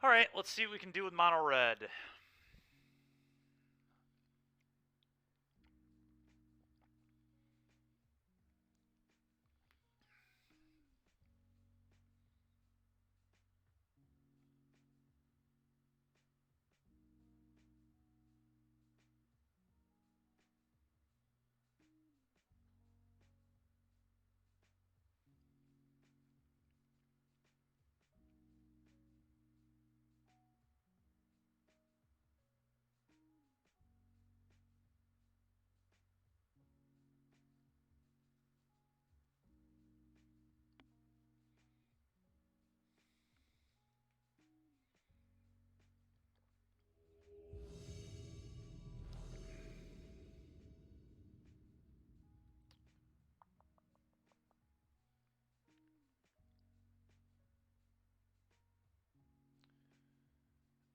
Alright, let's see what we can do with mono red.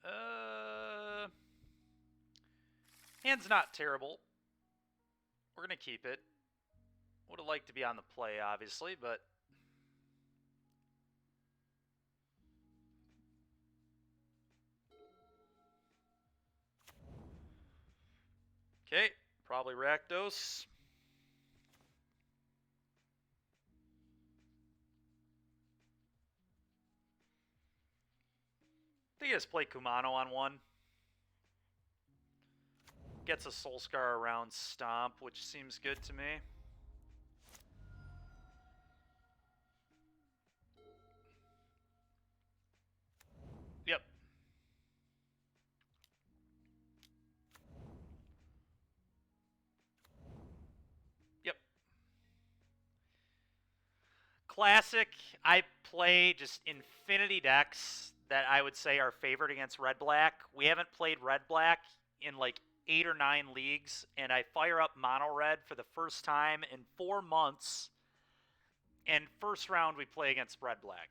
Uh, Hand's not terrible. We're gonna keep it. Would have liked to be on the play, obviously, but... Okay, probably Rakdos. I think he just play Kumano on one. Gets a Soulscar around Stomp, which seems good to me. Yep. Yep. Classic, I play just infinity decks that I would say are favored against red-black. We haven't played red-black in like 8 or 9 leagues, and I fire up mono-red for the first time in 4 months, and first round we play against red-black.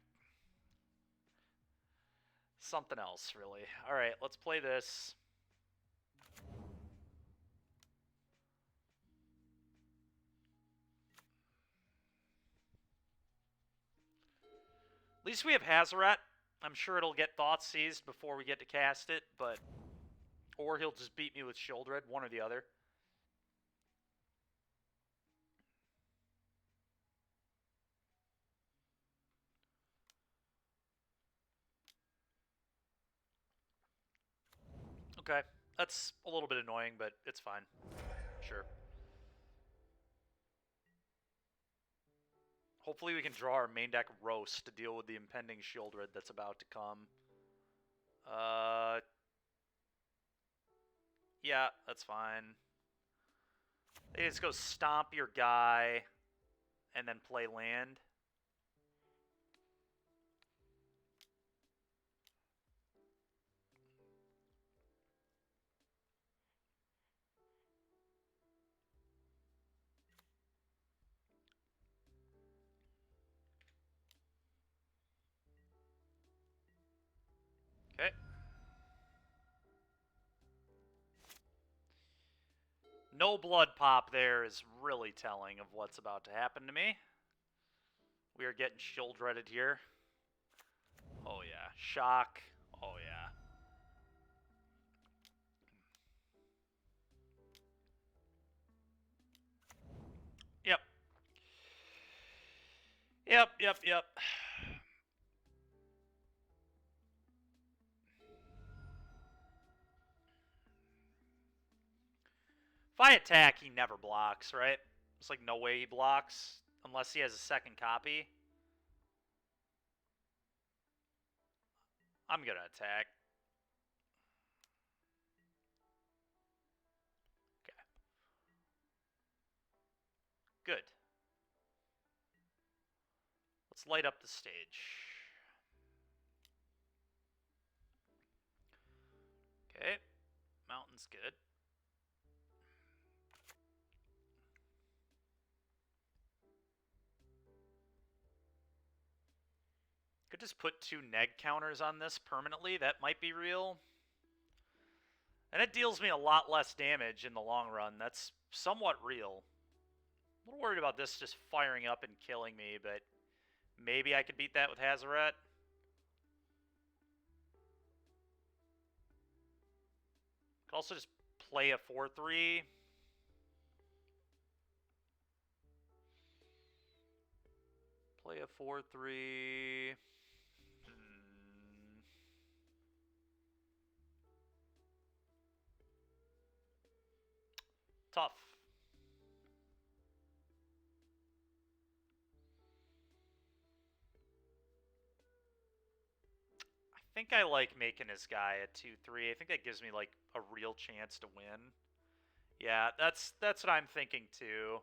Something else, really. Alright, let's play this. At least we have Hazoret. I'm sure it'll get Thought Seized before we get to cast it, but... Or he'll just beat me with Shieldred, one or the other. Okay, that's a little bit annoying, but it's fine. Sure. Hopefully we can draw our main deck Roast to deal with the impending Shieldred that's about to come. Yeah, that's fine. They just go stomp your guy and then play land. Okay. No blood pop there is really telling of what's about to happen to me. We are getting Shieldredded here. Oh yeah. Shock. Oh yeah. Yep. Yep. If I attack, he never blocks, right? It's like no way he blocks unless he has a second copy. I'm gonna attack. Okay. Good. Let's light up the stage. Okay. Mountain's good. Could just put 2 neg counters on this permanently. That might be real. And it deals me a lot less damage in the long run. That's somewhat real. A little worried about this just firing up and killing me, but maybe I could beat that with Hazoret. Could also just play a 4-3. Play a 4-3. Tough. I think I like making his guy a 2-3. I think that gives me like a real chance to win. Yeah, that's what I'm thinking too.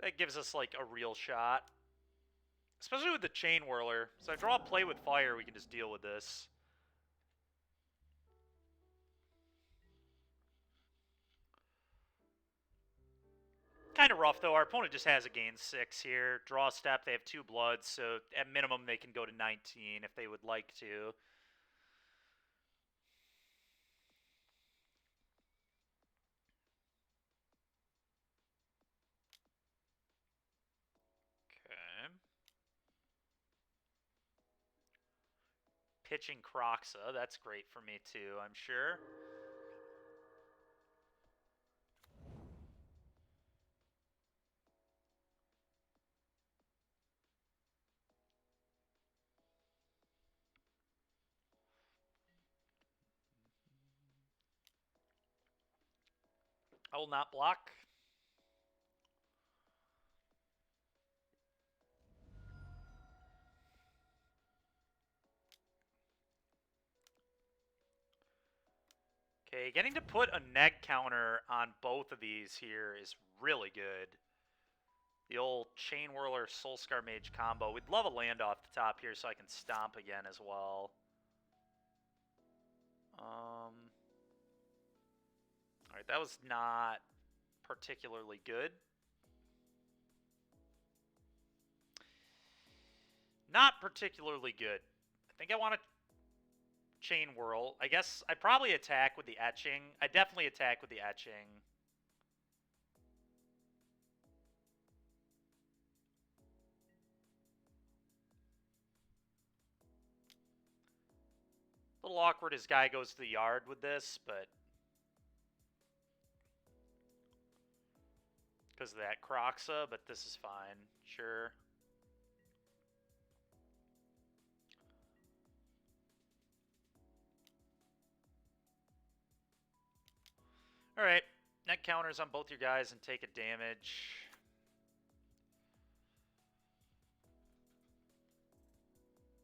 That gives us like a real shot. Especially with the Chain Whirler. So I draw a play with fire, we can just deal with this. Kind of rough, though. Our opponent just has a gain 6 here. Draw step, they have 2 bloods, so at minimum they can go to 19 if they would like to. Okay. Pitching Kroxa, that's great for me too, I'm sure. I will not block. Okay, getting to put a neg counter on both of these here is really good. The old Chain Whirler Soulscar Mage combo. We'd love a land off the top here so I can stomp again as well. Alright, that was not particularly good. Not particularly good. I think I want to Chain Whirl. I guess I probably attack with the Etching. I definitely attack with the Etching. A little awkward his guy goes to the yard with this, but because of that Kroxa, but this is fine. Sure. Alright. Net counters on both your guys and take a damage.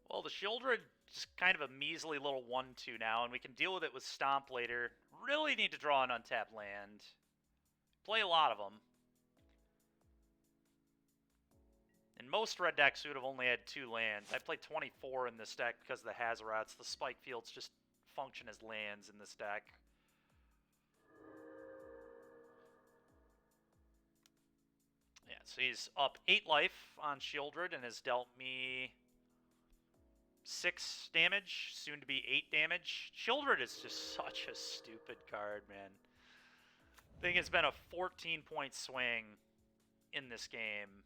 Well, the Shieldred is kind of a measly little 1-2 now, and we can deal with it with Stomp later. Really need to draw an untapped land. Play a lot of them. In most red decks, we would have only had 2 lands. I played 24 in this deck because of the Hazarats. The Spike Fields just function as lands in this deck. Yeah, so he's up 8 life on Shieldred and has dealt me 6 damage, soon to be 8 damage. Shieldred is just such a stupid card, man. I think it's been a 14-point swing in this game.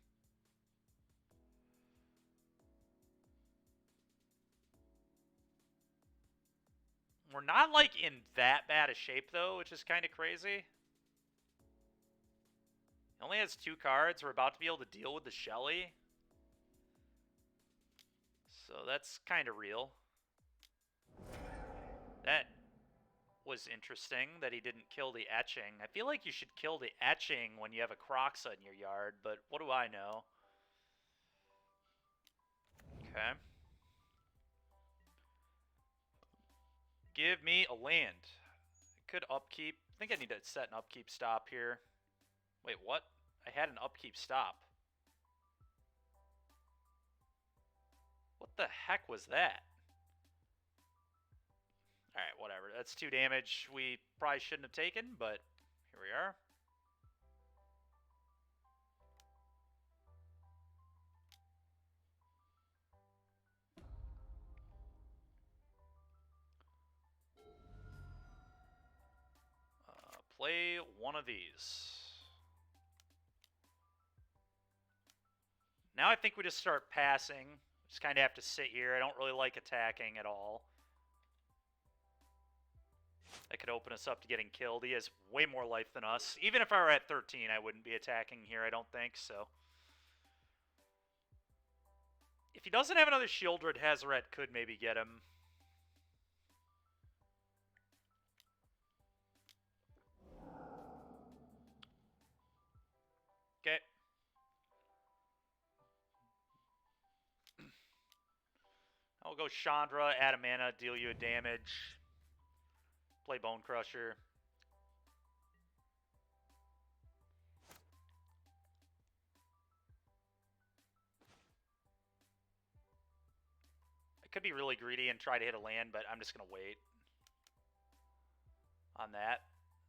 We're not, like, in that bad a shape, though, which is kind of crazy. He only has 2 cards. We're about to be able to deal with the Shelly. So that's kind of real. That was interesting that he didn't kill the Etching. I feel like you should kill the Etching when you have a Kroxa in your yard, but what do I know? Okay. Give me a land. I could upkeep. I think I need to set an upkeep stop here. Wait, what? I had an upkeep stop. What the heck was that? Alright, whatever. That's 2 damage we probably shouldn't have taken, but here we are. Play one of these. Now I think we just start passing. Just kind of have to sit here. I don't really like attacking at all. That could open us up to getting killed. He has way more life than us. Even if I were at 13, I wouldn't be attacking here, I don't think, so. If he doesn't have another Shieldred, Hazoret could maybe get him. Okay. I'll go Chandra, add a mana, deal you a damage. Play Bone Crusher. I could be really greedy and try to hit a land, but I'm just going to wait on that.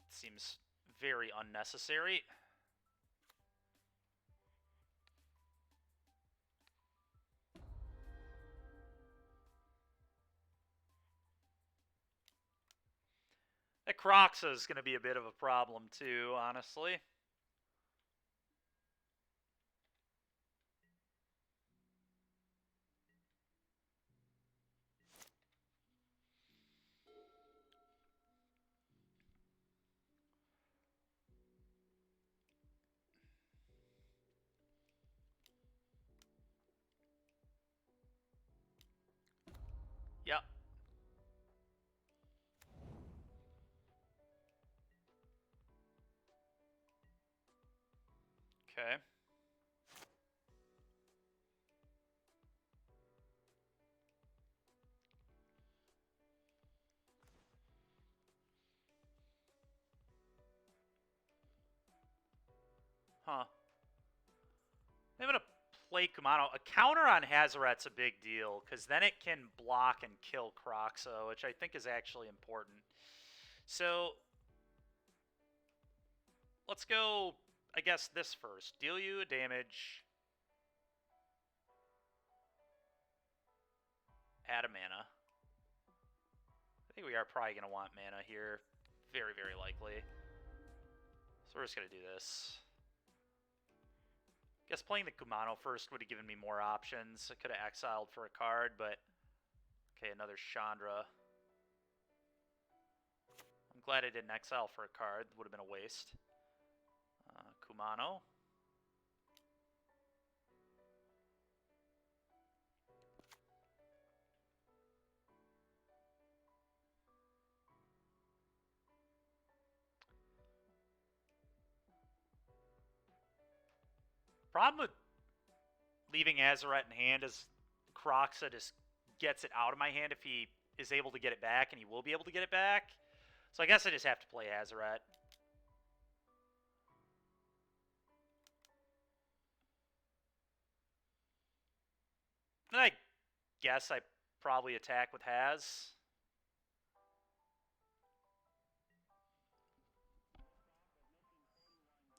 It seems very unnecessary. That Kroxa is going to be a bit of a problem too, honestly. Yep. Okay. Huh. I'm going to play Kumano. A counter on Hazoret's a big deal, because then it can block and kill Kroxa, which I think is actually important. So, let's go, I guess, this first. Deal you a damage. Add a mana. I think we are probably going to want mana here. Very, very likely. So we're just going to do this. Guess playing the Kumano first would have given me more options. I could have exiled for a card, but... Okay, another Chandra. I'm glad I didn't exile for a card. Would have been a waste. Kumano. Problem with leaving Hazoret in hand is Kroxa just gets it out of my hand if he is able to get it back, and he will be able to get it back. So I guess I just have to play Hazoret. And I guess I probably attack with Haz.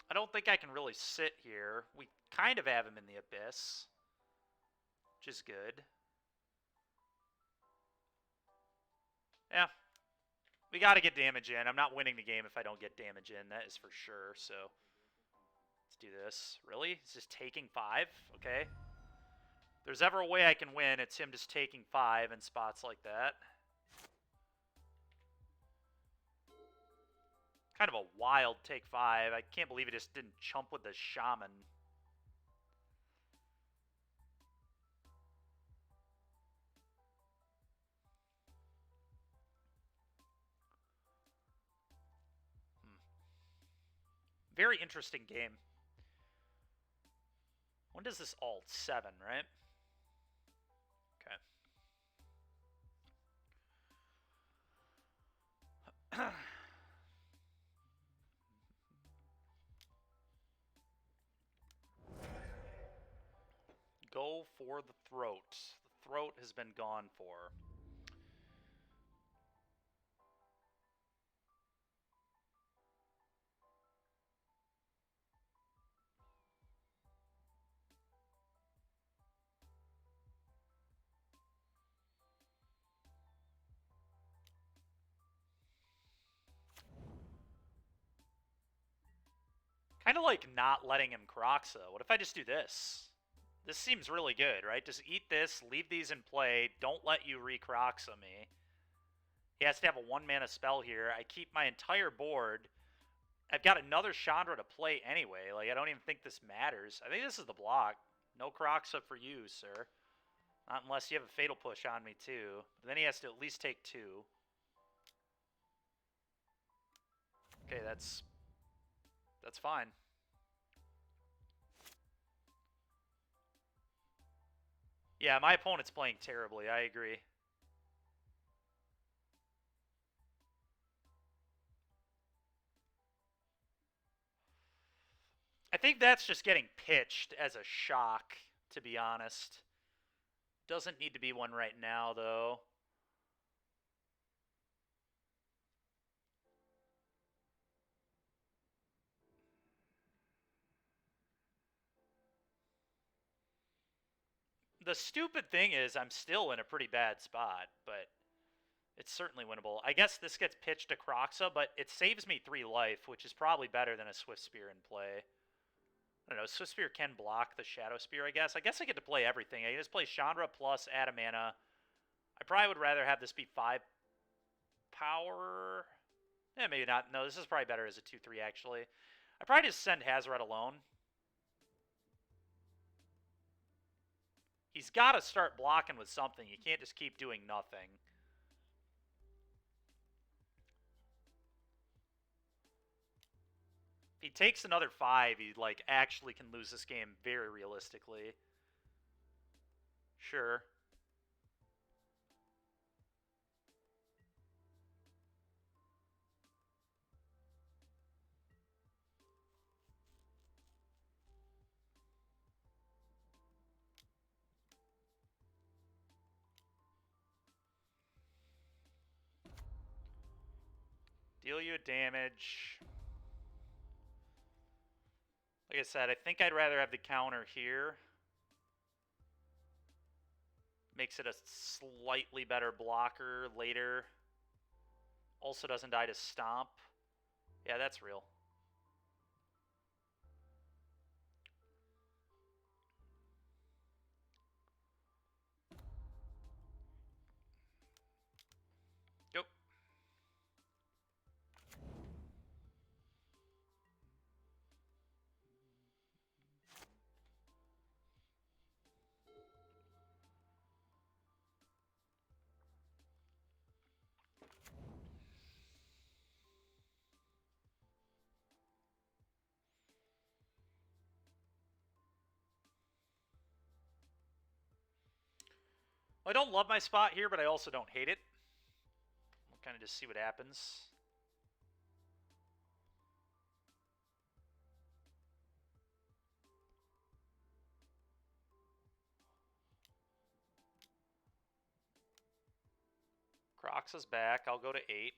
I don't think I can really sit here. We kind of have him in the Abyss, which is good. Yeah. We got to get damage in. I'm not winning the game if I don't get damage in. That is for sure. So let's do this. Really? It's just taking 5? Okay. If there's ever a way I can win, it's him just taking 5 in spots like that. Kind of a wild take 5. I can't believe he just didn't chump with the Shaman. Very interesting game. When does this ult? 7, right? Okay. Go for the throat. The throat has been gone for. Kind of like not letting him Kroxa. What if I just do this? This seems really good, right? Just eat this, leave these in play, don't let you re-Kroxa me. He has to have a 1-mana spell here. I keep my entire board. I've got another Chandra to play anyway. Like, I don't even think this matters. I think this is the block. No Kroxa for you, sir. Not unless you have a Fatal Push on me, too. But then he has to at least take 2. Okay, that's fine. Yeah, my opponent's playing terribly. I agree. I think that's just getting pitched as a shock, to be honest. Doesn't need to be one right now, though. The stupid thing is I'm still in a pretty bad spot, but it's certainly winnable. I guess this gets pitched to Kroxa, but it saves me 3 life, which is probably better than a Swift Spear in play. I don't know, Swift Spear can block the Shadow Spear, I guess. I guess I get to play everything. I can just play Chandra plus add a mana. I probably would rather have this be 5 power. Yeah, maybe not. No, this is probably better as a 2-3, actually. I probably just send Hazoret alone. He's got to start blocking with something. You can't just keep doing nothing. If he takes another 5, he like actually can lose this game very realistically. Sure. Deal you damage. Like I said, I think I'd rather have the counter here. Makes it a slightly better blocker later. Also doesn't die to stomp. Yeah, that's real. Yep. Well, I don't love my spot here, but I also don't hate it. We'll kind of just see what happens. Kroxa's back. I'll go to 8.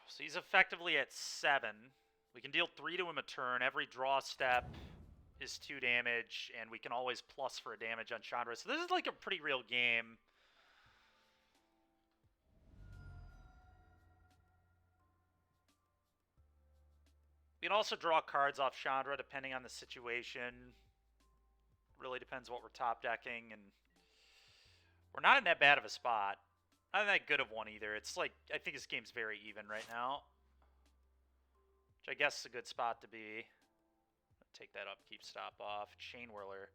So he's effectively at 7. We can deal 3 to him a turn. Every draw step is 2 damage, and we can always plus for a damage on Chandra. So this is like a pretty real game. We can also draw cards off Chandra depending on the situation. Really depends what we're top decking, and we're not in that bad of a spot. Not in that good of one either. It's like, I think this game's very even right now. Which I guess is a good spot to be. Take that up, keep stop off. Chain Whirler.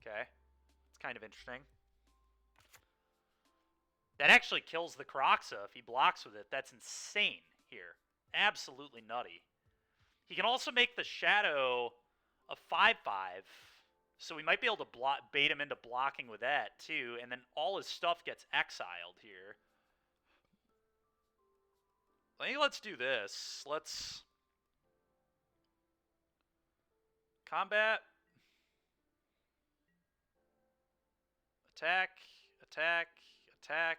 Okay. It's kind of interesting. That actually kills the Kroxa if he blocks with it. That's insane here. Absolutely nutty. He can also make the Shadow a 5-5. So we might be able to bait him into blocking with that, too. And then all his stuff gets exiled here. I think let's do this. Let's... Combat. Attack. Attack. Attack.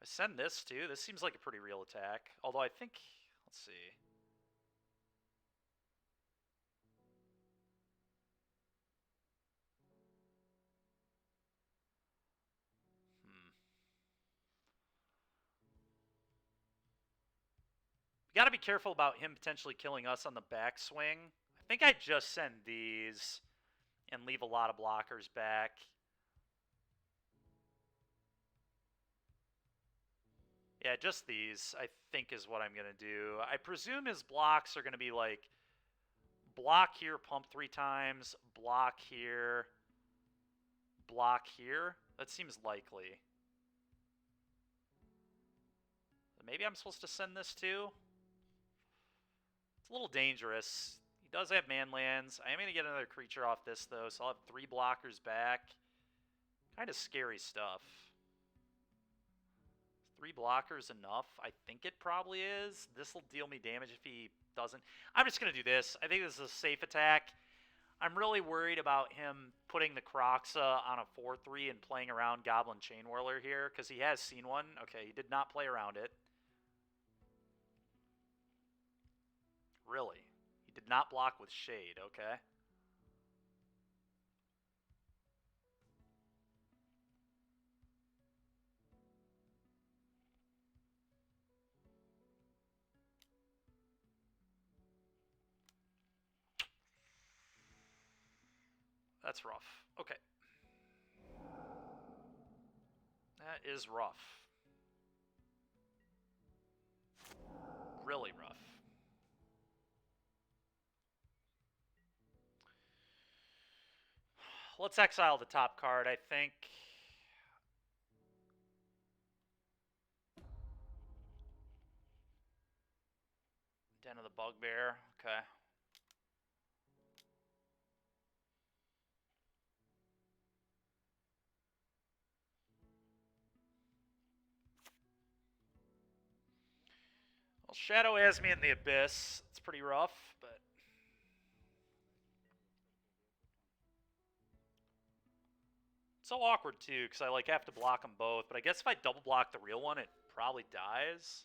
I send this, too. This seems like a pretty real attack. Although I think... Let's see. We got to be careful about him potentially killing us on the backswing. I think I just send these and leave a lot of blockers back. Yeah, just these, I think, is what I'm going to do. I presume his blocks are going to be like block here, pump 3 times, block here, block here. That seems likely. Maybe I'm supposed to send this too? It's a little dangerous. He does have man lands. I am going to get another creature off this, though, so I'll have 3 blockers back. Kind of scary stuff. 3 blockers enough? I think it probably is. This will deal me damage if he doesn't. I'm just going to do this. I think this is a safe attack. I'm really worried about him putting the Kroxa on a 4-3 and playing around Goblin Chainwhirler here, because he has seen one. Okay, he did not play around it. Really? He did not block with Shade, okay. That's rough. Okay. That is rough. Really rough. Let's exile the top card, I think. Den of the Bugbear. Okay. Well, Shadow has me in the Abyss. It's pretty rough, but... It's so awkward, too, because I like have to block them both. But I guess if I double block the real one, it probably dies.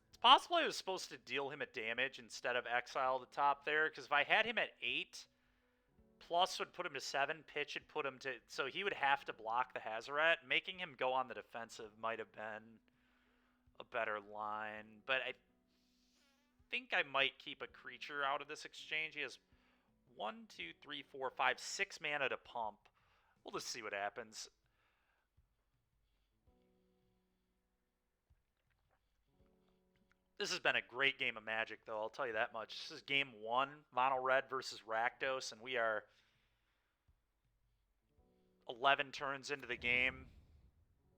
It's possible I was supposed to deal him a damage instead of exile the top there, because if I had him at 8... Plus would put him to 7, pitch would put him to... So he would have to block the Hazoret. Making him go on the defensive might have been a better line. But I think I might keep a creature out of this exchange. He has 1, 2, 3, 4, 5, 6 mana to pump. We'll just see what happens. This has been a great game of Magic, though. I'll tell you that much. This is game 1, Mono Red versus Rakdos, and we are 11 turns into the game.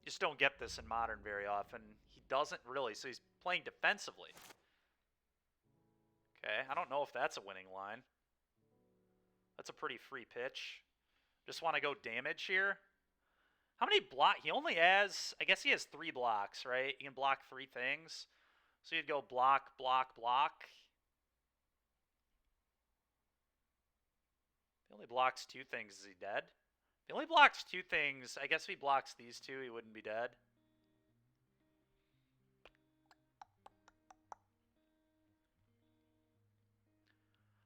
You just don't get this in Modern very often. He doesn't really, so he's playing defensively. Okay, I don't know if that's a winning line. That's a pretty free pitch. Just want to go damage here. How many block? He only has, I guess he has 3 blocks, right? He can block 3 things. So you'd go block, block, block. If he only blocks 2 things, is he dead? If he only blocks 2 things, I guess if he blocks these 2, he wouldn't be dead.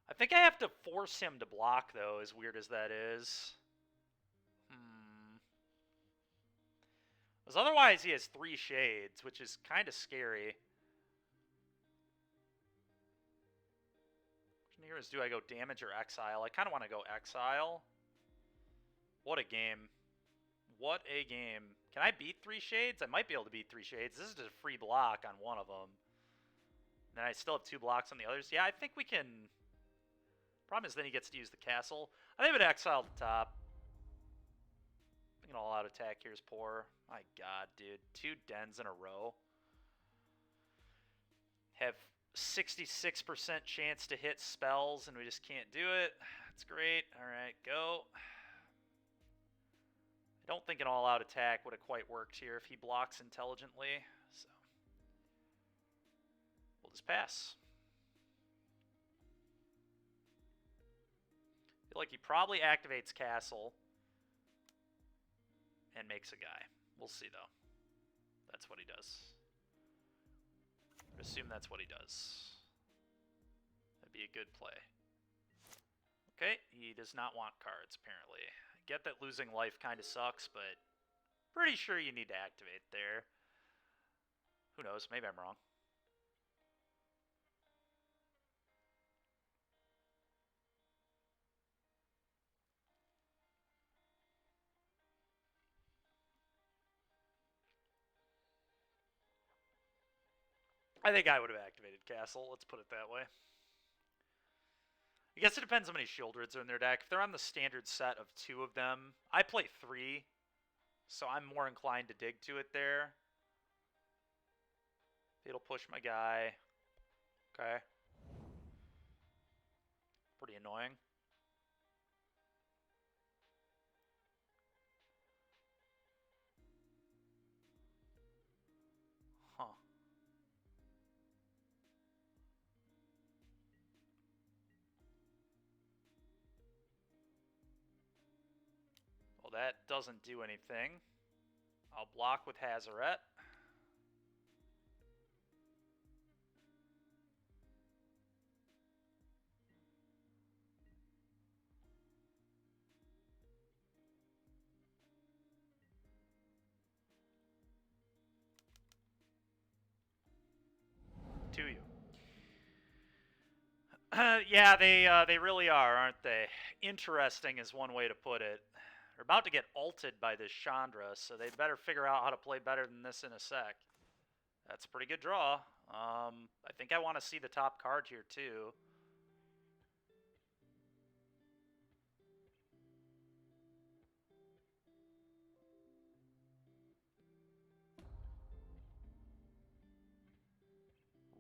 I think I have to force him to block, though, as weird as that is. Because otherwise he has 3 shades, which is kind of scary. Here is, do I go damage or exile? I kind of want to go exile. What a game. What a game. Can I beat 3 shades? I might be able to beat 3 shades. This is just a free block on one of them. And then I still have 2 blocks on the others. Yeah, I think we can... Problem is then he gets to use the castle. I think I would exile the top. An all-out attack here is poor. My god, dude. 2 dens in a row. Have 66% chance to hit spells, and we just can't do it. That's great. Alright, go. I don't think an all-out attack would have quite worked here if he blocks intelligently. So we'll just pass. I feel like he probably activates castle and makes a guy. We'll see, though. That's what he does. I assume that's what he does. That'd be a good play. Okay, he does not want cards, apparently. I get that losing life kind of sucks, but Pretty sure you need to activate there. Who knows? Maybe I'm wrong. I think I would have activated Castle. Let's put it that way. I guess it depends how many Shieldreds are in their deck. If they're on the standard set of 2 of them, I play 3, so I'm more inclined to dig to it there. It'll push my guy. Okay. Pretty annoying. Huh. Well, that doesn't do anything. I'll block with Hazoret. To you. Yeah, they really are, aren't they? Interesting is one way to put it. They're about to get ulted by this Chandra, so they better figure out how to play better than this in a sec. That's a pretty good draw. I think I want to see the top card here, too.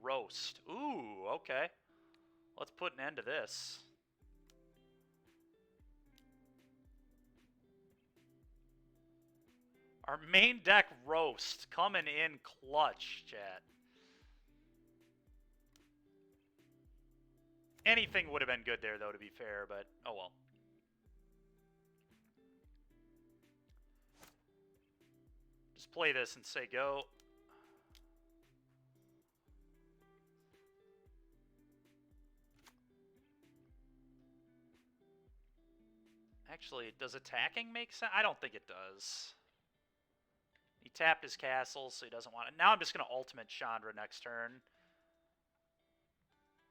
Roast. Ooh, okay. Let's put an end to this. Our main deck Roast coming in clutch, chat. Anything would have been good there, though, to be fair, but oh well. Just play this and say go. Actually, does attacking make sense? I don't think it does. He tapped his castle, so he doesn't want it. Now I'm just going to ultimate Chandra next turn.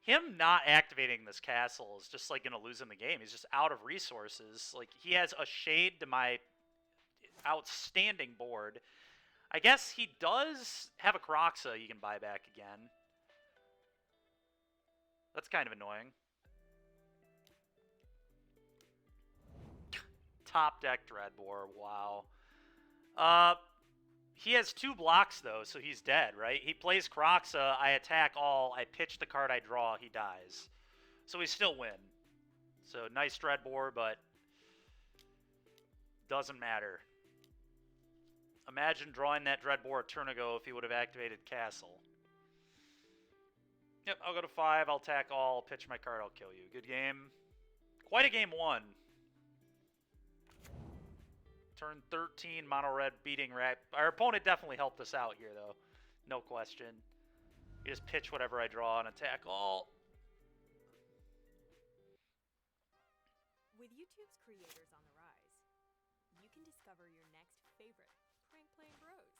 Him not activating this castle is just like going to lose him the game. He's just out of resources. Like, he has a shade to my outstanding board. I guess he does have a Kroxa you can buy back again. That's kind of annoying. Top deck Dreadbore, wow. He has 2 blocks, though, so he's dead, right? He plays Kroxa, I attack all, I pitch the card I draw, he dies. So we still win. So nice Dreadbore, but doesn't matter. Imagine drawing that Dreadbore a turn ago if he would have activated Castle. Yep, I'll go to 5, I'll attack all, I'll pitch my card, I'll kill you. Good game. Quite a game 1. Turn 13, mono red beating rat. Our opponent definitely helped us out here, though. No question. You just pitch whatever I draw and attack all. With YouTube's creators on the rise, you can discover your next favorite prank playing bros.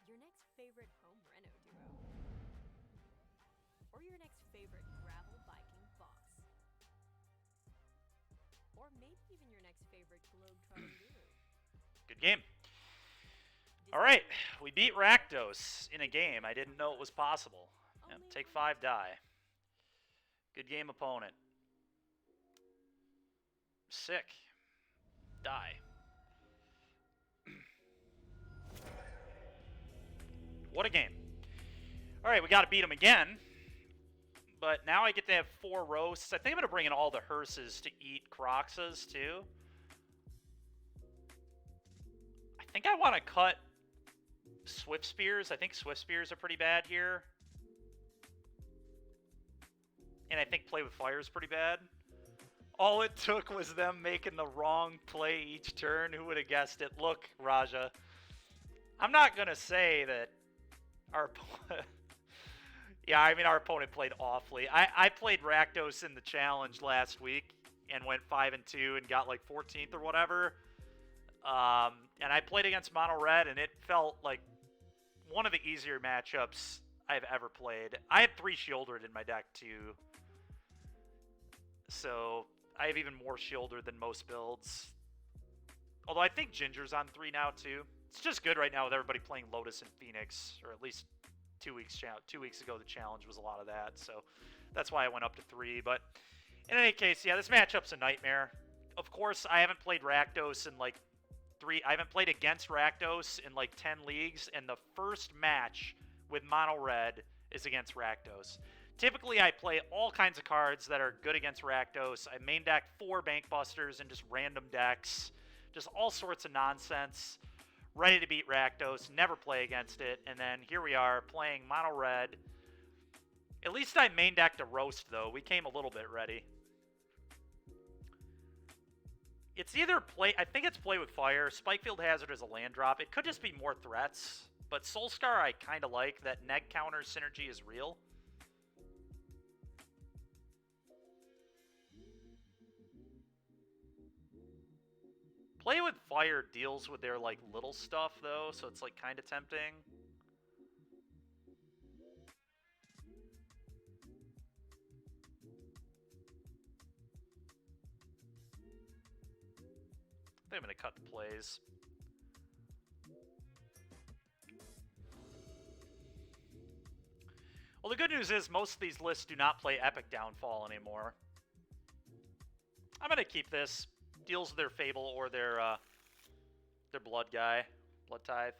Your next favorite home reno duo. Or your next favorite gravel biking boss. Or maybe even your next favorite globe-trotting guru. Good game. All right, we beat Rakdos in a game. I didn't know it was possible. Yep, take 5 die. Good game, opponent. Sick. Die. What a game. All right, we got to beat him again. But now I get to have 4 roasts. I think I'm going to bring in all the hearses to eat Kroxas, too. I think I want to cut Swift Spears. I think Swift Spears are pretty bad here. And I think Play with Fire is pretty bad. All it took was them making the wrong play each turn. Who would have guessed it? Look, Raja. I'm not going to say that our... Yeah, I mean, our opponent played awfully. I played Rakdos in the challenge last week and went 5-2 and got like 14th or whatever. And I played against Mono Red, and it felt like one of the easier matchups I've ever played. I had 3 Shieldred in my deck, too. So I have even more Shielder than most builds. Although I think Ginger's on 3 now, too. It's just good right now with everybody playing Lotus and Phoenix, or at least 2 weeks ago the challenge was a lot of that, so that's why I went up to 3. But in any case, yeah, this matchup's a nightmare. Of course, I haven't played Rakdos in like I haven't played against Rakdos in like 10 leagues, and the first match with Mono Red is against Rakdos. Typically, I play all kinds of cards that are good against Rakdos. I main deck 4 Bankbusters and just random decks. Just all sorts of nonsense. Ready to beat Rakdos, never play against it, and then here we are playing Mono Red. At least I main decked a Roast, though. We came a little bit ready. It's either play... I think it's play with fire. Spikefield Hazard is a land drop. It could just be more threats, but Soulscar I kind of like. That neg counter synergy is real. Play with fire deals with their, like, little stuff, though, so it's, like, kind of tempting. I think I'm going to cut the plays. Well, the good news is most of these lists do not play Epic Downfall anymore. I'm going to keep this. Deals with their Fable or their Blood guy, Blood Tithe.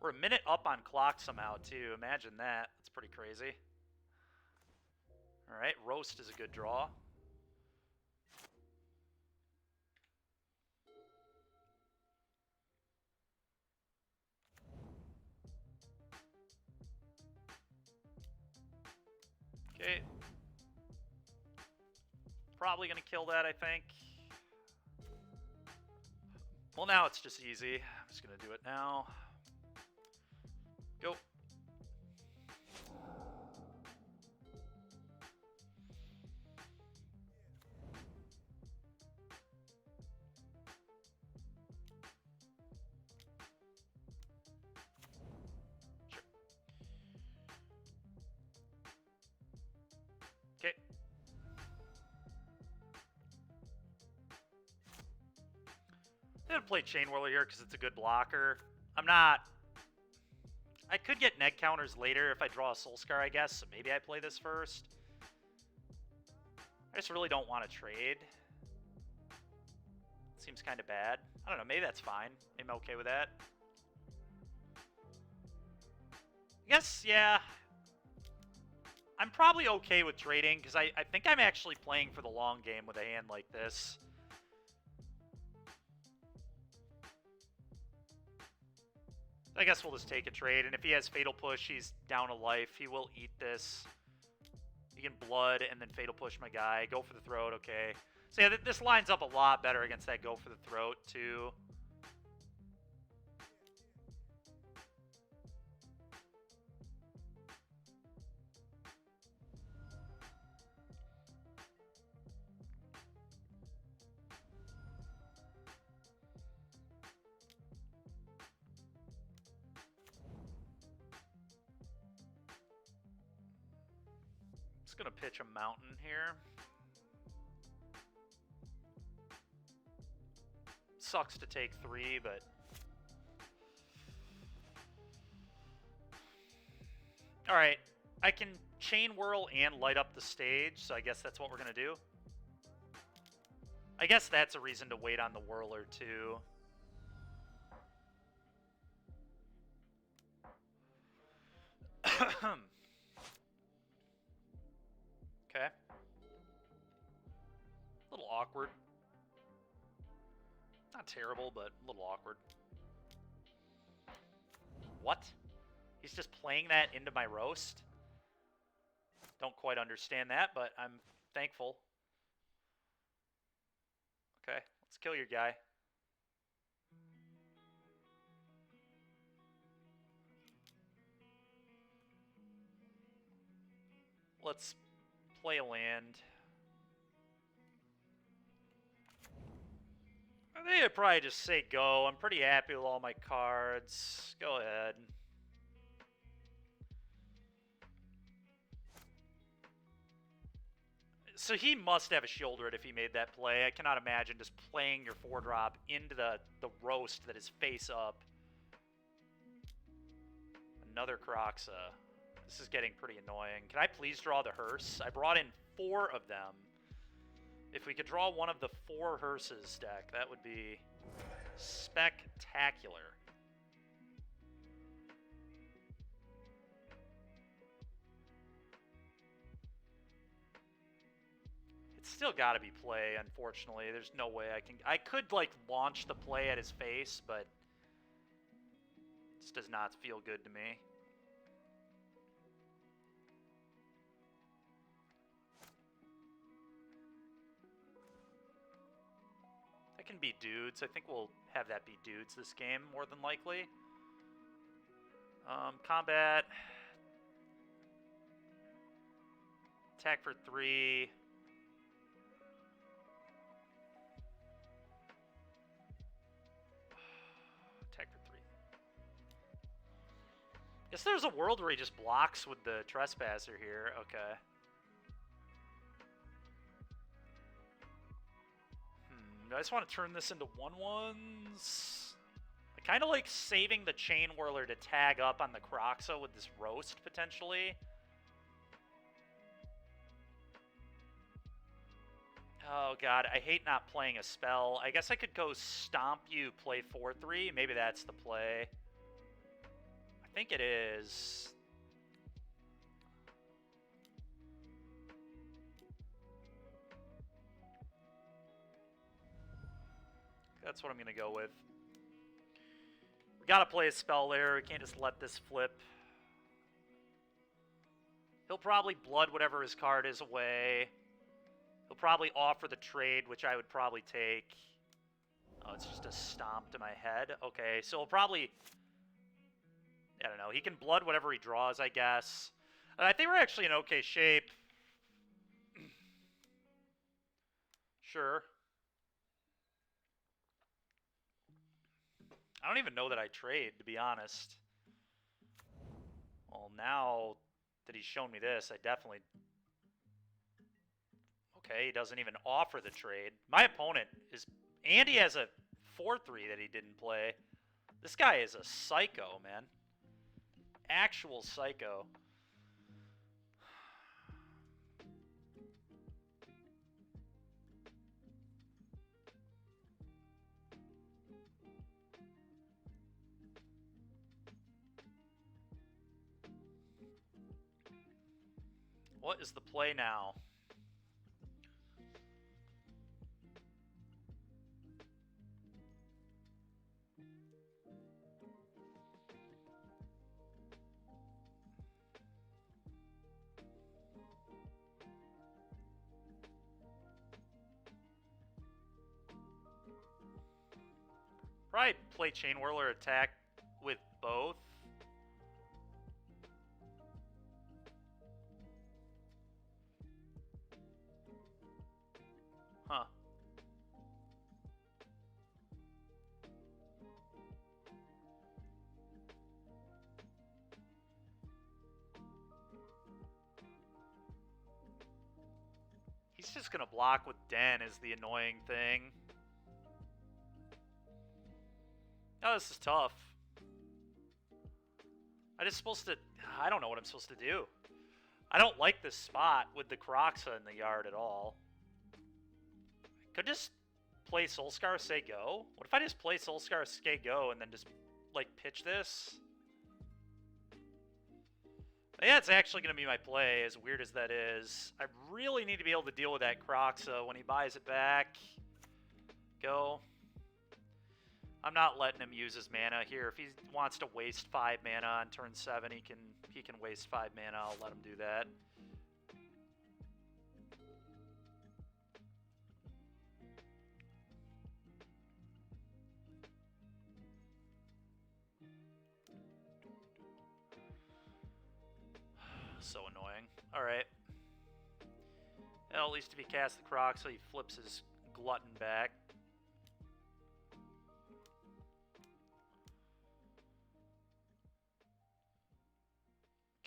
We're a minute up on clock somehow, too. Imagine that. That's pretty crazy. Alright, Roast is a good draw. Okay. Probably going to kill that, I think. Well, now it's just easy. I'm just going to do it now. Go. Sure. Okay. I'm going to play Chain Whirler here because it's a good blocker. I could get neg counters later if I draw a Soulscar, I guess, so maybe I play this first. I just really don't want to trade. Seems kind of bad. I don't know, maybe that's fine. Maybe I'm okay with that. I guess, yeah. I'm probably okay with trading, because I think I'm actually playing for the long game with a hand like this. I guess we'll just take a trade, and if he has Fatal Push, he's down a life. He will eat this. He can Blood and then Fatal Push my guy. Go for the throat, okay. So yeah, this lines up a lot better against that go for the throat, too. Just gonna pitch a mountain here. Sucks to take 3, but... Alright, I can Chain Whirl and light up the stage, so I guess that's what we're gonna do. I guess that's a reason to wait on the Whirler, too. Okay. A little awkward. Not terrible, but a little awkward. What? He's just playing that into my Roast? Don't quite understand that, but I'm thankful. Okay, let's kill your guy. Let's play a land. think I'd probably just say go. I'm pretty happy with all my cards. Go ahead. So he must have a shoulder if he made that play. I cannot imagine just playing your 4-drop into the roast that is face up. Another Kroxa. This is getting pretty annoying. Can I please draw the hearse? I brought in 4 of them. If we could draw one of the 4 hearses deck, that would be spectacular. It's still got to be play, unfortunately. There's no way I can... I could, like, launch the play at his face, but... this does not feel good to me. That can be dudes. I think we'll have that be dudes this game, more than likely. Combat. Attack for 3. Attack for 3. Guess there's a world where he just blocks with the Trespasser here. Okay. I just want to turn this into 1/1s. I kind of like saving the Chain Whirler to tag up on the Kroxa with this roast, potentially. Oh god, I hate not playing a spell. I guess I could go Stomp You, play 4/3. Maybe that's the play. I think it is. That's what I'm going to go with. We got to play a spell there. We can't just let this flip. He'll probably blood whatever his card is away. He'll probably offer the trade, which I would probably take. Oh, it's just a stomp to my head. Okay, so he'll probably... I don't know. He can blood whatever he draws, I guess. I think we're actually in okay shape. Sure. I don't even know that I trade, to be honest. Well, now that he's shown me this, I definitely... Okay, he doesn't even offer the trade. My opponent is... And he has a 4/3 that he didn't play. This guy is a psycho, man. Actual psycho. What is the play now? Probably play Chain Whirler attack with both. Huh. He's just gonna block with Den is the annoying thing. Oh, this is tough. I don't know what I'm supposed to do. I don't like this spot with the Kroxa in the yard at all. Could just play Soulscar, say go? What if I just play Soulscar, say go, and then just, like, pitch this? Yeah, it's actually going to be my play, as weird as that is. I really need to be able to deal with that Kroxa when he buys it back. Go. I'm not letting him use his mana here. If he wants to waste 5 mana on turn 7, he can waste 5 mana. I'll let him do that. So annoying. Alright. Well, at least if he casts the Kroxa, he flips his Glutton back.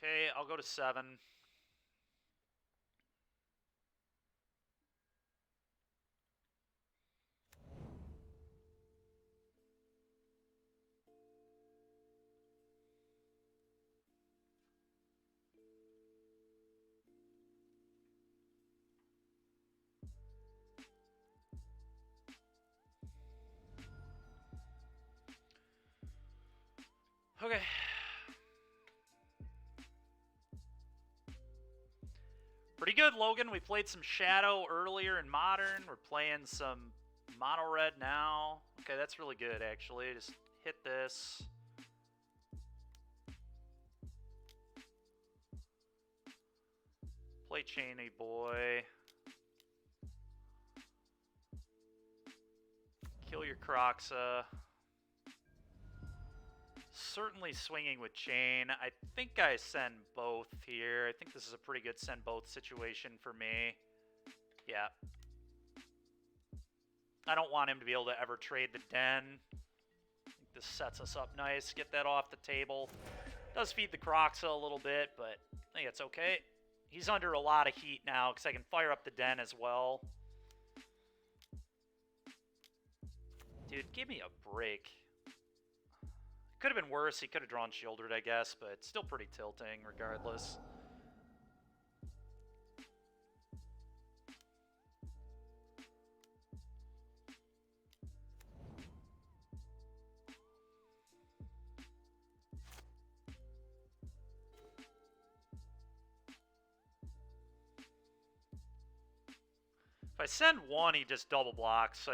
Okay, I'll go to 7. Okay. Pretty good, Logan. We played some Shadow earlier in Modern. We're playing some Mono Red now. Okay, that's really good, actually. Just hit this. Play Cheney Boy. Kill your Kroxa. Certainly swinging with Chain. I think I send both here. I think this is a pretty good send both situation for me. Yeah. I don't want him to be able to ever trade the Den. I think this sets us up nice. Get that off the table. Does feed the Kroxa a little bit, but I think it's okay. He's under a lot of heat now because I can fire up the Den as well. Dude, give me a break. Could have been worse. He could have drawn Shieldred, I guess, but still pretty tilting regardless. If I send one, he just double blocks.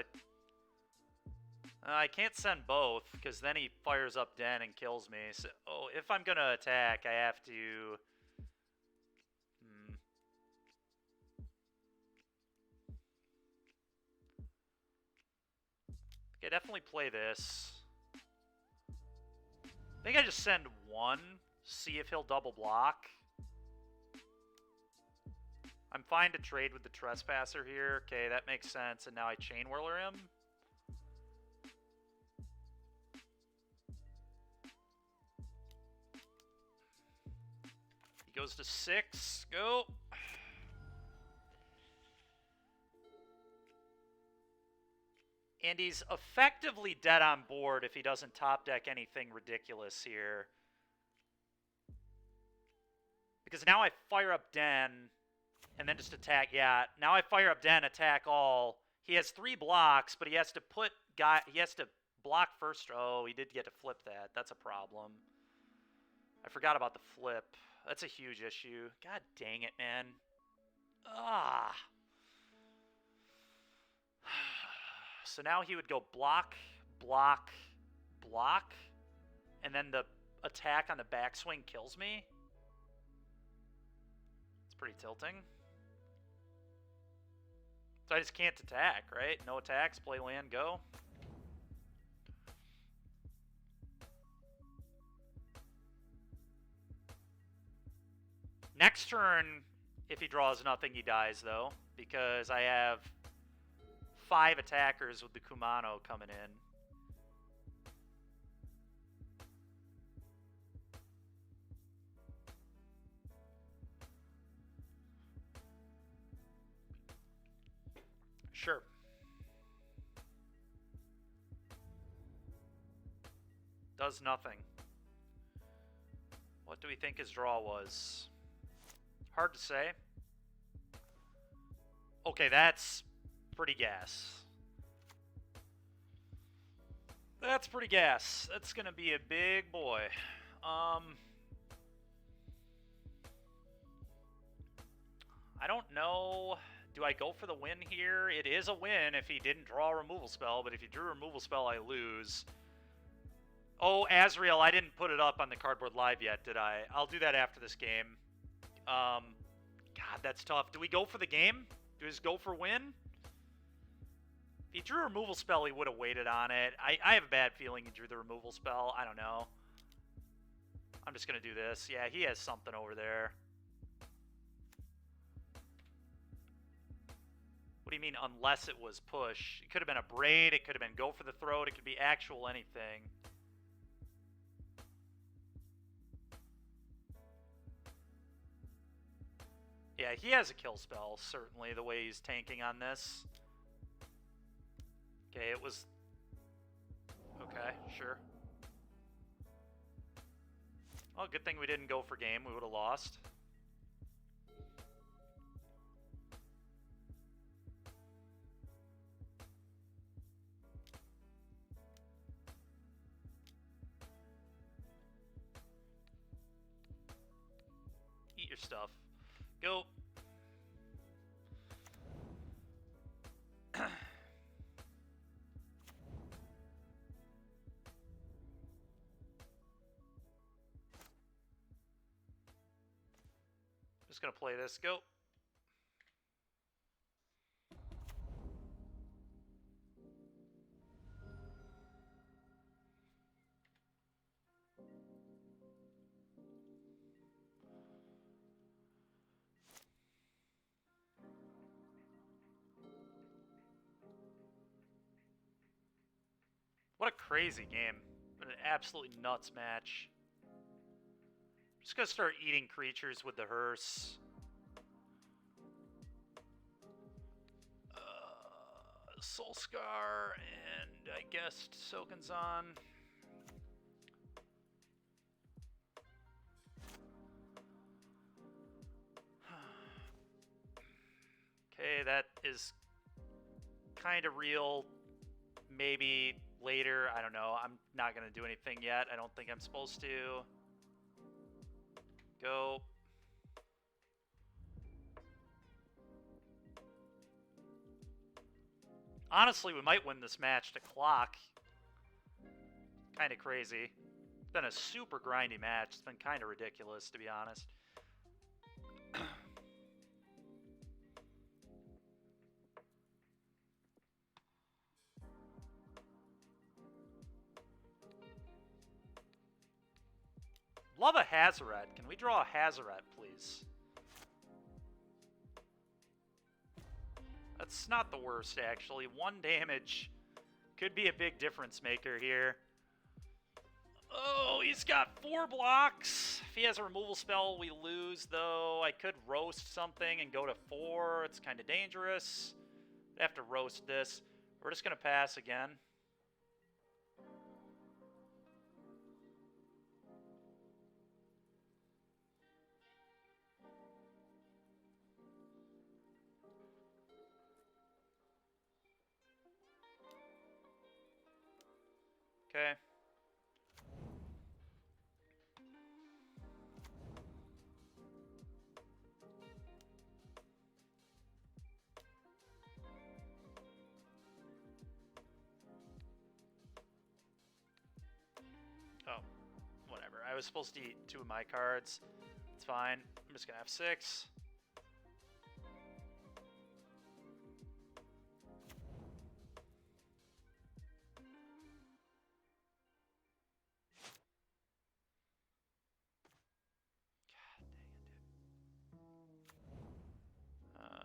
I can't send both, because then he fires up Den and kills me. So, if I'm going to attack, I have to... Okay, definitely play this. I think I just send one, see if he'll double block. I'm fine to trade with the Trespasser here. Okay, that makes sense. And now I Chain Whirler him. He goes to 6. Go. And he's effectively dead on board if he doesn't top deck anything ridiculous here. Because now I fire up Den and then just attack. Yeah, now I fire up Den, attack all. He has 3 blocks, but he has to block first. Oh, he did get to flip that. That's a problem. I forgot about the flip. That's a huge issue. God dang it, man. Ah. So now he would go block, block, block, and then the attack on the backswing kills me. It's pretty tilting. So I just can't attack, right? No attacks, play land, go. Next turn, if he draws nothing, he dies, though, because I have 5 attackers with the Kumano coming in. Sure. Does nothing. What do we think his draw was? Hard to say. Okay, that's pretty gas. That's pretty gas. That's going to be a big boy. I don't know. Do I go for the win here? It is a win if he didn't draw a removal spell, but if he drew a removal spell, I lose. Oh, Azrael, I didn't put it up on the Cardboard Live yet, did I? I'll do that after this game. God, that's tough. Do we go for the game? Do we just go for win? If he drew a removal spell, he would have waited on it. I have a bad feeling he drew the removal spell. I don't know. I'm just going to do this. Yeah, he has something over there. What do you mean, unless it was push? It could have been a braid. It could have been go for the throat. It could be actual anything. Yeah, he has a kill spell, certainly, the way he's tanking on this. Okay, it was... Okay, sure. Well, good thing we didn't go for game. We would have lost. Eat your stuff. Go. Just gonna play this. Go. What a crazy game. An absolutely nuts match. Just gonna start eating creatures with the hearse. Soulscar and I guess Soken'Zon. Okay, that is kind of real. Maybe later, I don't know. I'm not going to do anything yet. I don't think I'm supposed to. Go. Honestly, we might win this match to clock. Kind of crazy. It's been a super grindy match. It's been kind of ridiculous, to be honest. Love a Hazoret. Can we draw a Hazoret, please? That's not the worst, actually. 1 damage could be a big difference maker here. Oh, he's got 4 blocks. If he has a removal spell, we lose, though. I could roast something and go to 4. It's kind of dangerous. I'd have to roast this. We're just going to pass again. Okay. Oh, whatever. I was supposed to eat 2 of my cards. It's fine. I'm just going to have 6. God dang it, dude.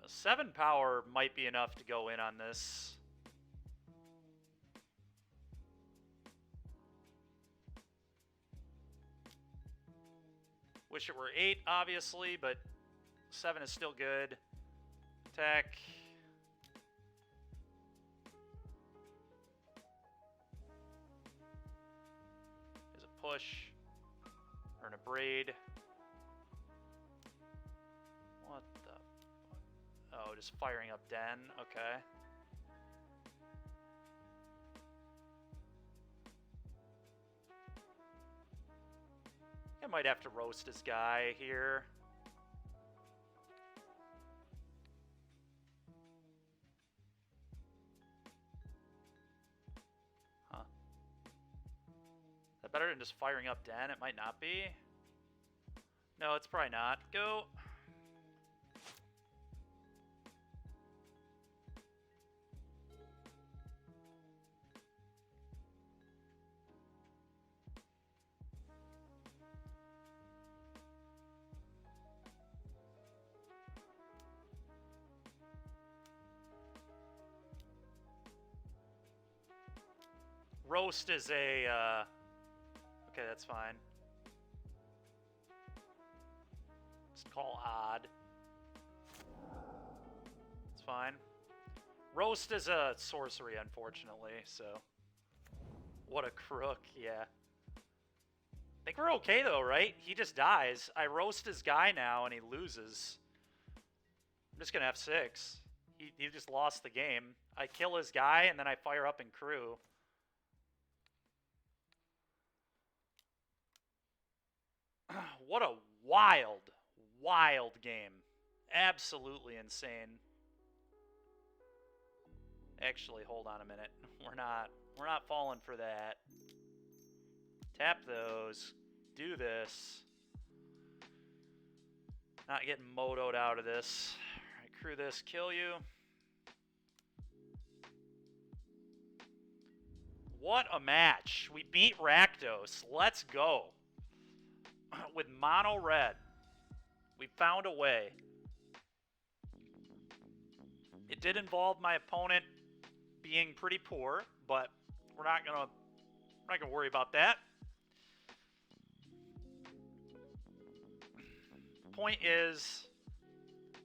7 power might be enough to go in on this. Wish it were 8, obviously, but 7 is still good. Attack. There's a push. Earn a braid. What the... Oh, just firing up Den. Okay. I might have to roast his guy here. Huh. Is that better than just firing up Den? It might not be. No, it's probably not. Go. Roast is a, okay, that's fine. Just call odd. fine. Roast is a sorcery, unfortunately, so... What a crook, yeah. I think we're okay, though, right? He just dies. I roast his guy now, and he loses. I'm just gonna F6. He just lost the game. I kill his guy, and then I fire up and crew. What a wild, wild game. Absolutely insane. Actually, hold on a minute. We're not falling for that. Tap those. Do this. Not getting motoed out of this. Alright, crew this, kill you. What a match. We beat Rakdos. Let's go. With mono red. We found a way. It did involve my opponent being pretty poor, but we're not gonna worry about that. Point is,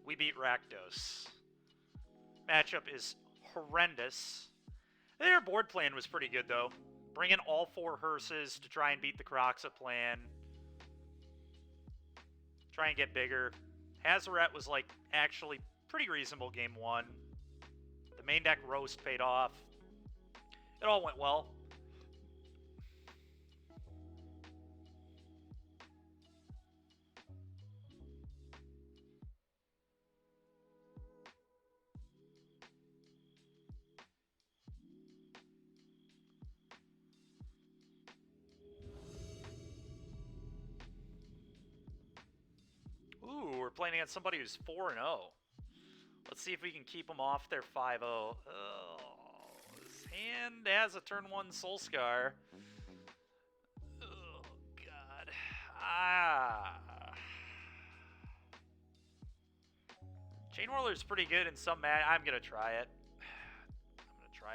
we beat Rakdos. Matchup is horrendous. Their board plan was pretty good, though. Bring in all 4 hearses to try and beat the Kroxa plan. Try and get bigger. Hazoret was, like, actually pretty reasonable game 1. The main deck roast paid off. It all went well. Ooh, we're playing against somebody who's 4-0. Let's see if we can keep them off their 5-0. Oh, his hand has a turn 1 Soul Scar. Oh, God. Chain Whirler's pretty good in some match. I'm going to try it.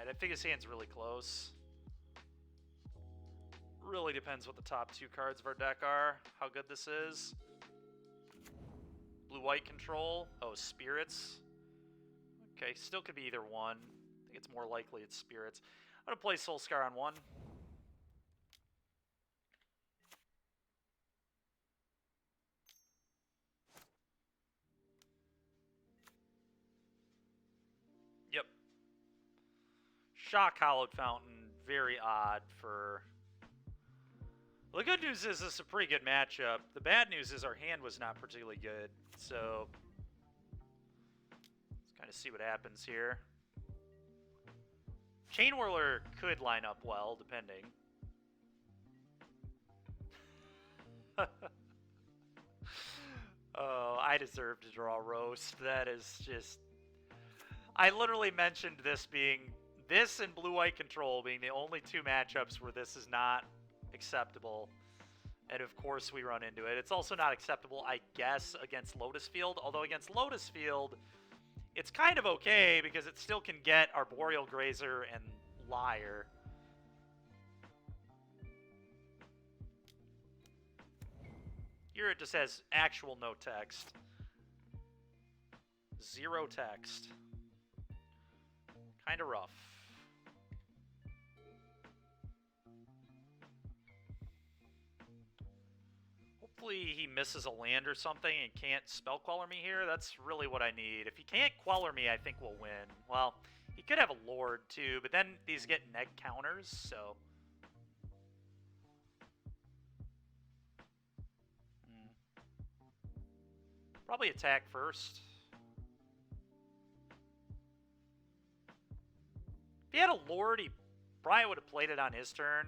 I think his hand's really close. Really depends what the top 2 cards of our deck are. How good this is. Blue-white control. Oh, Spirits. Okay, still could be either one. I think it's more likely it's Spirits. I'm going to play Soul Scar on 1. Yep. Shock Hollowed Fountain. Very odd for... Well, the good news is this is a pretty good matchup. The bad news is our hand was not particularly good. So, let's kind of see what happens here. Chain Whirler could line up well, depending. Oh, I deserve to draw Roast. That is just... I literally mentioned this and Blue-White Control being the only 2 matchups where this is not acceptable. And of course we run into it. It's also not acceptable, I guess, against Lotus Field. Although against Lotus Field, it's kind of okay because it still can get Arboreal Grazer and Liar. Here it just has actual no text. 0 text. Kind of rough. Hopefully he misses a land or something and can't Spell Queller me here. That's really what I need. If he can't Queller me, I think we'll win. Well, he could have a Lord too, but then these get neg counters, so... Probably attack first. If he had a Lord, he probably would have played it on his turn.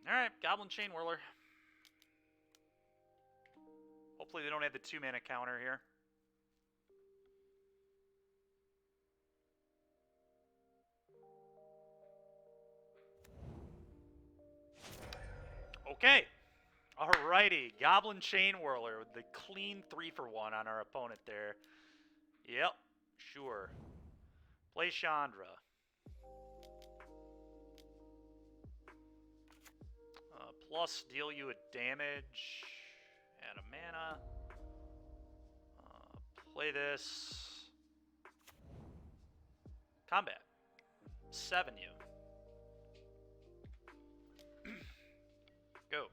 Alright, Goblin Chain Whirler. Hopefully they don't have the 2-mana counter here. Okay. Alrighty, Goblin Chain Whirler with the clean 3-for-1 on our opponent there. Yep, sure. Play Chandra. Plus, deal you a damage and a mana. Play this. Combat. 7 you. Go.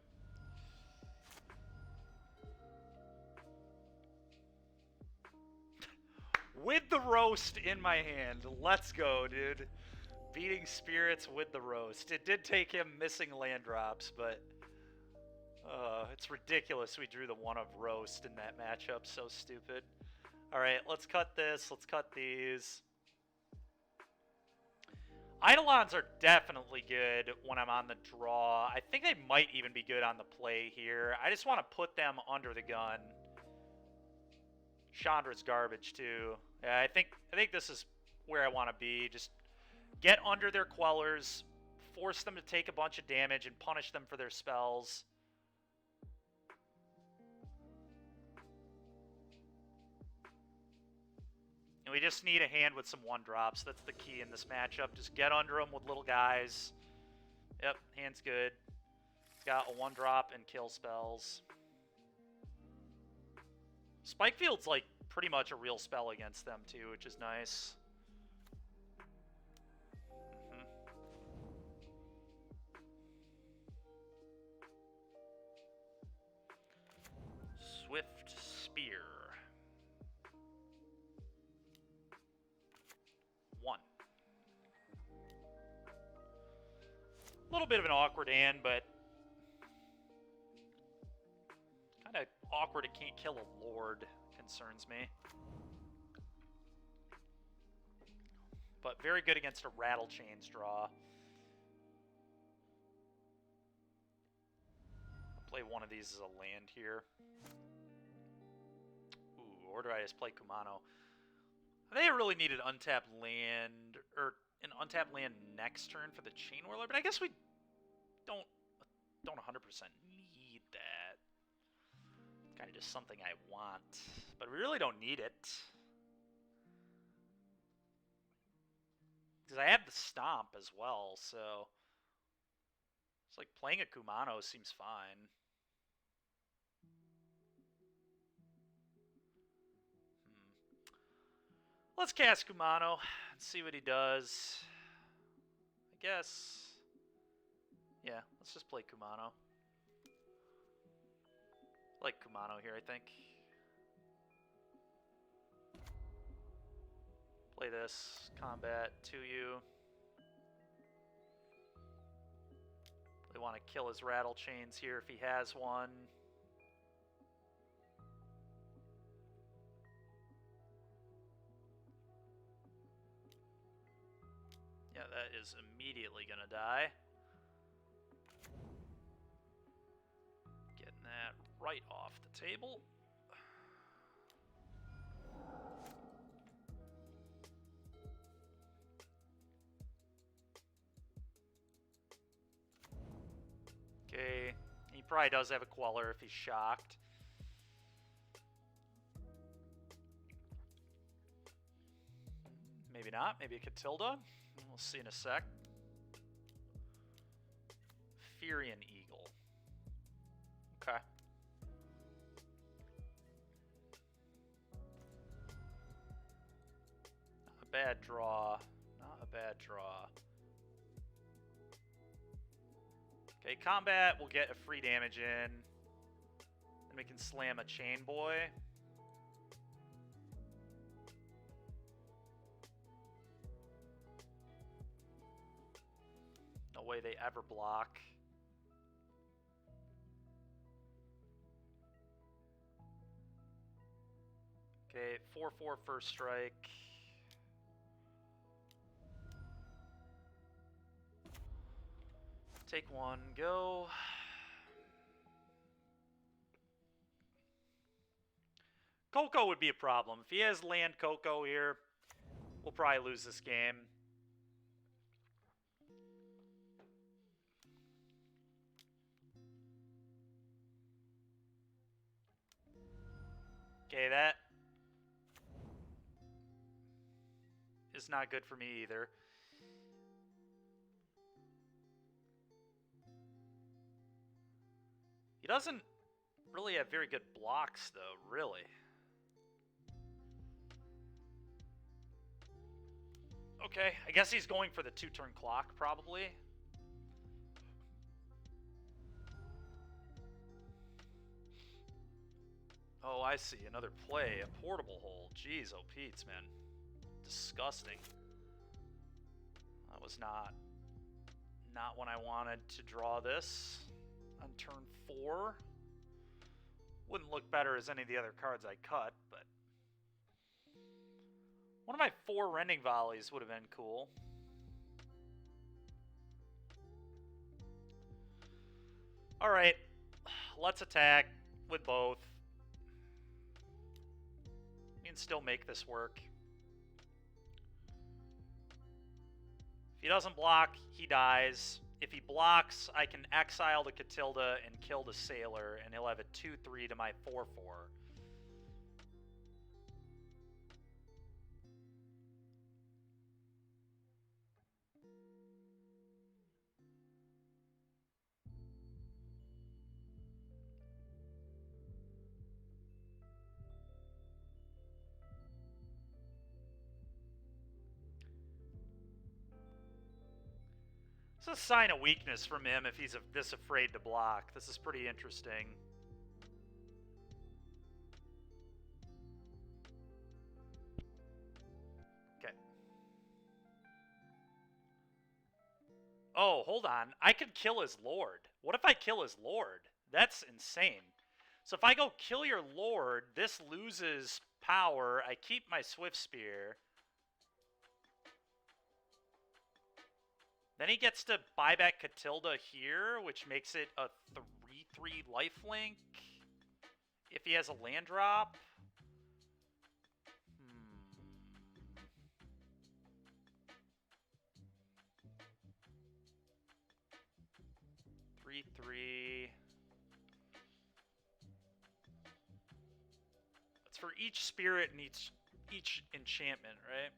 With the roast in my hand. Let's go, dude. Beating spirits with the roast. It did take him missing land drops, but it's ridiculous we drew the 1 of roast in that matchup. So stupid. Alright, let's cut this. Let's cut these. Eidolons are definitely good when I'm on the draw. I think they might even be good on the play here. I just want to put them under the gun. Chandra's garbage too. Yeah, I think this is where I want to be. Just get under their Quellers, force them to take a bunch of damage, and punish them for their spells. And we just need a hand with some 1-drops. That's the key in this matchup. Just get under them with little guys. Yep, hand's good. It's got a 1-drop and kill spells. Spikefield's like pretty much a real spell against them too, which is nice. Swift Spear. 1. A little bit of an awkward hand, but kind of awkward it can't kill a Lord concerns me. But very good against a Rattle Chains draw. I'll play one of these as a land here. Ooh, or do I just play Kumano? I think I really needed untapped land, or an untapped land next turn for the Chain Whirler, but I guess we don't 100% need that. It's kind of just something I want, but we really don't need it. Because I have the Stomp as well, so it's like playing a Kumano seems fine. Let's cast Kumano and see what he does. I guess. Yeah, let's just play Kumano. I like Kumano here, I think. Play this. Combat to you. They want to kill his Rattle Chains here if he has one. Yeah, that is immediately going to die. Getting that right off the table. Okay, he probably does have a Queller if he's shocked. Maybe not, maybe a Catilda. We'll see in a sec. Furion Eagle. Okay. Not a bad draw. Not a bad draw. Okay, combat, we'll get a free damage in. Then we can slam a Chain Boy. No way they ever block. Okay, 4/4 first strike. Take one, go. Coco would be a problem. If he has land Coco here, we'll probably lose this game. Okay, that is not good for me either. He doesn't really have very good blocks, though, really. Okay, I guess he's going for the 2-turn clock, probably. Oh, I see. Another play. A portable hole. Jeez, oh, Pete's, man. Disgusting. That was not when I wanted to draw this on turn 4. Wouldn't look better as any of the other cards I cut, but one of my 4 Rending Volleys would have been cool. Alright, let's attack with both. We can still make this work. If he doesn't block, he dies. If he blocks, I can exile the Catilda and kill the Sailor, and he'll have a 2-3 to my 4-4. It's a sign of weakness from him if he's this afraid to block. This is pretty interesting. Okay. Oh, hold on. I could kill his lord. What if I kill his lord? That's insane. So if I go kill your lord, this loses power. I keep my Swift Spear. Then he gets to buy back Catilda here, which makes it a 3-3 lifelink. If he has a land drop. 3-3. It's for each spirit and each enchantment, right?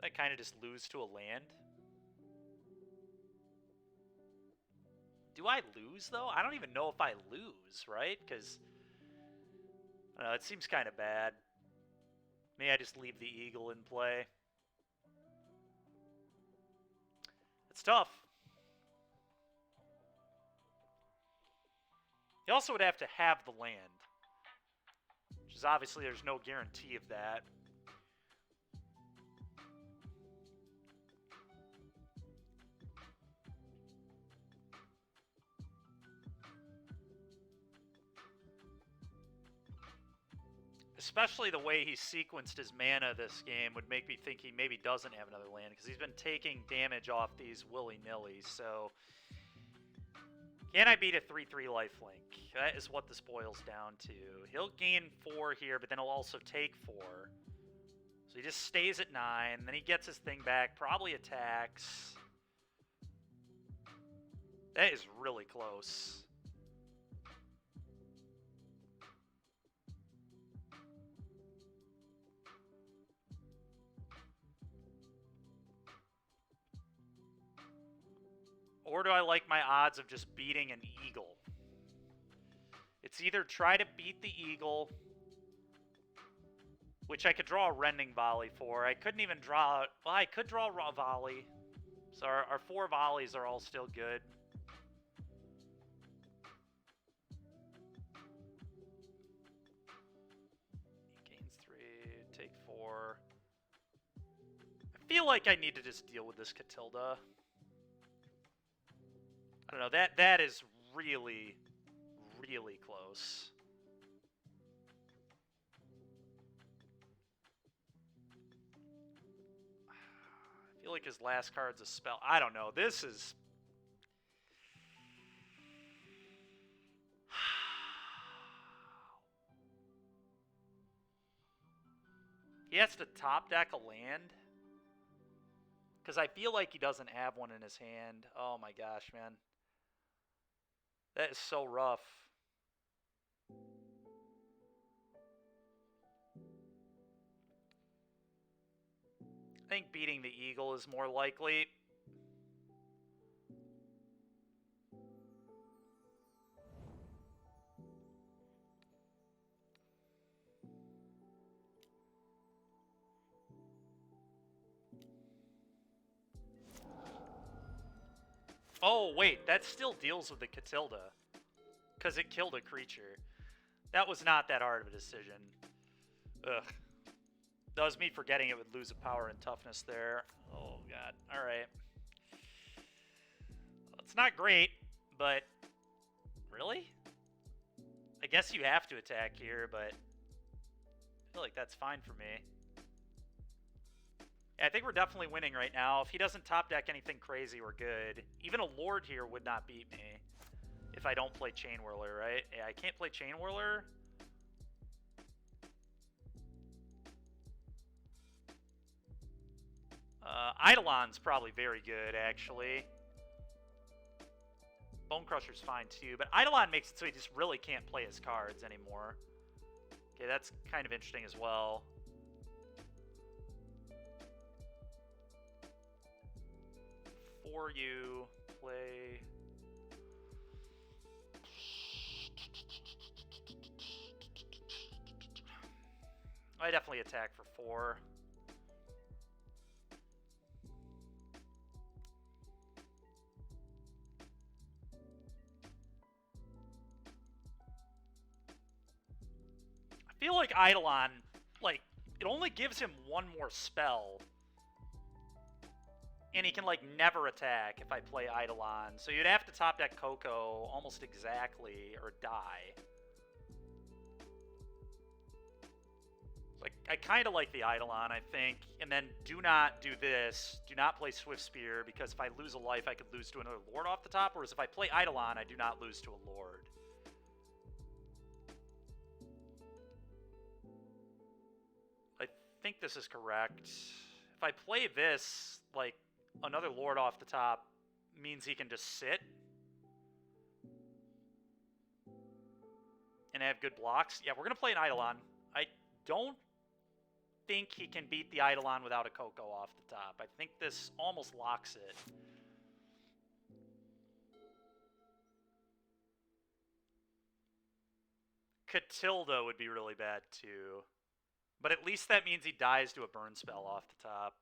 I kind of just lose to a land. Do I lose, though? I don't even know if I lose, right? Because, I don't know, it seems kind of bad. Maybe I just leave the eagle in play. It's tough. You also would have to have the land. Which is obviously, there's no guarantee of that. Especially the way he sequenced his mana this game would make me think he maybe doesn't have another land, because he's been taking damage off these willy-nilly, so... Can I beat a 3-3 lifelink? That is what this boils down to. He'll gain 4 here, but then he'll also take 4. So he just stays at 9, then he gets his thing back, probably attacks. That is really close. Or do I like my odds of just beating an eagle? It's either try to beat the eagle, which I could draw a Rending Volley for. I couldn't even draw... Well, I could draw a Raw Volley. So our 4 volleys are all still good. He gains 3, take 4. I feel like I need to just deal with this Catilda. I don't know, that is really, really close. I feel like his last card's a spell. I don't know, this is... He has to top deck a land? Because I feel like he doesn't have one in his hand. Oh my gosh, man. That is so rough. I think beating the eagle is more likely. Oh, wait, that still deals with the Catilda. Because it killed a creature. That was not that hard of a decision. Ugh. That was me forgetting it would lose a power and toughness there. Oh, God. Alright. It's not great, but... Really? I guess you have to attack here, but... I feel like that's fine for me. Yeah, I think we're definitely winning right now. If he doesn't top deck anything crazy, we're good. Even a Lord here would not beat me. If I don't play Chain Whirler, right? Yeah, I can't play Chain Whirler. Eidolon's probably very good, actually. Bone Crusher's fine, too. But Eidolon makes it so he just really can't play his cards anymore. Okay, that's kind of interesting as well. For you, play... I definitely attack for 4. I feel like Eidolon, like, it only gives him one more spell. And he can, like, never attack if I play Eidolon. So you'd have to top deck Coco almost exactly, or die. Like, I kind of like the Eidolon, I think. And then do not do this. Do not play Swift Spear, because if I lose a life, I could lose to another Lord off the top. Whereas if I play Eidolon, I do not lose to a Lord. I think this is correct. If I play this, like, another Lord off the top means he can just sit. And have good blocks. Yeah, we're going to play an Eidolon. I don't think he can beat the Eidolon without a Coco off the top. I think this almost locks it. Catilda would be really bad too. But at least that means he dies to a burn spell off the top.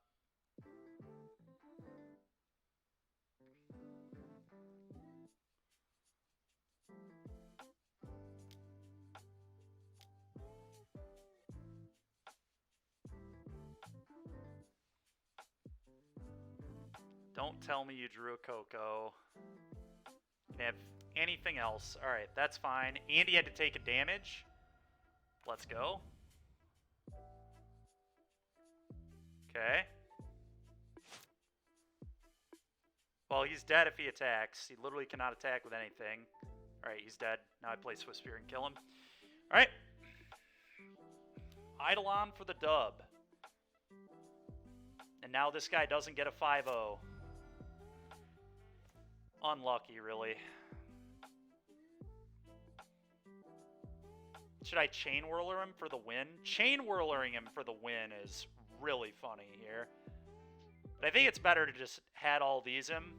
Don't tell me you drew a Coco. You can have anything else. Alright, that's fine. And he had to take a damage. Let's go. Okay. Well, he's dead if he attacks. He literally cannot attack with anything. Alright, he's dead. Now I play Swift Spear and kill him. Alright. Eidolon for the dub. And now this guy doesn't get a 5-0. Unlucky, really. Should I Chain Whirler him for the win? Chain Whirlering him for the win is really funny here. But I think it's better to just had all these him.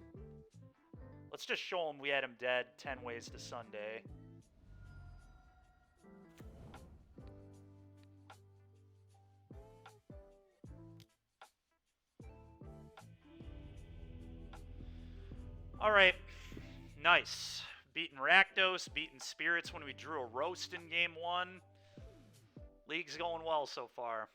Let's just show him we had him dead 10 ways to Sunday. Alright. Nice. Beaten Rakdos, beaten Spirits when we drew a Roast in game 1. League's going well so far.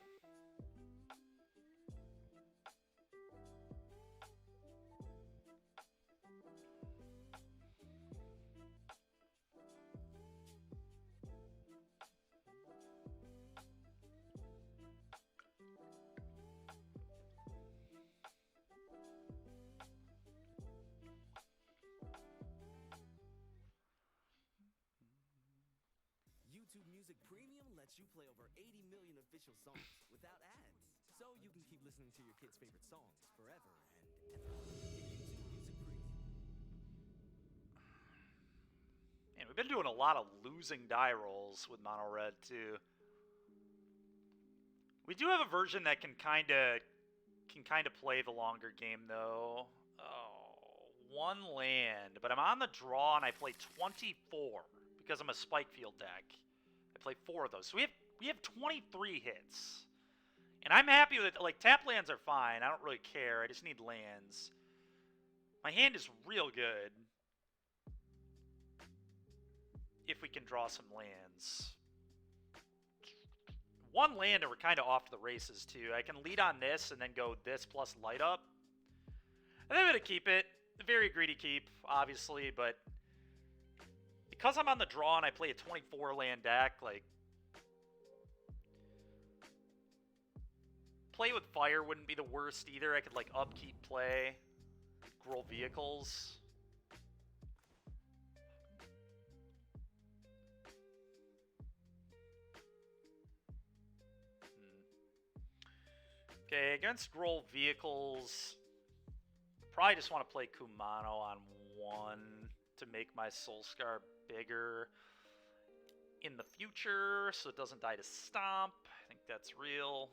YouTube Music Premium lets you play over 80 million official songs without ads. So you can keep listening to your kids' favorite songs forever and ever. Get YouTube Music Premium. We've been doing a lot of losing die rolls with mono red too. We do have a version that can kind of play the longer game though. Oh, one land, but I'm on the draw and I play 24 because I'm a spike field deck. I play 4 of those, so we have 23 hits, and I'm happy with it. Like, tap lands are fine. I don't really care. I just need lands. My hand is real good if we can draw some lands. One land and we're kind of off to the races too. I can lead on this and then go this plus light up. I think I'm going to keep it. A very greedy keep, obviously, but because I'm on the draw and I play a 24 land deck, like, play with fire wouldn't be the worst either. I could, like, upkeep play, grow vehicles. Okay, against Groll Vehicles, probably just want to play Kumano on 1 to make my Soulscar bigger in the future so it doesn't die to Stomp. I think that's real.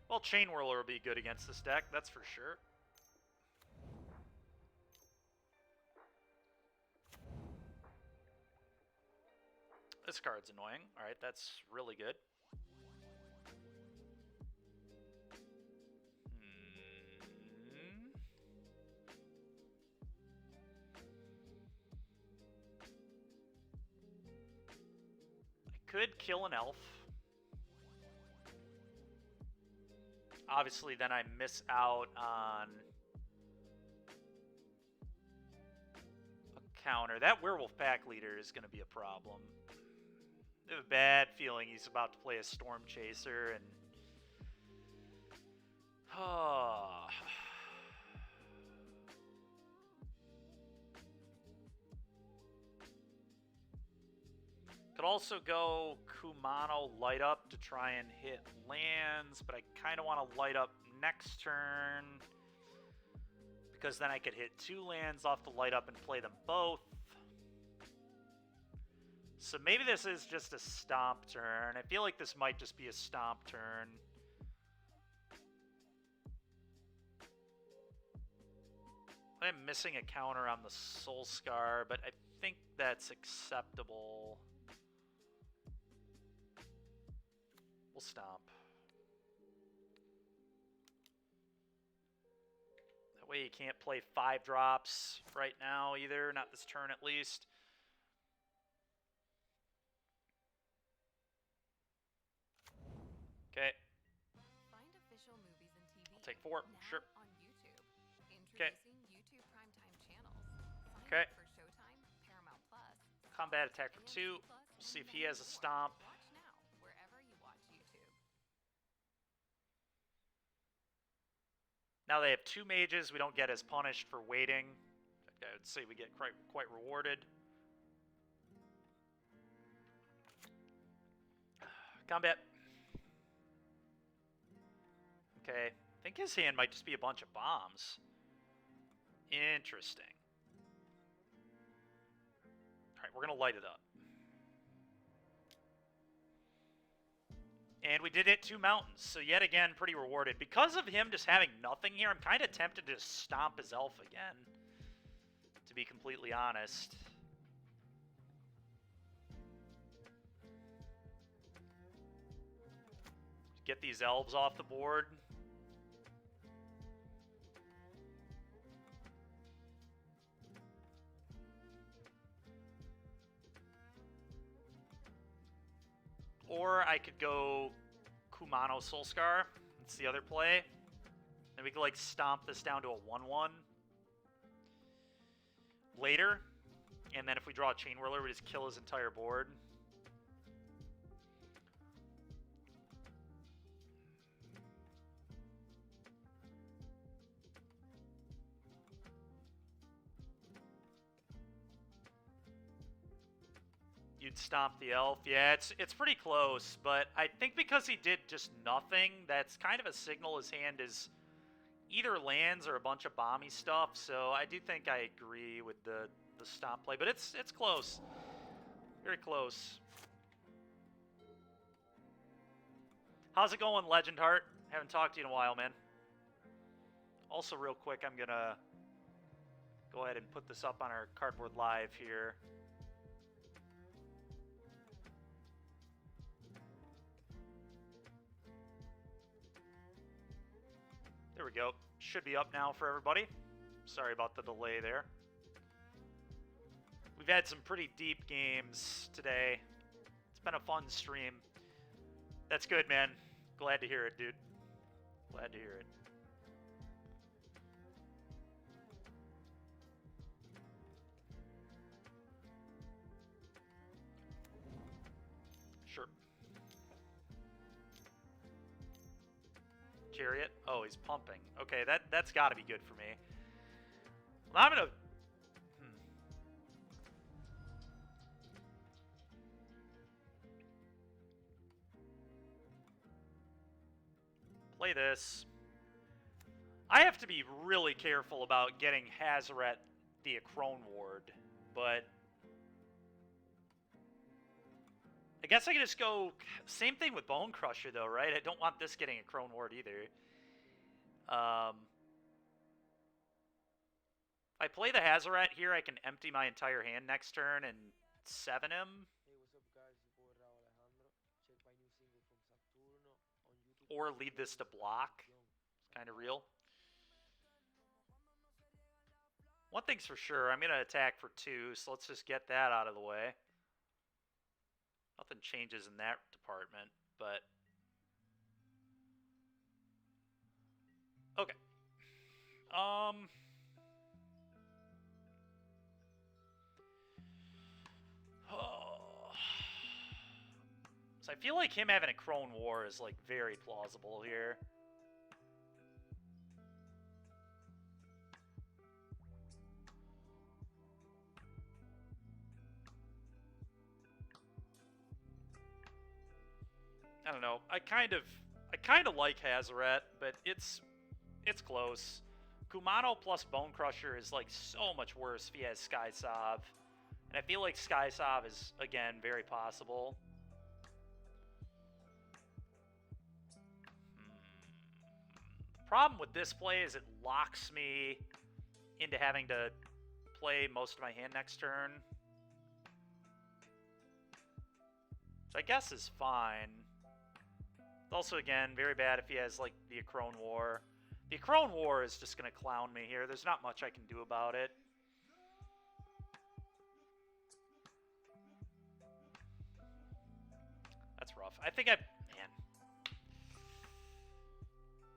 Well, Chain Whirler will be good against this deck, that's for sure. This card's annoying. Alright, that's really good. I could kill an elf. Obviously, then I miss out on a counter. That Werewolf Pack Leader is going to be a problem. I have a bad feeling he's about to play a Storm Chaser, and could also go Kumano light up to try and hit lands, but I kind of want to light up next turn because then I could hit 2 lands off the light up and play them both. So maybe this is just a stomp turn. I feel like this might just be a stomp turn. I'm missing a counter on the Soulscar, but I think that's acceptable. We'll stomp. That way you can't play 5 drops right now either, not this turn at least. Okay. Find official movies and TV. I'll take 4, now sure. on YouTube. Okay. Introducing YouTube Primetime channels. Sign Okay. up for Showtime, Paramount Plus, Combat attack for AMC 2. Plus, We'll see if and he has a more. stomp. Watch now, wherever you watch YouTube. Now they have 2 mages. We don't get as punished for waiting. I would say we get quite rewarded. Combat. Okay. I think his hand might just be a bunch of bombs. Interesting. Alright, we're going to light it up. And we did hit 2 mountains, so yet again, pretty rewarded. Because of him just having nothing here, I'm kind of tempted to just stomp his elf again, to be completely honest. Get these elves off the board. Or I could go Kumano Soulscar. That's the other play. And we could, like, stomp this down to a 1-1 later. And then if we draw a Chain Whirler, we just kill his entire board. you'd stomp the elf. Yeah, it's pretty close, but I think because he did just nothing, that's kind of a signal his hand is either lands or a bunch of bomby stuff. So I do think I agree with the stomp play, but it's close, very close. How's it going, Legend Heart? Haven't talked to you in a while, man. Also, real quick, I'm gonna go ahead and put this up on our Cardboard Live here. There we go. Should be up now for everybody. Sorry about the delay there. We've had some pretty deep games today. It's been a fun stream. That's good, man. Glad to hear it, dude. Glad to hear it. Sure. Chariot? Oh, he's pumping. Okay, that's got to be good for me. Well, I'm gonna... Play this. I have to be really careful about getting Hazoret the Acrone Ward, but... I guess I can just go... Same thing with Bone Crusher, though, right? I don't want this getting a Crone Ward either. If I play the Hazoret here, I can empty my entire hand next turn and 7 him. Or leave this to block. It's kind of real. One thing's for sure, I'm going to attack for 2, so let's just get that out of the way. Nothing changes in that department, but... Okay. So I feel like him having a Crone War is, like, very plausible here. I don't know. I kind of like Hazoret, but it's close. Kumano plus Bone Crusher is like so much worse if he has Sky Sov. And I feel like Sky Sov is, again, very possible. Problem with this play is it locks me into having to play most of my hand next turn. Which I guess is fine. It's also, again, very bad if he has, like, the Acrone War. The Acrone War is just going to clown me here. There's not much I can do about it. That's rough. I think man.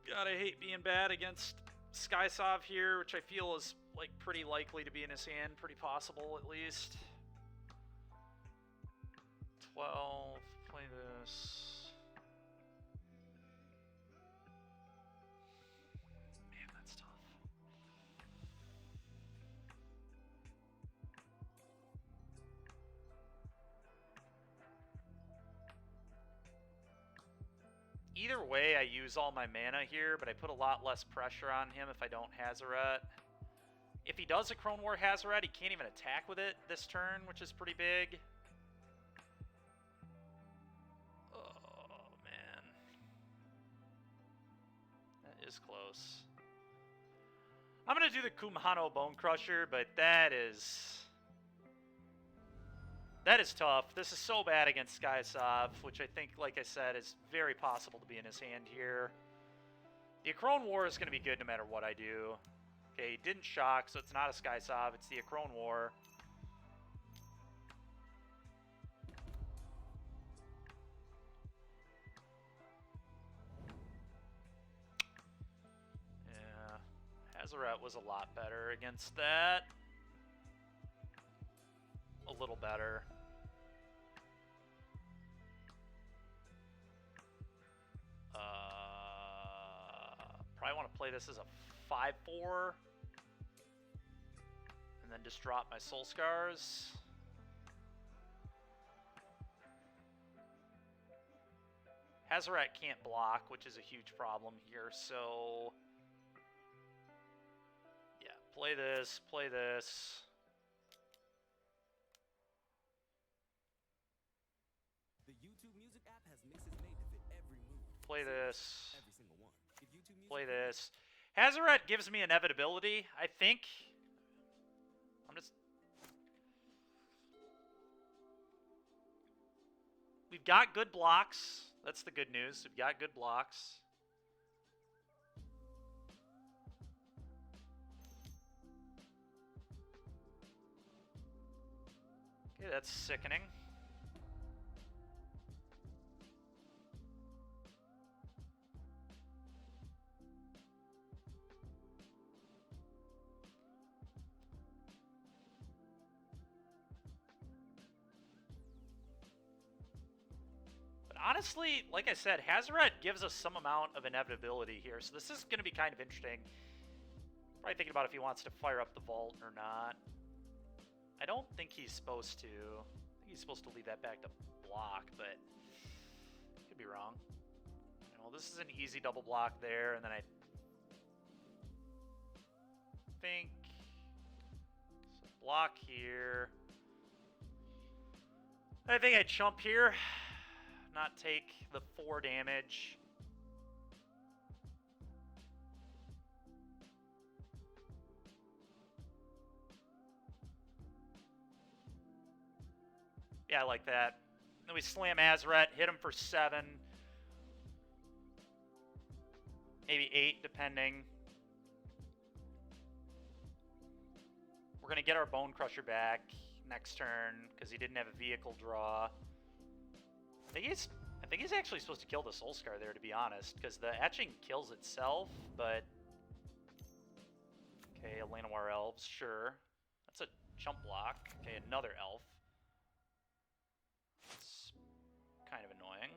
God, I hate being bad against Sky Sov here, which I feel is, like, pretty likely to be in his hand. Pretty possible, at least. 12. Play this. Either way, I use all my mana here, but I put a lot less pressure on him if I don't Hazoret. If he does a Crone War Hazoret, he can't even attack with it this turn, which is pretty big. Oh, man. That is close. I'm going to do the Kumano Bone Crusher, but that is tough. This is so bad against Sky Sov, which I think, like I said, is very possible to be in his hand here. The Acrone War is going to be good no matter what I do. Okay, he didn't shock, so it's not a Sky Sov, it's the Acrone War. Yeah, Hazoret was a lot better against that. A little better. Probably want to play this as a 5/4. And then just drop my Soul Scars. Hazoret can't block, which is a huge problem here, so... Yeah, play this, play this. The YouTube Music app has mixes made to fit every mood. Play this. Every single one. Give YouTube Music Play this. Hazoret gives me inevitability, I think. I'm just... We've got good blocks. That's the good news. We've got good blocks. Okay, that's sickening. Honestly, like I said, Hazoret gives us some amount of inevitability here, so this is going to be kind of interesting. Probably thinking about if he wants to fire up the vault or not. I don't think he's supposed to. I think he's supposed to leave that back to block, but could be wrong. You know, this is an easy double block there, and then I think so block here. I think I chump here. Not take the 4 damage. Yeah, I like that. Then we slam Hazoret, hit him for 7. Maybe 8, depending. We're going to get our Bone Crusher back next turn, because he didn't have a vehicle draw. I think he's actually supposed to kill the Soul Scar there, to be honest, because the etching kills itself, but... Okay, a Llanowar Elves, sure. That's a chump block. Okay, another elf. It's kind of annoying.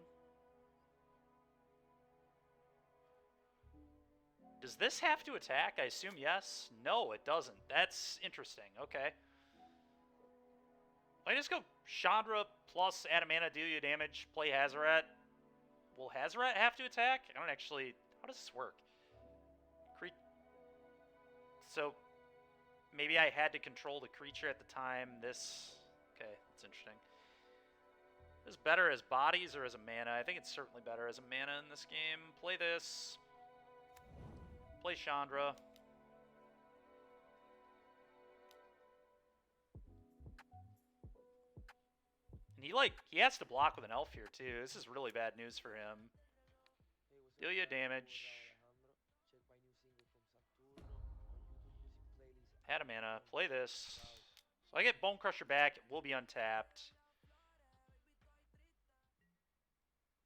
Does this have to attack? I assume yes. No, it doesn't. That's interesting. Okay. I just go Chandra plus Adamana, deal you damage, play Hazoret. Will Hazoret have to attack? I don't actually... How does this work? So, maybe I had to control the creature at the time. This... Okay, that's interesting. Is this better as bodies or as a mana? I think it's certainly better as a mana in this game. Play this. Play Chandra. He has to block with an elf here too. This is really bad news for him. Deal you damage. Had a mana. Play this. So I get Bone Crusher back. It will be untapped.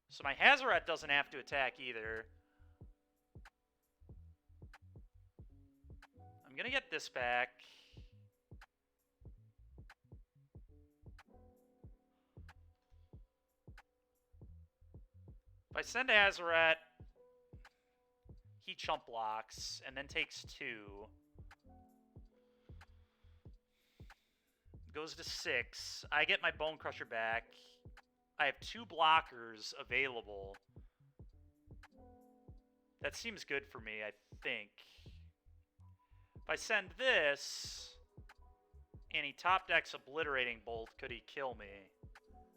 So my Hazoret doesn't have to attack either. I'm gonna get this back. If I send Hazoret, he chump blocks and then takes 2. Goes to 6. I get my Bone Crusher back. I have 2 blockers available. That seems good for me, I think. If I send this, and he top decks Obliterating Bolt, could he kill me?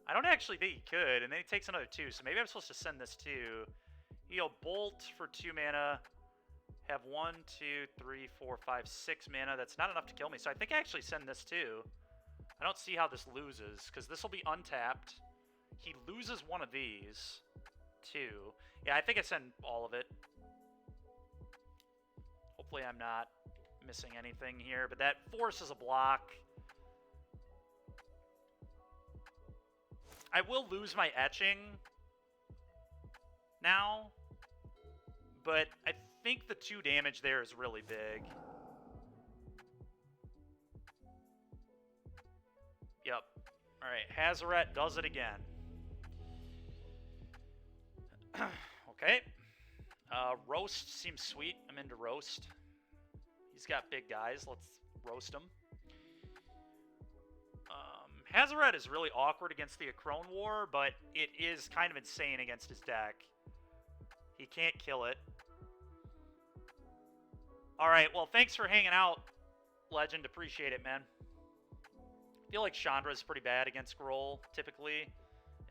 I don't actually think he could, and then he takes another 2, so maybe I'm supposed to send this too. He'll Bolt for 2 mana, have 1, 2, 3, 4, 5, 6 mana. That's not enough to kill me, so I think I actually send this too. I don't see how this loses, because this will be untapped. He loses one of these. 2. Yeah, I think I send all of it. Hopefully I'm not missing anything here, but that forces a block. I will lose my etching now, but I think the 2 damage there is really big. Yep. Alright, Hazoret does it again. Okay. Roast seems sweet. I'm into Roast. He's got big guys. Let's roast him. Hazoret is really awkward against the Acrone War, but it is kind of insane against his deck. He can't kill it. Alright, well, thanks for hanging out, Legend. Appreciate it, man. I feel like Chandra is pretty bad against Grohl, typically.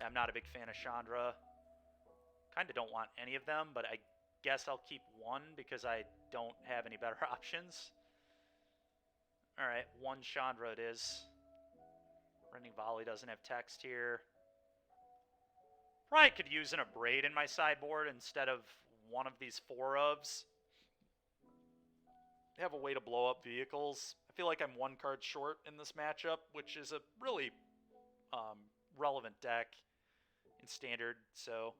I'm not a big fan of Chandra. Kind of don't want any of them, but I guess I'll keep one because I don't have any better options. Alright, one Chandra it is. Rending Volley doesn't have text here. Probably could use an Abrade in my sideboard instead of one of these 4-ofs. Have a way to blow up vehicles. I feel like I'm one card short in this matchup, which is a really relevant deck in Standard, so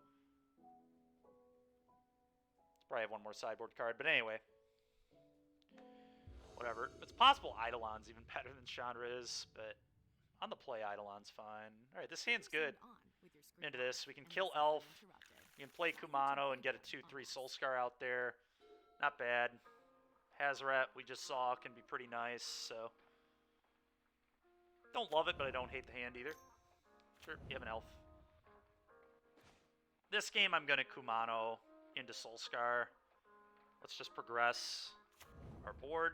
probably have one more sideboard card, but anyway. Whatever. It's possible Eidolon's even better than Chandra is, but on the play, Eidolon's fine. Alright, this hand's good. Into this. We can kill Elf. We can play Kumano and get a 2-3 Soulscar out there. Not bad. Hazoret, we just saw, can be pretty nice, so... Don't love it, but I don't hate the hand either. Sure, you have an Elf. This game, I'm going to Kumano into Soulscar. Let's just progress our board.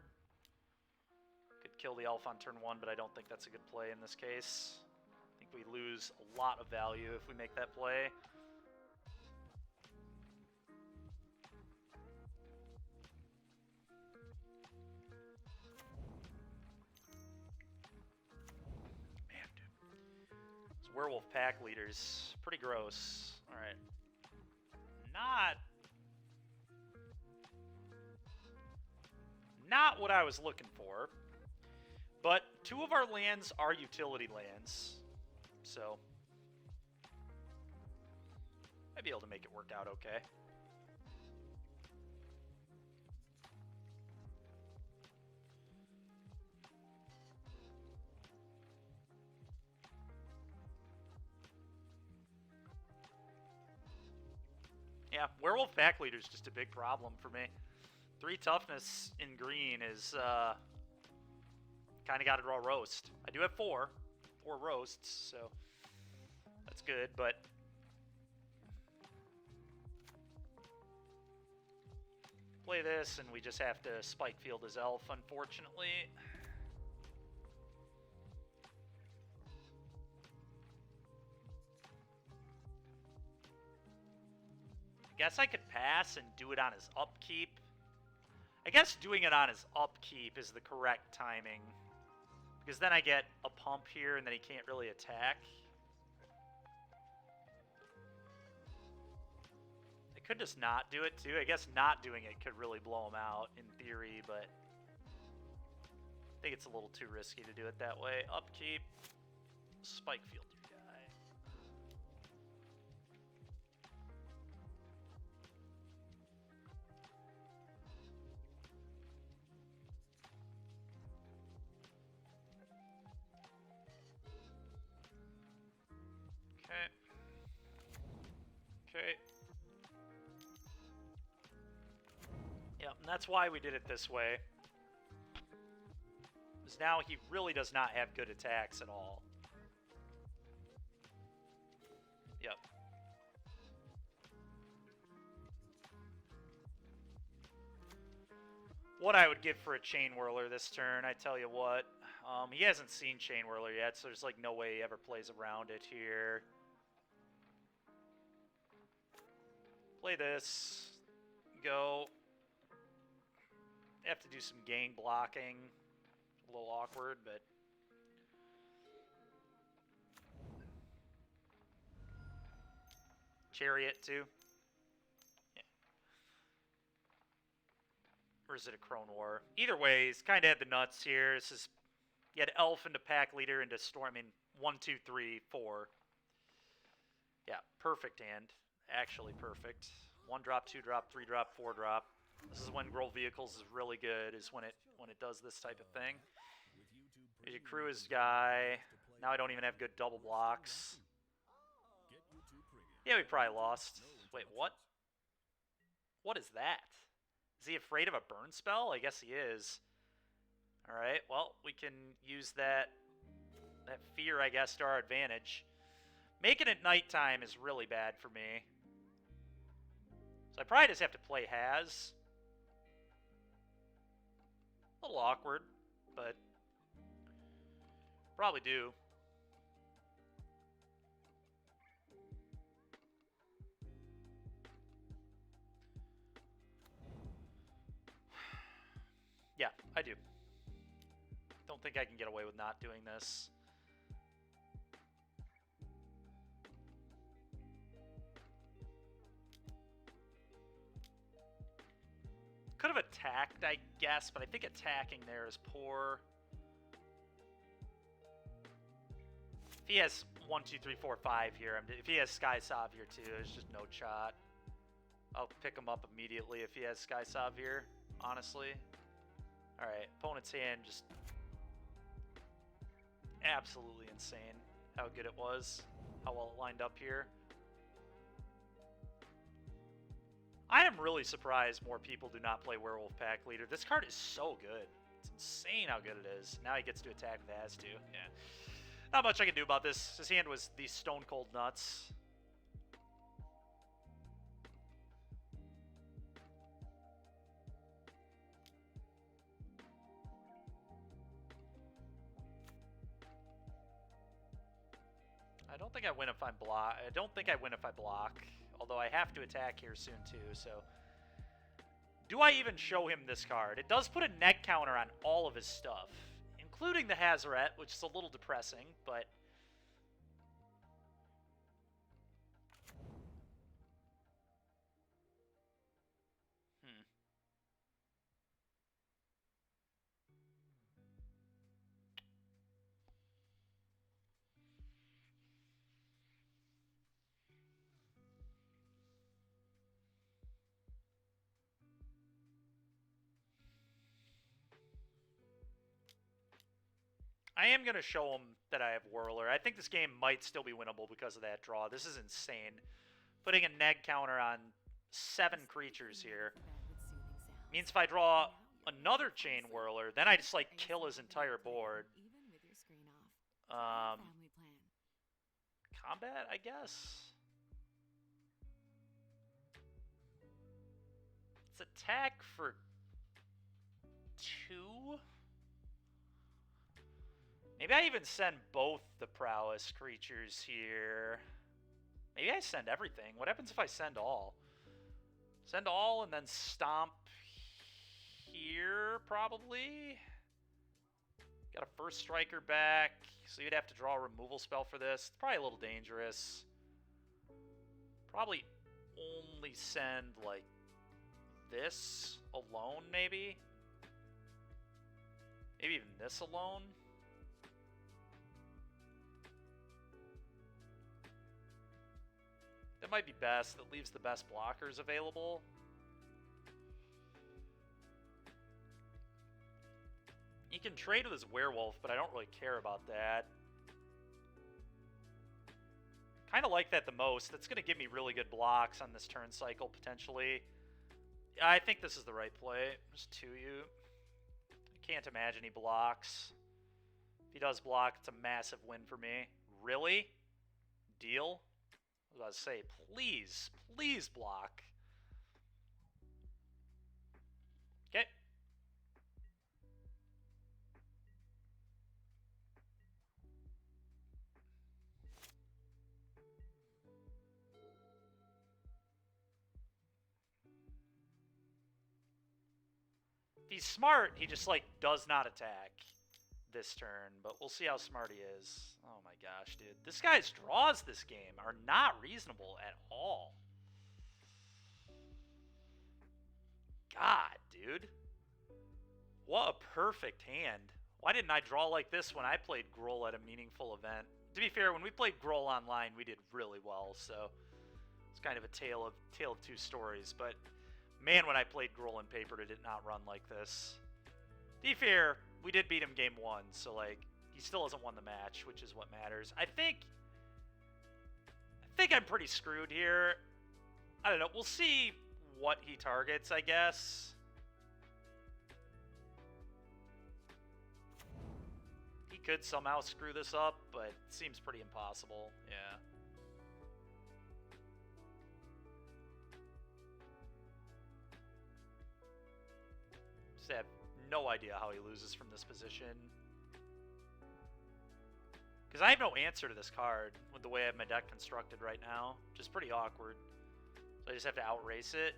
Could kill the Elf on turn 1, but I don't think that's a good play in this case. I think we lose a lot of value if we make that play. Man, dude. Those werewolf pack leaders, pretty gross. Alright. Not what I was looking for. But 2 of our lands are utility lands. So I'd be able to make it work out okay. Yeah, Werewolf Pack Leader is just a big problem for me. 3 toughness in green is kind of got to draw roast. I do have 4 roasts, so that's good, but play this and we just have to Spike Field his Elf, unfortunately. I guess I could pass and do it on his upkeep. I guess doing it on his upkeep is the correct timing. Because then I get a pump here and then he can't really attack. I could just not do it too. I guess not doing it could really blow him out in theory, but I think it's a little too risky to do it that way. Upkeep, Spike Field your guy. Okay. Yep, and that's why we did it this way. Because now he really does not have good attacks at all. Yep. What I would give for a Chain Whirler this turn, I tell you what. He hasn't seen Chain Whirler yet, so there's like no way he ever plays around it here. Play this. Go. Have to do some gang blocking. A little awkward, but... Chariot, too. Yeah. Or is it a Crone War? Either way, he's kind of had the nuts here. This is... You had Elf into Pack Leader into Storm. I mean, 1, 2, 3, 4. Yeah, perfect hand. Actually perfect. 1 drop, 2 drop, 3 drop, 4 drop. This is when Grohl Vehicles is really good, is when it does this type of thing. You crew his guy. Now I don't even have good double blocks. Yeah, we probably lost. Wait, what? What is that? Is he afraid of a burn spell? I guess he is. Alright, well, we can use that that fear, I guess, to our advantage. Making it nighttime is really bad for me. So I probably just have to play Has. A little awkward, but probably do. Yeah, I do. Don't think I can get away with not doing this. Could have attacked, I guess, but I think attacking there is poor. If he has 1, 2, 3, 4, 5 here, if he has Skysav here too, there's just no shot. I'll pick him up immediately if he has Skysav here, honestly. Alright, opponent's hand just absolutely insane how good it was, how well it lined up here. I am really surprised more people do not play Werewolf Pack Leader. This card is so good. It's insane how good it is. Now he gets to attack with Has too. Yeah. Not much I can do about this. His hand was the stone cold nuts. I don't think I win if I block. I don't think I win if I block. Although I have to attack here soon too, so... Do I even show him this card? It does put a neg counter on all of his stuff, including the Hazoret, which is a little depressing, but... I am going to show him that I have Whirler. I think this game might still be winnable because of that draw. This is insane. Putting a neg counter on 7 creatures here means if I draw another Chain Whirler, then I just, like, kill his entire board. Combat, I guess? It's attack for 2? Maybe I even send both the prowess creatures here. Maybe I send everything. What happens if I send all? Send all and then stomp here, probably? Got a first striker back, so you'd have to draw a removal spell for this. It's probably a little dangerous. Probably only send, like, this alone, maybe? Maybe even this alone? That might be best. That leaves the best blockers available. He can trade with his Werewolf, but I don't really care about that. Kind of like that the most. That's going to give me really good blocks on this turn cycle, potentially. I think this is the right play. Just 2U. I can't imagine he blocks. If he does block, it's a massive win for me. Really? Deal? I was about to say, please, please block. Okay. If he's smart, he just, like, does not attack this turn, but we'll see how smart he is. Oh my gosh, dude. This guy's draws this game are not reasonable at all. God, dude. What a perfect hand. Why didn't I draw like this when I played Gruul at a meaningful event? To be fair, when we played Gruul online, we did really well, so it's kind of a tale of two stories, but man, when I played Gruul in paper, it did not run like this. To be fair, we did beat him game 1, so, like, he still hasn't won the match, which is what matters. I think I'm pretty screwed here. I don't know. We'll see what he targets, I guess. He could somehow screw this up, but it seems pretty impossible. Yeah. Just have no idea how he loses from this position. Because I have no answer to this card with the way I have my deck constructed right now. Which is pretty awkward. So I just have to outrace it.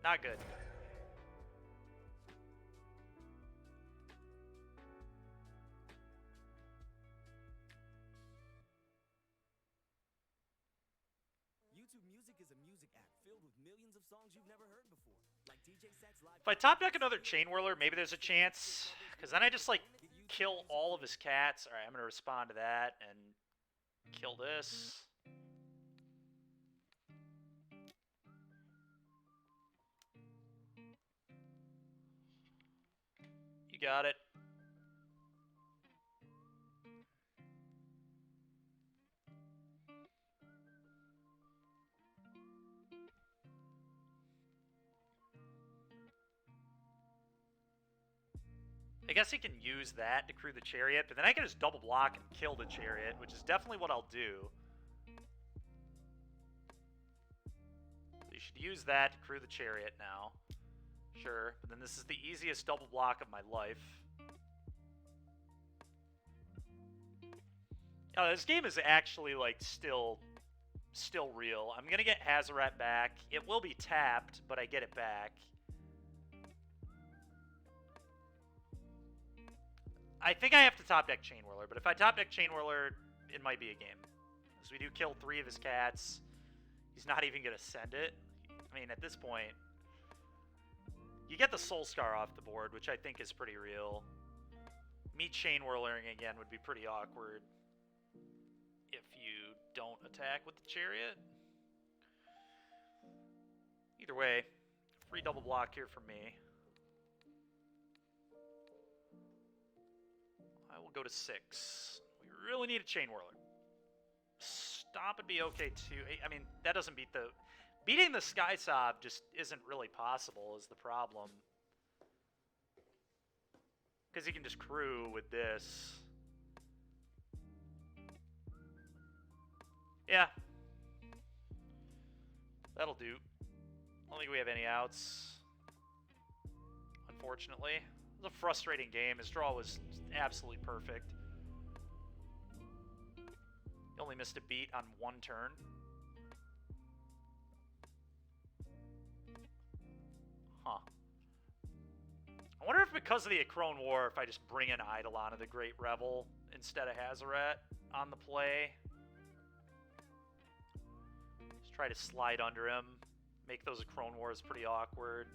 Not good. YouTube Music is a music app filled with millions of songs you've never heard before. Like DJ Sachs Live. If I top deck another Chain Whirler, maybe there's a chance. Because then I just, like, kill all of his cats. Alright, I'm going to respond to that and kill this. You got it. I guess he can use that to crew the Chariot, but then I can just double block and kill the Chariot, which is definitely what I'll do. So you should use that to crew the Chariot now. Sure, but then this is the easiest double block of my life. Oh, this game is actually, like, still real. I'm gonna get Hazoret back. It will be tapped, but I get it back. I think I have to top deck Chain Whirler, but if I top deck Chain Whirler, it might be a game. Because we do kill 3 of his cats. He's not even going to send it. I mean, at this point, you get the Soul Scar off the board, which I think is pretty real. Me Chain Whirling again would be pretty awkward if you don't attack with the Chariot. Either way, free double block here for me. I will go to 6. We really need a Chain Whirler. Stomp would be okay too. I mean, that doesn't beat the... Beating the Skysob just isn't really possible is the problem. Because he can just crew with this. Yeah. That'll do. I don't think we have any outs. Unfortunately. It was a frustrating game. His draw was absolutely perfect. He only missed a beat on 1 turn. Huh. I wonder if because of the Acrone War, if I just bring in Eidolon of the Great Revel instead of Hazoret on the play. Just try to slide under him. Make those Acrone Wars pretty awkward.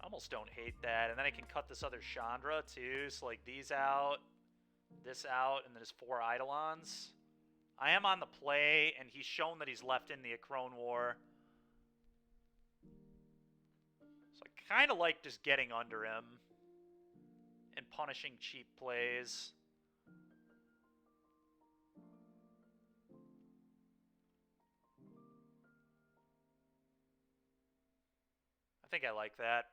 Almost don't hate that. And then I can cut this other Chandra too. So like these out, this out, and then his 4 Eidolons. I am on the play, and he's shown that he's left in the Acrone War. So I kind of like just getting under him and punishing cheap plays. I think I like that.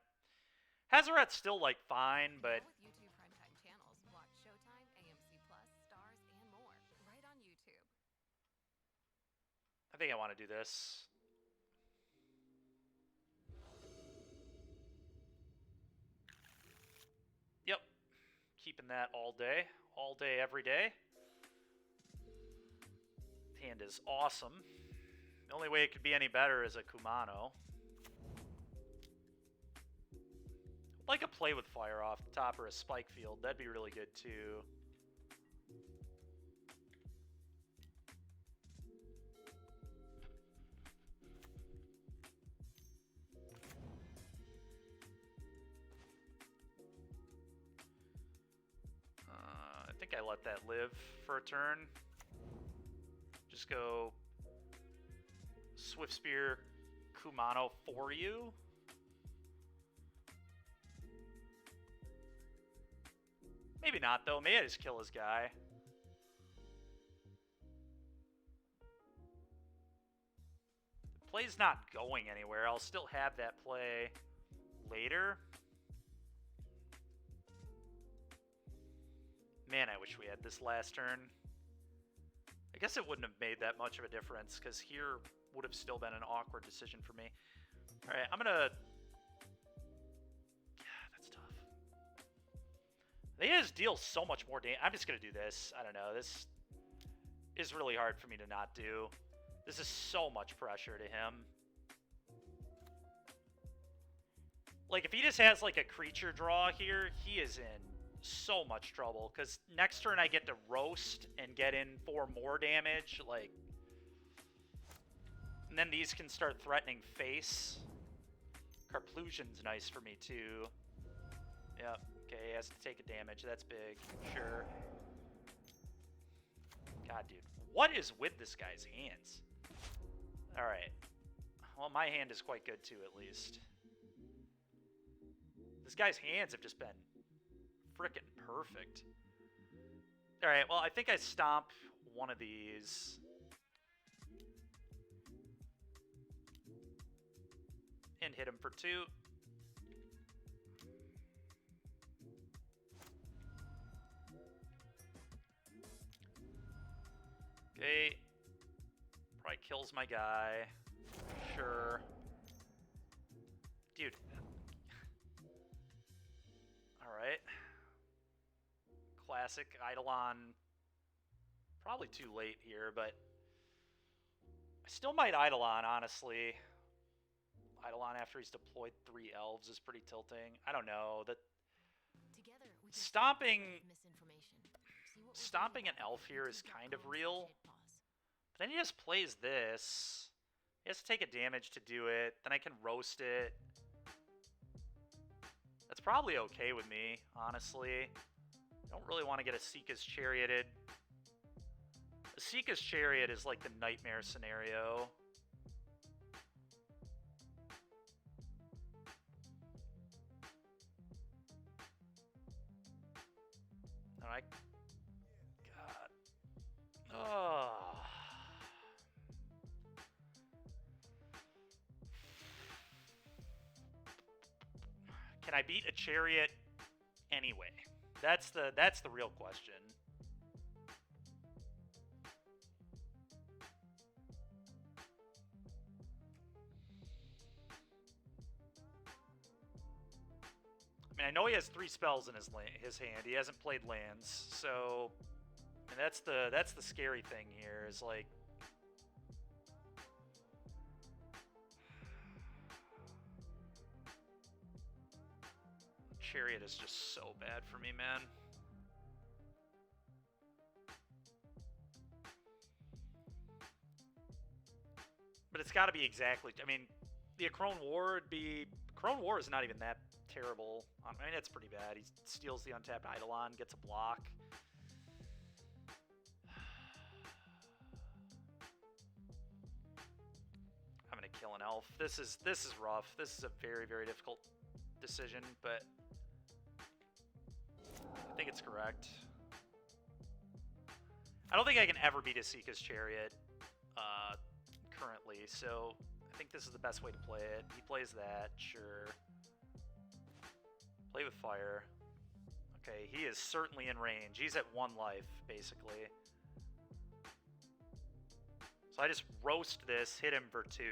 Hazoret's still, like, fine, but... With YouTube primetime channels, watch Showtime, AMC Plus, Stars, and more, right on YouTube. I think I want to do this. Yep. Keeping that all day, every day. Hand is awesome. The only way it could be any better is a Kumano. Like a play with fire off the top or a spike field. That'd be really good too. I think I let that live for a turn. Just go Swift Spear Kumano for you. Maybe not, though. Maybe I just kill his guy. The play's not going anywhere. I'll still have that play later. Man, I wish we had this last turn. I guess it wouldn't have made that much of a difference, because here would have still been an awkward decision for me. Alright, I'm gonna... Yeah, that's tough. They just deal so much more damage. I'm just gonna do this. I don't know. This is really hard for me to not do. This is so much pressure to him. Like, if he just has, like, a creature draw here, he is in so much trouble. Because next turn I get to roast and get in 4 more damage. Like, and then these can start threatening face. Carplusion's nice for me, too. Yep. Okay, he has to take a damage. That's big. Sure. God, dude. What is with this guy's hands? Alright. Well, my hand is quite good, too, at least. This guy's hands have just been frickin' perfect. Alright, well, I think I stomp one of these. And hit him for 2. Okay. Probably kills my guy. Sure. Dude. Alright. Classic Eidolon. Probably too late here, but I still might Eidolon, honestly. Eidolon after he's deployed 3 elves is pretty tilting. I don't know. That Together, we can stomping misinformation. See what we stomping do. an elf here is Use your kind of bones, real. hit pause. But then he just plays this. He has to take a damage to do it. Then I can roast it. That's probably okay with me, honestly. I don't really want to get a Seeka's Charioted. A Seeka's Chariot is like the nightmare scenario. And God. Oh. Can I beat a chariot anyway? That's the real question. I mean, I know he has 3 spells in his hand. He hasn't played lands, so, and that's the scary thing here is like, Chariot is just so bad for me, man. But it's got to be exactly. I mean, the Akrone War would be. Akrone War is not even that terrible. I mean, it's pretty bad. He steals the untapped Eidolon, gets a block. I'm gonna kill an elf. This is rough. This is a very, very difficult decision, but I think it's correct. I don't think I can ever beat a Seeka's Chariot currently, so I think this is the best way to play it. He plays that, sure. Play with fire. Okay, he is certainly in range. He's at 1 life, basically. So I just roast this, hit him for 2.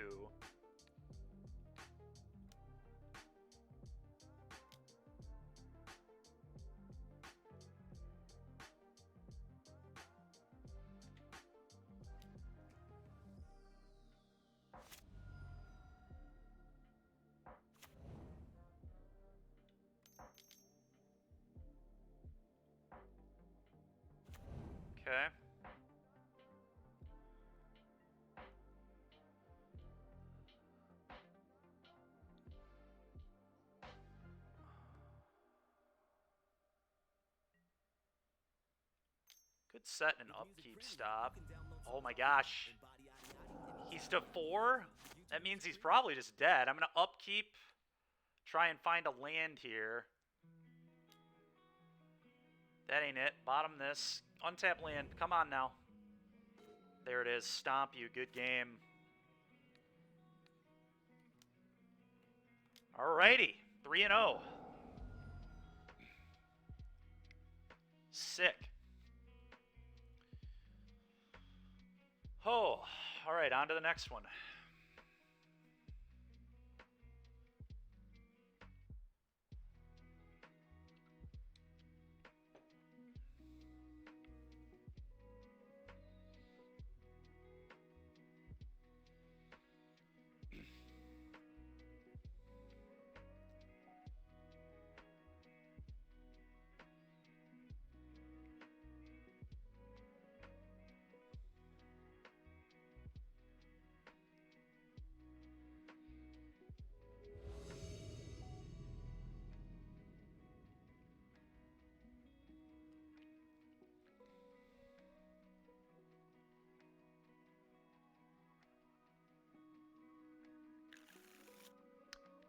Okay. Good set and upkeep stop. Oh my gosh. He's to 4? That means he's probably just dead. I'm going to upkeep. Try and find a land here. That ain't it. Bottom this. Untap land. Come on now. There it is. Stomp you. Good game. Alrighty. 3-0. Sick. Oh, all right, on to the next one.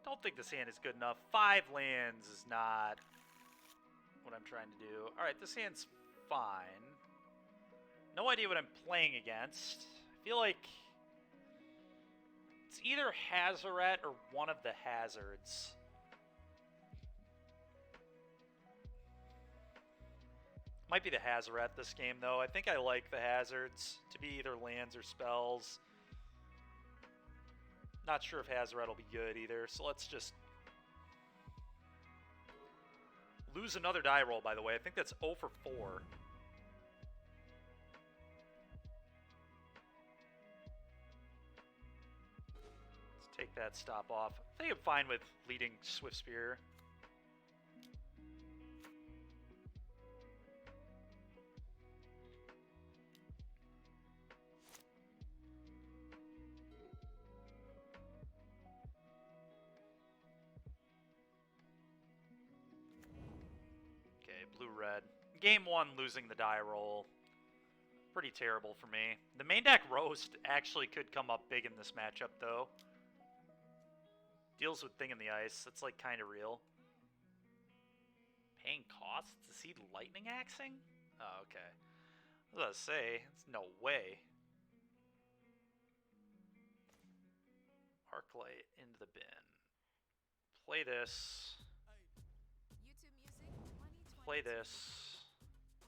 Don't think this hand is good enough. 5 lands is not what I'm trying to do. Alright, this hand's fine. No idea what I'm playing against. I feel like it's either Hazoret or one of the hazards. Might be the Hazoret this game, though. I think I like the hazards to be either lands or spells. Not sure if Hazoret will be good either, so let's just lose another die roll, by the way. I think that's 0 for 4. Let's take that stop off. I think I'm fine with leading Swift Spear. Blue-red. Game 1, losing the die roll. Pretty terrible for me. The main deck Roast actually could come up big in this matchup, though. Deals with Thing in the Ice. That's, like, kind of real. Paying costs to see Lightning Axing? Oh, okay. I was about to say, it's no way. Arclight into the bin. Play this. YouTube Music 2020. Play this.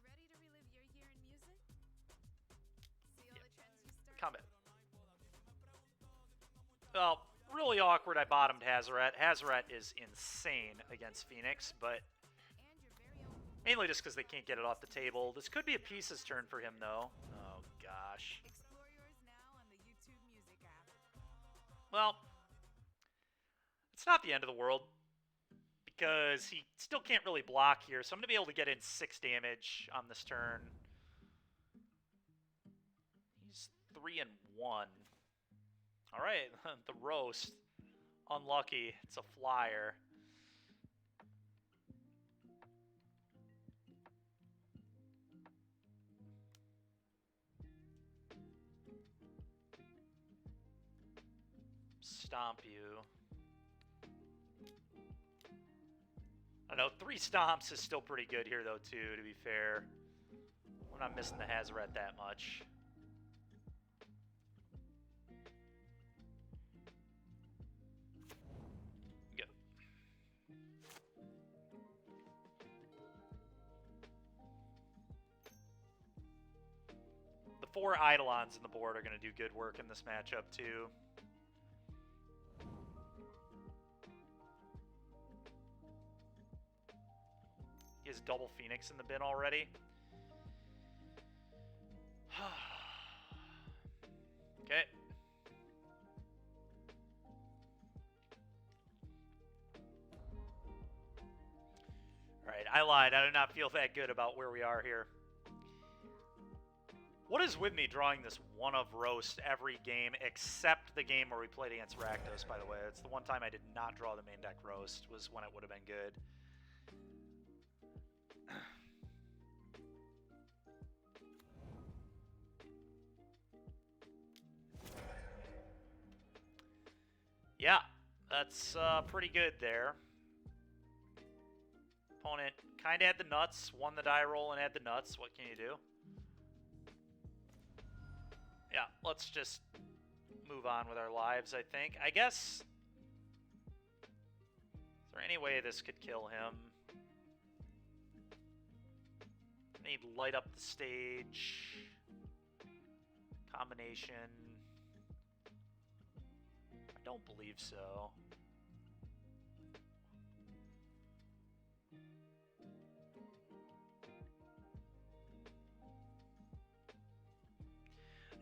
Ready to relive your year in music? See all the trends you started? Combat. Well, really awkward I bottomed Hazoret. Hazoret is insane against Phoenix, but And your very own. mainly just because they can't get it off the table. This could be a pieces turn for him, though. Oh, gosh. Explore yours now on the YouTube Music app. Well, it's not the end of the world, because he still can't really block here, so I'm going to be able to get in 6 damage on this turn. He's 3 and 1. Alright, the Roast. Unlucky. It's a flyer. Stomp you. I don't know, 3 stomps is still pretty good here, though, too, to be fair. We're not missing the Hazoret that much. Go. The 4 Eidolons in the board are going to do good work in this matchup, too. He has double Phoenix in the bin already. Okay. Alright, I lied. I do not feel that good about where we are here. What is with me drawing this one of Roast every game except the game where we played against Rakdos, by the way? It's the one time I did not draw the main deck Roast, was when it would have been good. Yeah, that's pretty good there. Opponent kind of had the nuts, won the die roll and had the nuts. What can you do? Yeah, let's just move on with our lives, I think. I guess... Is there any way this could kill him? Need light up the stage. Combination. I don't believe so.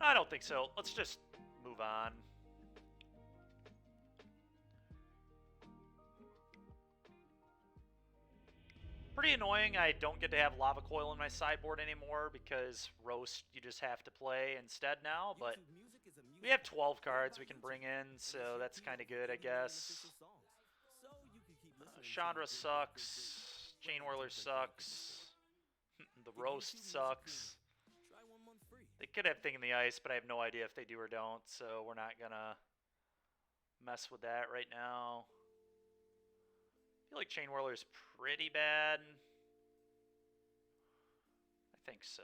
I don't think so. Let's just move on. Pretty annoying I don't get to have Lava Coil in my sideboard anymore because Roast you just have to play instead now, but we have 12 cards we can bring in, so that's kind of good, I guess. Chandra sucks. Chain Whirler sucks. The Roast sucks. They could have Thing in the Ice, but I have no idea if they do or don't, so we're not gonna mess with that right now. I feel like Chain Whirler's pretty bad. I think so.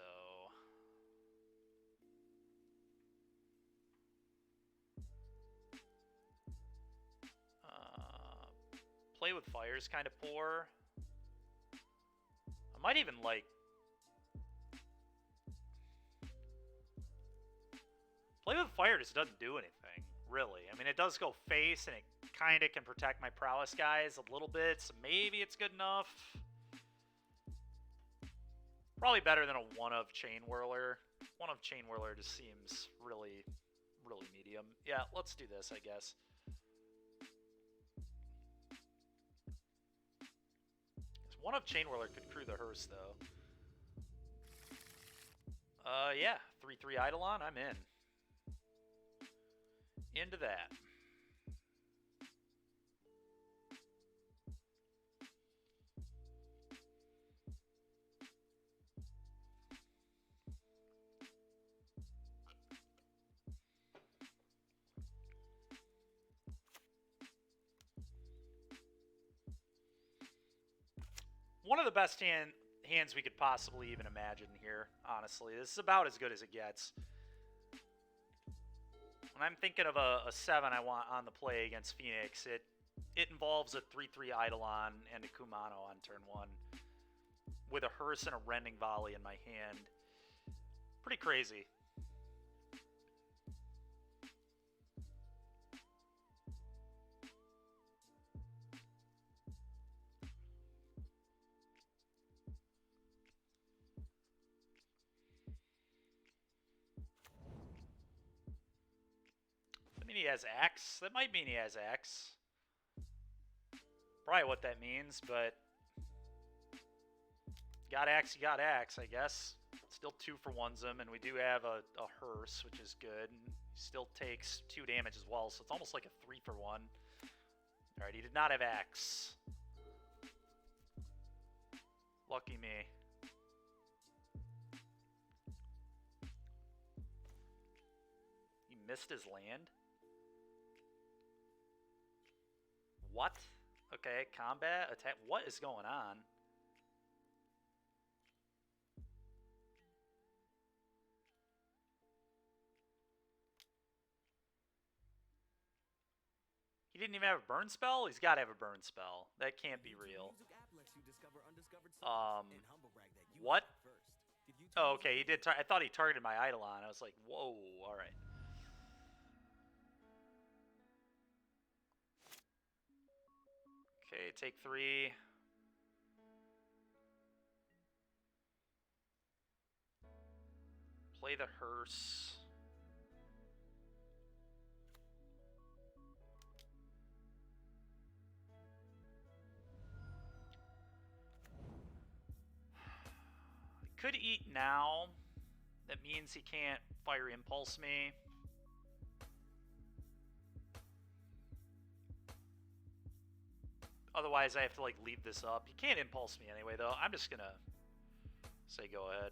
Play with Fire is kind of poor. I might even like... Play with Fire just doesn't do anything, really. I mean, it does go face, and it kind of can protect my prowess guys a little bit, so maybe it's good enough. Probably better than a one of Chain Whirler. One of Chain Whirler just seems really, really medium. Yeah, let's do this, I guess. One of Chain Whirler could crew the hearse, though. Yeah, 3/3 Eidolon, I'm in. Into that. One of the best hands we could possibly even imagine here, honestly. This is about as good as it gets. When I'm thinking of a 7 I want on the play against Phoenix, it involves a 3/3 Eidolon and a Kumano on turn 1 with a Hearse and a Rending Volley in my hand. Pretty crazy. He has Axe. That might mean he has Axe. Probably what that means, but got Axe, you got Axe, I guess. Still 2 for 1s him, and we do have a Hearse, which is good. And he still takes 2 damage as well, so it's almost like a 3 for 1. Alright, he did not have Axe. Lucky me. He missed his land? What? Okay, combat, attack. What is going on? He didn't even have a burn spell? He's got to have a burn spell. That can't be real. What? Oh, okay, he did. I thought he targeted my Eidolon. I was like, whoa, alright. Okay, take 3. Play the Hearse. I could eat now. That means he can't Fire Impulse me. Otherwise, I have to, like, leave this up. He can't Impulse me anyway, though. I'm just gonna say go ahead.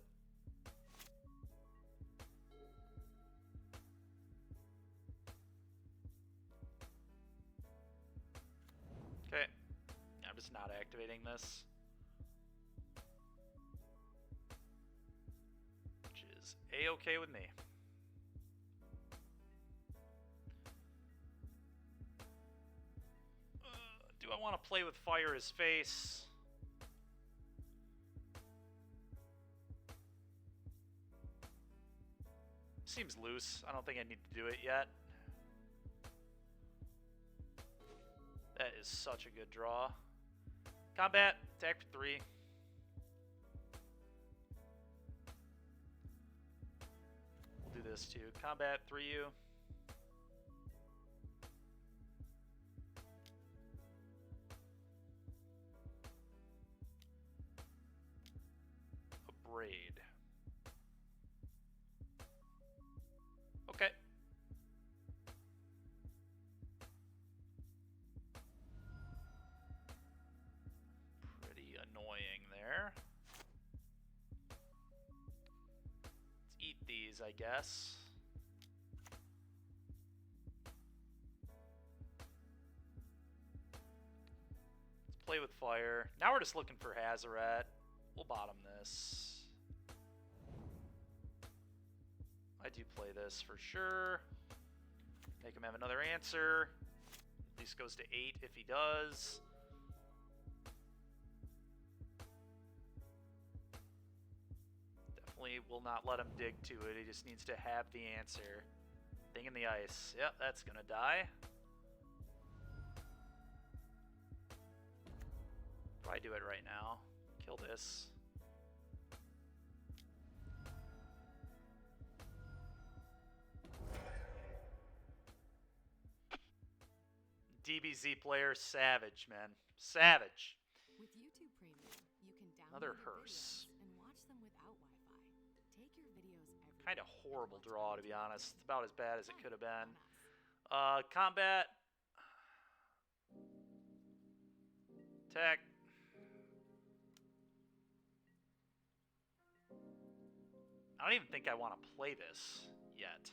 Okay. I'm just not activating this. Which is A-okay with me. Do I want to play with Fire his face? Seems loose. I don't think I need to do it yet. That is such a good draw. Combat, attack for 3. We'll do this too. Combat, 3U. Abrade. Okay. Pretty annoying there. Let's eat these, I guess. Let's play with fire. Now we're just looking for Hazoret. We'll bottom this. I do play this for sure. Make him have another answer. At least goes to 8 if he does. Definitely will not let him dig to it. He just needs to have the answer. Thing in the ice. Yep, that's gonna die. Probably do it right now. Kill this. DBZ player, savage, man. Savage. With YouTube Premium, you can download Another your hearse. videos and watch them without Wi-Fi. Take your videos everywhere. Kind of horrible and watch draw, to them be on honest. YouTube. It's about as bad as it Fun could have been. on us. Combat. Attack. I don't even think I want to play this yet.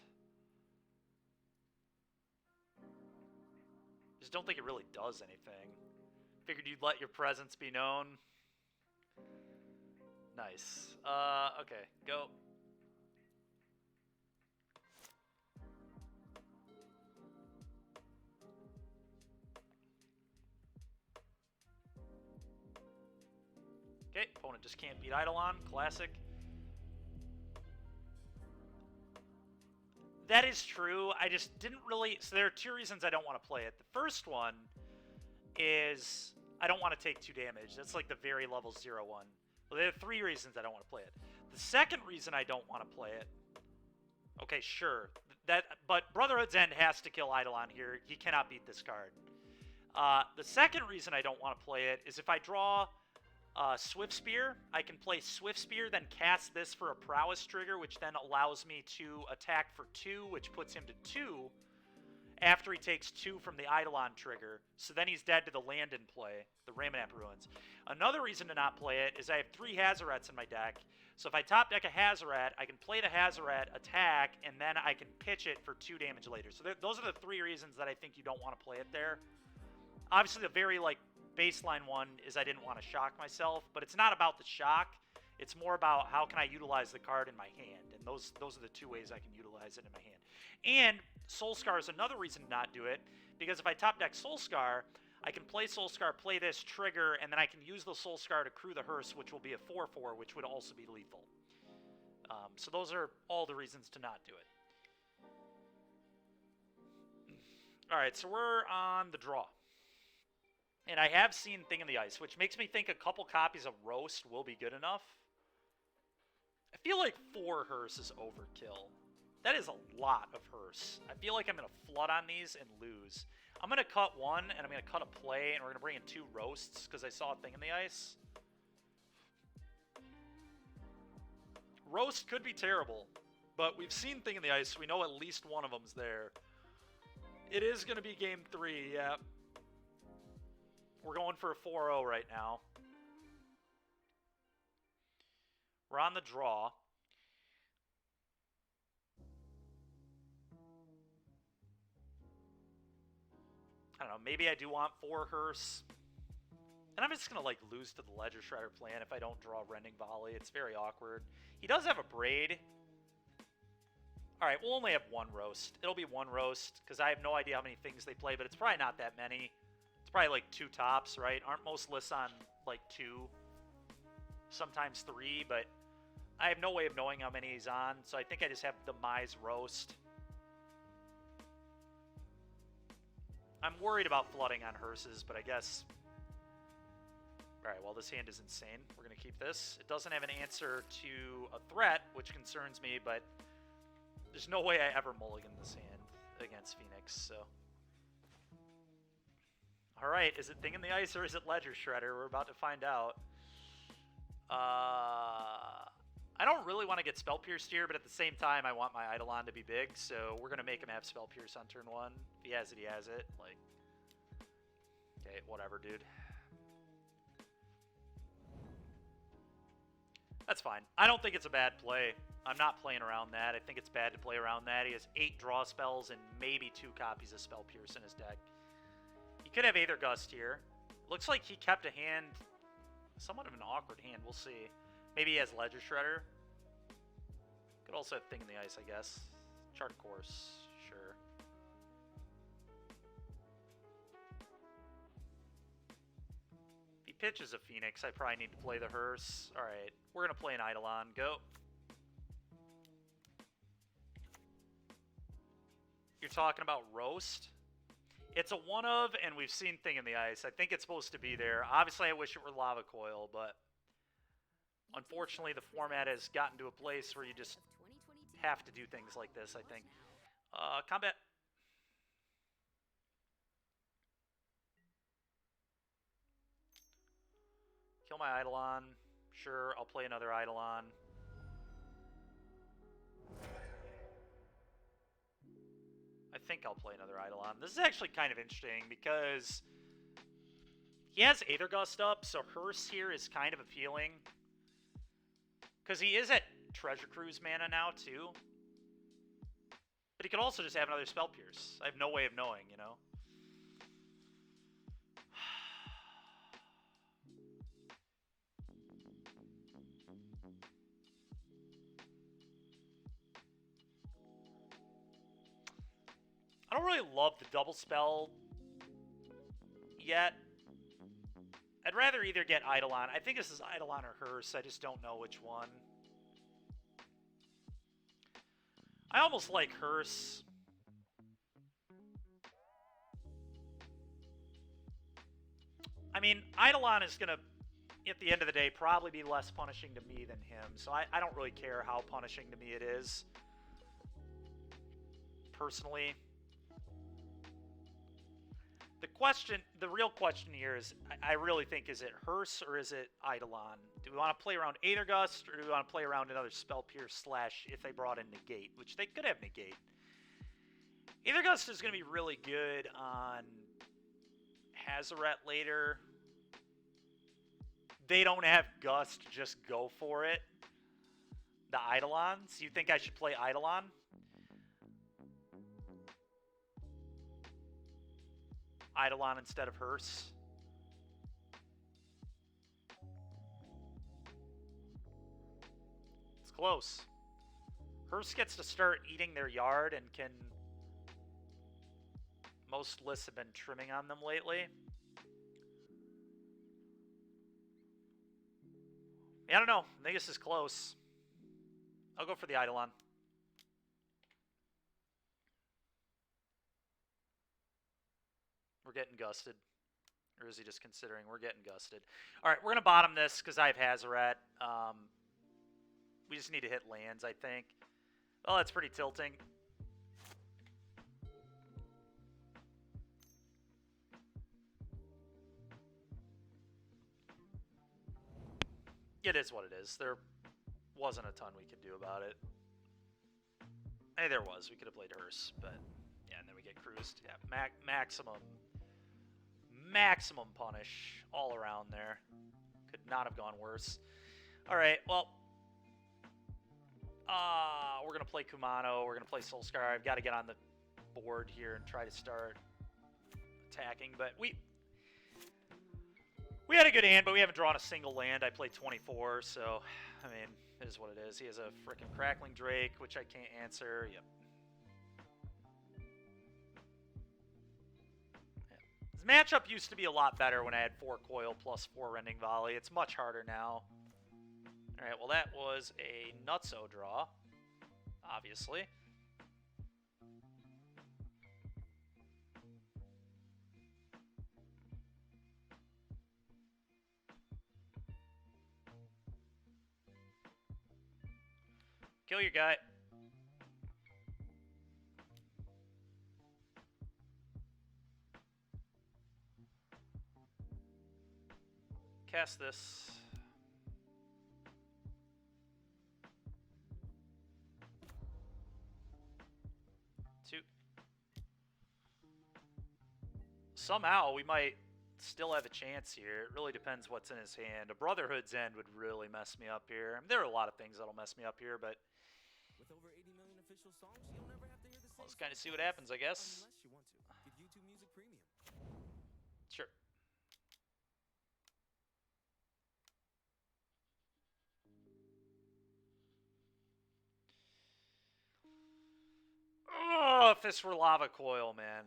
Just don't think it really does anything. Figured you'd let your presence be known. Nice. Okay, go. Okay, opponent just can't beat Eidolon. Classic. That is true. I just didn't really... So there are 2 reasons I don't want to play it. The first one is I don't want to take 2 damage. That's like the very level 0 one. Well, there are 3 reasons I don't want to play it. The second reason I don't want to play it... Okay, sure. But Brotherhood's End has to kill Eidolon here. He cannot beat this card. The second reason I don't want to play it is if I draw Swift Spear, I can play Swift Spear, then cast this for a prowess trigger, which then allows me to attack for 2, which puts him to 2 after he takes 2 from the Eidolon trigger. So then he's dead to the land in play, the Ramunap Ruins. Another reason to not play it is I have 3 Hazarets in my deck. So if I top deck a Hazoret, I can play the Hazoret, attack, and then I can pitch it for 2 damage later. So those are the 3 reasons that I think you don't want to play it there. Obviously, the very, baseline one is I didn't want to shock myself, but it's not about the shock. It's more about how can I utilize the card in my hand, and those are the 2 ways I can utilize it in my hand. And Soulscar is another reason to not do it, because if I top deck Soulscar, I can play Soulscar, play this trigger, and then I can use the Soulscar to crew the hearse, which will be a 4/4, which would also be lethal. So those are all the reasons to not do it. All right, so we're on the draw. And I have seen Thing in the Ice, which makes me think a couple copies of Roast will be good enough. I feel like 4 hearse is overkill. That is a lot of hearse. I feel like I'm going to flood on these and lose. I'm going to cut 1, and I'm going to cut a play, and we're going to bring in 2 Roasts, because I saw a Thing in the Ice. Roast could be terrible, but we've seen Thing in the Ice, so we know at least one of them's there. It is going to be game 3, yeah. We're going for a 4-0 right now. We're on the draw. I don't know, maybe I do want 4 hearse. And I'm just going to, lose to the Ledger Shredder plan if I don't draw Rending Volley. It's very awkward. He does have a Braid. Alright, we'll only have 1 Roast. It'll be 1 Roast, because I have no idea how many things they play, but it's probably not that many. It's probably 2 tops, right? Aren't most lists on 2? Sometimes 3, but I have no way of knowing how many he's on, so I think I just have the Mize Roast. I'm worried about flooding on Hearses, but I guess... Alright, well, this hand is insane. We're going to keep this. It doesn't have an answer to a threat, which concerns me, but there's no way I ever mulligan this hand against Phoenix, so... Alright, is it Thing in the Ice or is it Ledger Shredder? We're about to find out. I don't really want to get Spell Pierced here, but at the same time, I want my Eidolon to be big, so we're going to make him have Spell Pierce on turn 1. If he has it, he has it. Like, okay, whatever, dude. That's fine. I don't think it's a bad play. I'm not playing around that. I think it's bad to play around that. He has 8 draw spells and maybe 2 copies of Spell Pierce in his deck. He could have Aether Gust here. Looks like he kept a hand, somewhat of an awkward hand. We'll see. Maybe he has Ledger Shredder. Could also have Thing in the Ice, I guess. Chart Course, sure. If he pitches a Phoenix, I probably need to play the Hearse. Alright, we're going to play an Eidolon. Go. You're talking about Roast? It's a one of, and we've seen Thing in the Ice. I think it's supposed to be there. Obviously, I wish it were Lava Coil, but unfortunately, the format has gotten to a place where you just have to do things like this, I think. Combat. Kill my Eidolon. Sure, I'll play another Eidolon. I think I'll play another Eidolon. This is actually kind of interesting because he has Aether Gust up, so Hearse here is kind of appealing. Because he is at Treasure Cruise mana now, too. But he could also just have another Spell Pierce. I have no way of knowing, you know? I don't really love the double spell yet. I'd rather either get Eidolon. I think this is Eidolon or Hearse. I just don't know which one. I almost like Hearse. I mean, Eidolon is going to, at the end of the day, probably be less punishing to me than him. So I don't really care how punishing to me it is. Personally. The real question here is, I really think, is it Hearse or is it Eidolon? Do we want to play around Aether Gust, or do we want to play around another Spell Pierce / if they brought in Negate, which they could have Negate. Aether Gust is going to be really good on Hazoret later. They don't have Gust, just go for it. The Eidolons? You think I should play Eidolon? Eidolon instead of Hearse. It's close. Hearse gets to start eating their yard and can... Most lists have been trimming on them lately. Yeah, I don't know. I think this is close. I'll go for the Eidolon. We're getting gusted. Or is he just considering? We're getting gusted. Alright, we're going to bottom this because I have Hazoret. We just need to hit lands, I think. Oh, that's pretty tilting. It is what it is. There wasn't a ton we could do about it. Hey, there was. We could have played Hearse, but... Yeah, and then we get cruised. Yeah, maximum punish all around there. Could not have gone worse. Alright, well... we're going to play Kumano. We're going to play Soulscar. I've got to get on the board here and try to start attacking. But we had a good hand, but we haven't drawn a single land. I played 24, so... I mean, it is what it is. He has a frickin' Crackling Drake, which I can't answer. Yep. His matchup used to be a lot better when I had 4 Coil plus 4 Rending Volley. It's much harder now. Alright, well that was a nutso draw, obviously. Kill your guy. Cast this. Two. Somehow we might still have a chance here. It really depends what's in his hand. A Brotherhood's End would really mess me up here. I mean, there are a lot of things that'll mess me up here, but With over 80 million official songs, you'll never have to hear the same let's kind of see song what happens, I twice. guess. Unless you want to. Get YouTube Music Premium. Sure. Oh, if this were Lava Coil, man.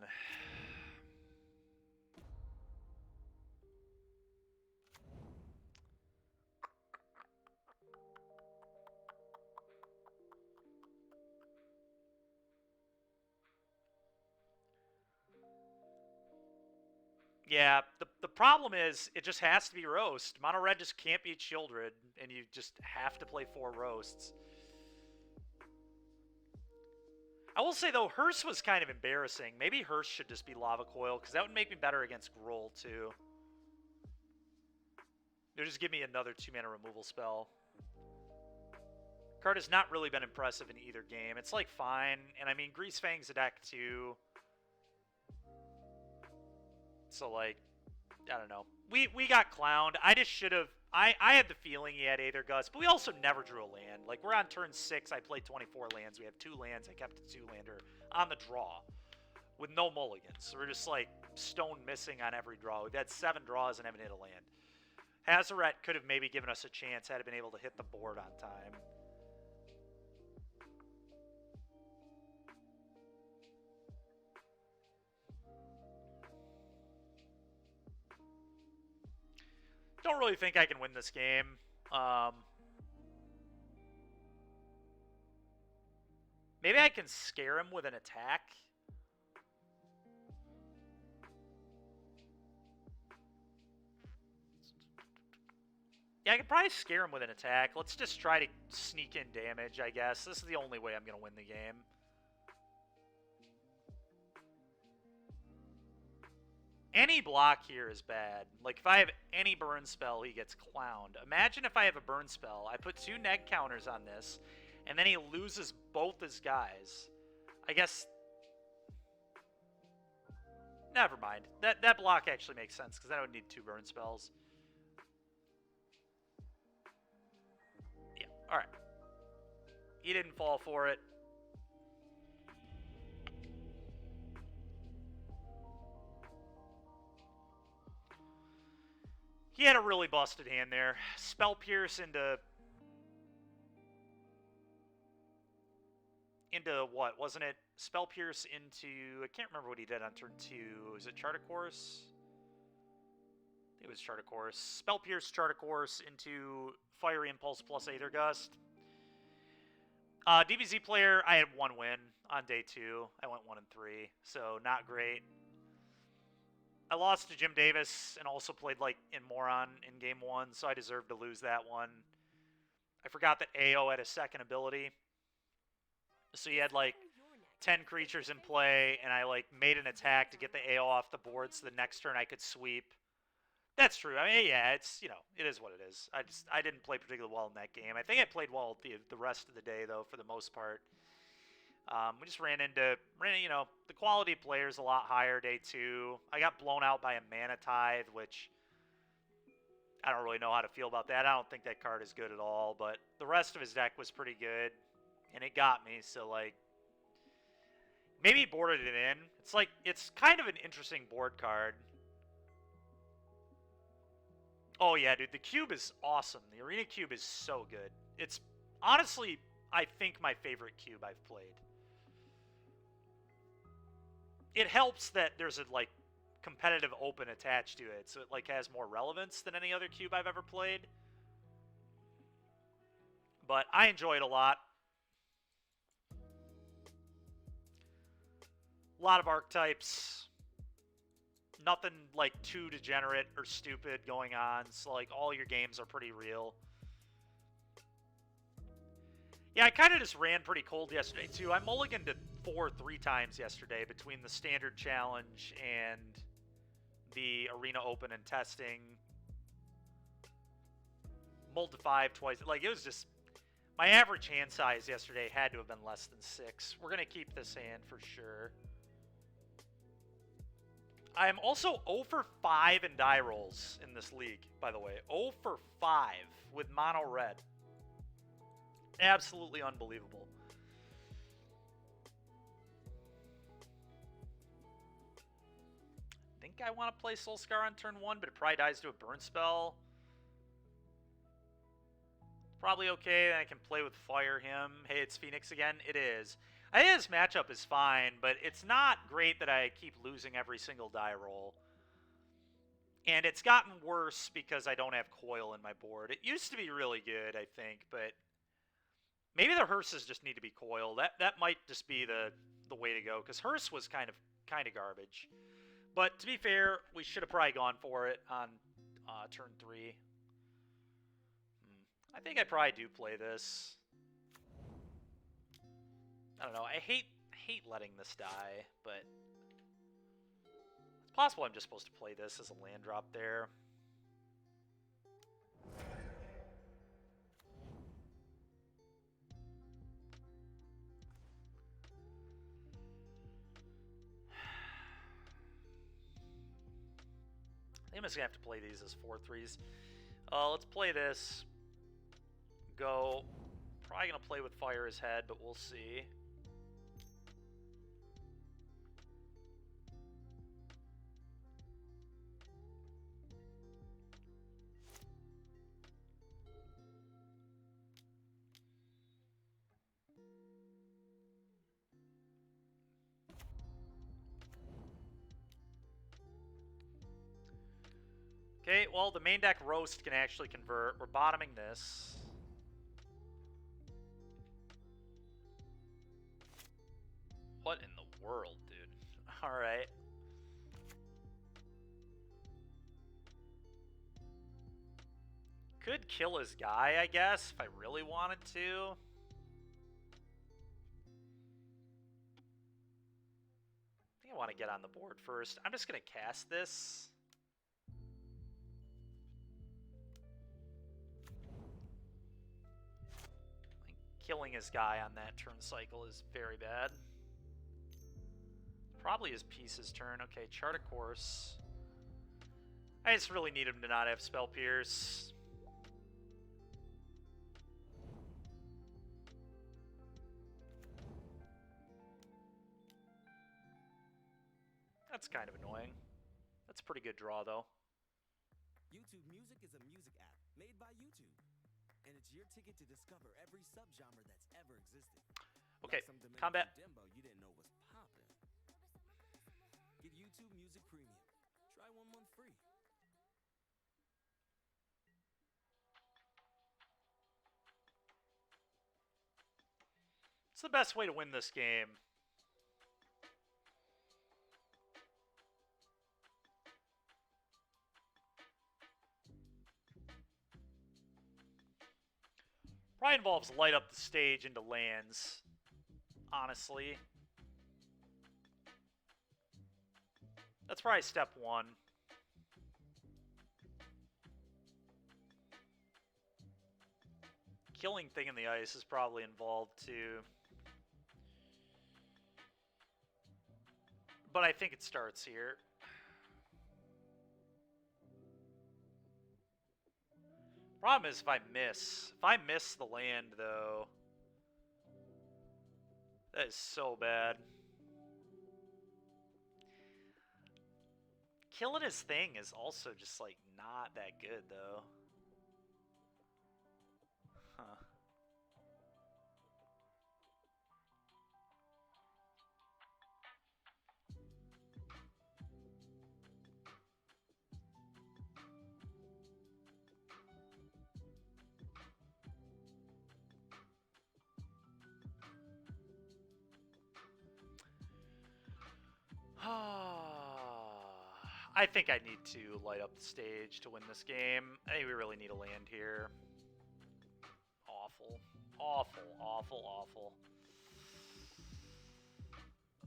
Yeah, the problem is it just has to be Roast. Mono Red just can't be Childred, and you just have to play 4 Roasts. I will say, though, Hearse was kind of embarrassing. Maybe Hearse should just be Lava Coil, because that would make me better against Gruul, too. It would just give me another 2-mana removal spell. Card has not really been impressive in either game. It's, like, fine. And, I mean, Greasefang's a deck, too. So, like, I don't know. We got clowned. I just should have... I had the feeling he had Aether Gust, but we also never drew a land. Like, we're on turn 6. I played 24 lands. We have 2 lands. I kept a 2-lander on the draw with no mulligans. So we're just, like, stone missing on every draw. We've had 7 draws and haven't hit a land. Hazoret could have maybe given us a chance had it been able to hit the board on time. Don't really think I can win this game. Maybe I can scare him with an attack. Yeah, I could probably scare him with an attack. Let's just try to sneak in damage, I guess. This is the only way I'm going to win the game. Any block here is bad. Like, if I have any burn spell, he gets clowned. Imagine if I have a burn spell. I put 2 neg counters on this, and then he loses both his guys. I guess... Never mind. That block actually makes sense, because then I would need 2 burn spells. Yeah, alright. He didn't fall for it. He had a really busted hand there. Spell Pierce into what? Wasn't it? Spell Pierce into... I can't remember what he did on turn 2. Was it Chart a Course? I think it was Chart a Course. Spell Pierce, Chart a Course into Fiery Impulse plus Aether Gust. DBZ player, I had 1 win on day 2. I went 1-3, so not great. I lost to Jim Davis and also played, like, in Moron in game 1, so I deserved to lose that one. I forgot that AO had a second ability. So you had, like, 10 creatures in play, and I, like, made an attack to get the AO off the board so the next turn I could sweep. That's true. I mean, yeah, it's, you know, it is what it is. I didn't play particularly well in that game. I think I played well the rest of the day, though, for the most part. We just ran into, you know, the quality of players a lot higher day 2. I got blown out by a Mana Tithe, which I don't really know how to feel about that. I don't think that card is good at all, but the rest of his deck was pretty good, and it got me, so, like, maybe he boarded it in. It's like, it's kind of an interesting board card. Oh, yeah, dude, the cube is awesome. The Arena Cube is so good. It's honestly, I think, my favorite cube I've played. It helps that there's a, like, competitive open attached to it, so it, like, has more relevance than any other cube I've ever played. But I enjoy it a lot. A lot of archetypes. Nothing like too degenerate or stupid going on. So like all your games are pretty real. Yeah, I kind of just ran pretty cold yesterday too. I mulliganed to 4 3 times yesterday between the standard challenge and the arena open and testing. Mulled to 5 twice. Like, it was just... My average hand size yesterday had to have been less than 6. We're going to keep this hand for sure. I am also 0 for 5 in die rolls in this league, by the way. 0 for 5 with mono red. Absolutely unbelievable. I think I want to play Soulscar on turn 1, but it probably dies to a burn spell. Probably okay, then I can play with Fire him. Hey, it's Phoenix again. It is. I think this matchup is fine, but it's not great that I keep losing every single die roll. And it's gotten worse because I don't have Coil in my board. It used to be really good, I think, but maybe the hearses just need to be Coil. That might just be the way to go, because hearse was kind of garbage. But to be fair, we should have probably gone for it on turn 3. I think I probably do play this. I don't know. I hate letting this die, but it's possible I'm just supposed to play this as a land drop there. I think I'm just gonna have to play these as 4/3s. Let's play this. Go. Probably gonna play with Fire his head, but we'll see. Okay, well, the main deck Roast can actually convert. We're bottoming this. What in the world, dude? Alright. Could kill his guy, I guess, if I really wanted to. I think I want to get on the board first. I'm just going to cast this. Killing his guy on that turn cycle is very bad. Probably his piece's turn. Okay, chart a course. I just really need him to not have Spell Pierce. That's kind of annoying. That's a pretty good draw, though. YouTube Music is a music app made by YouTube. And it's your ticket to discover every subgenre that's ever existed. Okay, Like some Dominican combat. Dembo you didn't know was poppin'. Get YouTube Music Premium. Try 1 month free. It's the best way to win this game. Probably involves light up the stage into lands, honestly. That's probably step 1. Killing Thing in the Ice is probably involved too. But I think it starts here. Problem is if I miss. If I miss the land, though, that is so bad. Killing his thing is also just, like, not that good, though. Huh. I think I need to light up the stage to win this game. I think we really need a land here. Awful. Awful, awful, awful.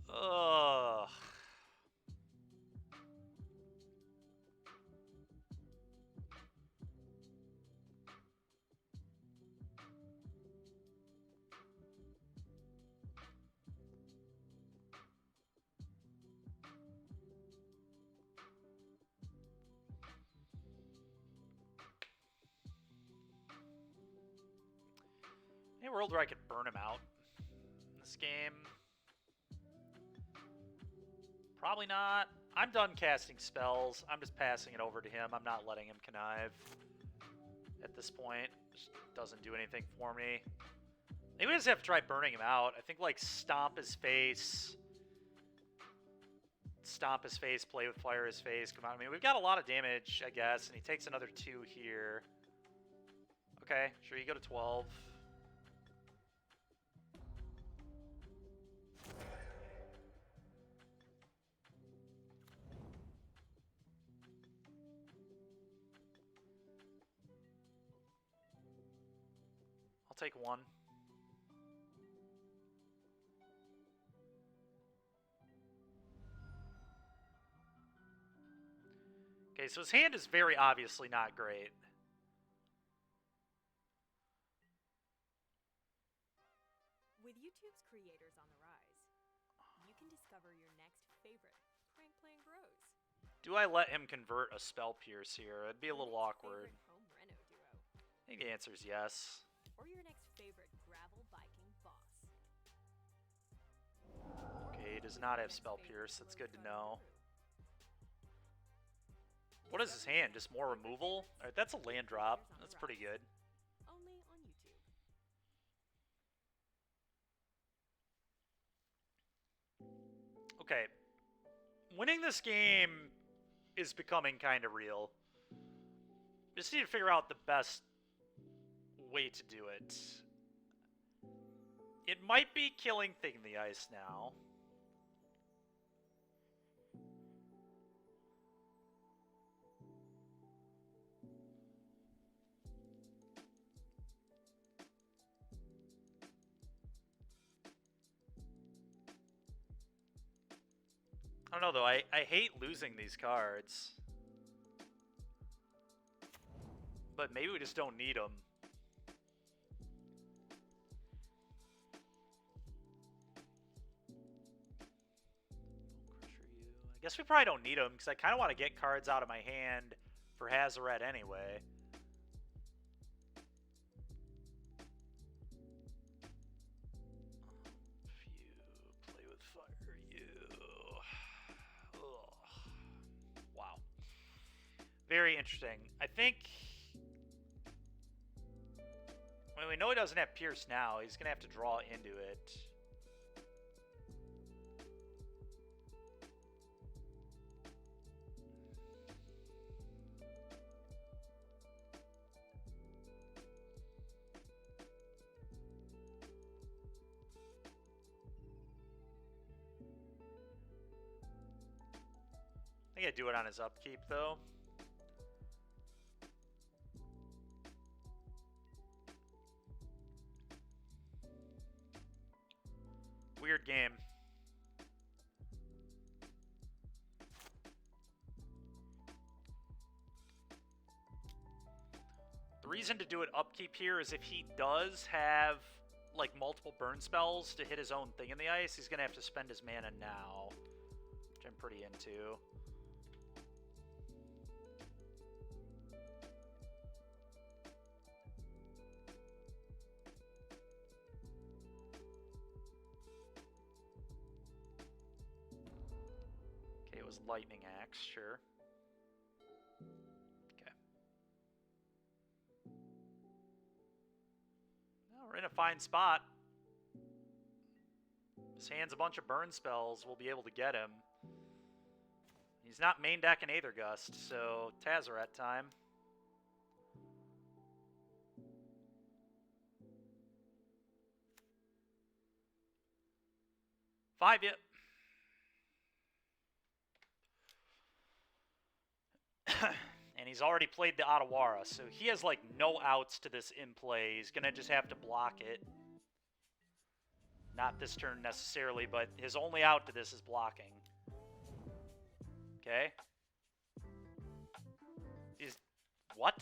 Ugh. Any world where I could burn him out in this game? Probably not. I'm done casting spells. I'm just passing it over to him. I'm not letting him connive at this point. Just doesn't do anything for me. Maybe we just have to try burning him out. I think, like, stomp his face, play with fire his face, come out. I mean, we've got a lot of damage, I guess, and he takes another 2 here. Okay, sure, you go to 12. I'll take 1. Okay, so his hand is very obviously not great. With YouTube's creators on the rise, you can discover your next favorite prank playing bros. Do I let him convert a Spell Pierce here? It'd be a Your little next awkward. favorite home reno duo. I think the answer is yes. Or your next favorite gravel biking boss. Okay, he does not have Spell Pierce. That's good to know. What is his hand? Just more removal? Alright, that's a land drop. That's pretty good. Only on YouTube. Okay. Winning this game is becoming kind of real. Just need to figure out the best way to do it. It might be killing Thing in the Ice now. I don't know, though. I hate losing these cards. But maybe we just don't need them. I guess we probably don't need them, because I kind of want to get cards out of my hand for Hazoret anyway. Play with fire, Ugh. Wow. Very interesting. I think... When we know he doesn't have Pierce now, he's going to have to draw into it. I think I do it on his upkeep, though. Weird game. The reason to do it upkeep here is if he does have, like, multiple burn spells to hit his own Thing in the Ice, he's going to have to spend his mana now, which I'm pretty into. Lightning Axe, sure. Okay. Well, we're in a fine spot. His hand's a bunch of burn spells. We'll be able to get him. He's not main decking Aethergust, so Tezzeret time. Five, yep. And he's already played the Otawara, so he has, like, no outs to this in play. He's going to just have to block it. Not this turn necessarily, but his only out to this is blocking. Okay. What?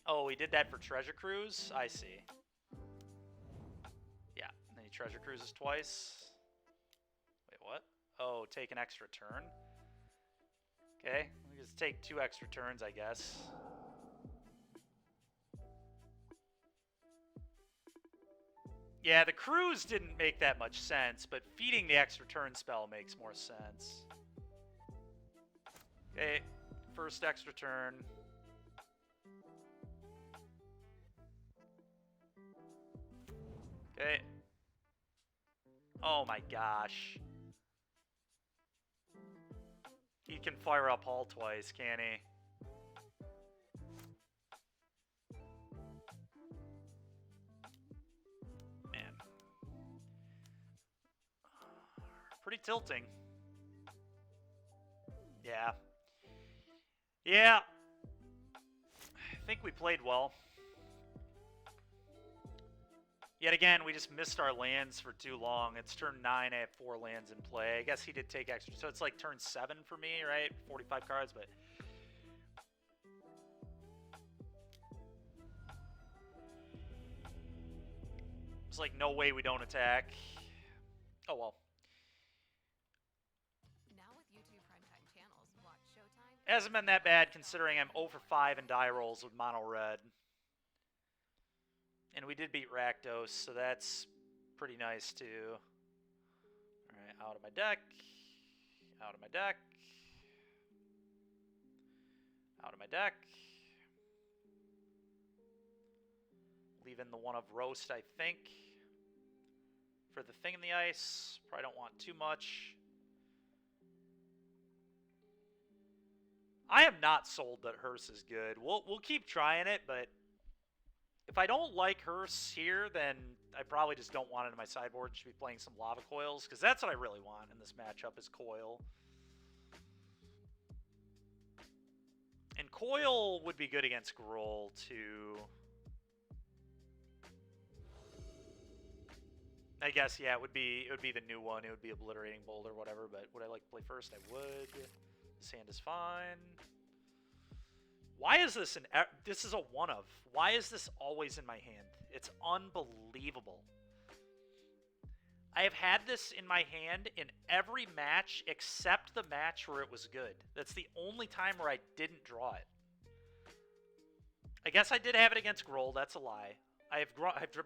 Oh, he did that for Treasure Cruise? I see. Yeah, and then he Treasure Cruises twice. Wait, what? Oh, take an extra turn? Okay, we just take 2 extra turns, I guess. Yeah, the cruise didn't make that much sense, but feeding the extra turn spell makes more sense. Okay, first extra turn. Okay. Oh my gosh. He can fire up Hull twice, can he? Man. Pretty tilting. Yeah. Yeah. I think we played well. Yet again, we just missed our lands for too long. It's turn 9, I have 4 lands in play. I guess he did take extra, so it's like turn 7 for me, right? 45 cards, but... It's like no way we don't attack. Oh well. Now with YouTube primetime channels, watch Showtime. Hasn't been that bad considering I'm 0 for 5 in die rolls with mono red. And we did beat Rakdos, so that's pretty nice too. Alright, out of my deck. Out of my deck. Out of my deck. Leaving the one of Roast, I think. For the thing in the ice. Probably don't want too much. I am not sold that Hearse is good. We'll keep trying it, but if I don't like Hearse here, then I probably just don't want it in my sideboard. Should be playing some Lava Coils, because that's what I really want in this matchup is Coil. And Coil would be good against Gruul, too. I guess, yeah, it would be the new one. It would be Obliterating Bolt or whatever, but would I like to play first? I would. This hand is fine. Why is this this is a one of? Why is this always in my hand? It's unbelievable. I have had this in my hand in every match except the match where it was good. That's the only time where I didn't draw it. I guess I did have it against Gruul. That's a lie.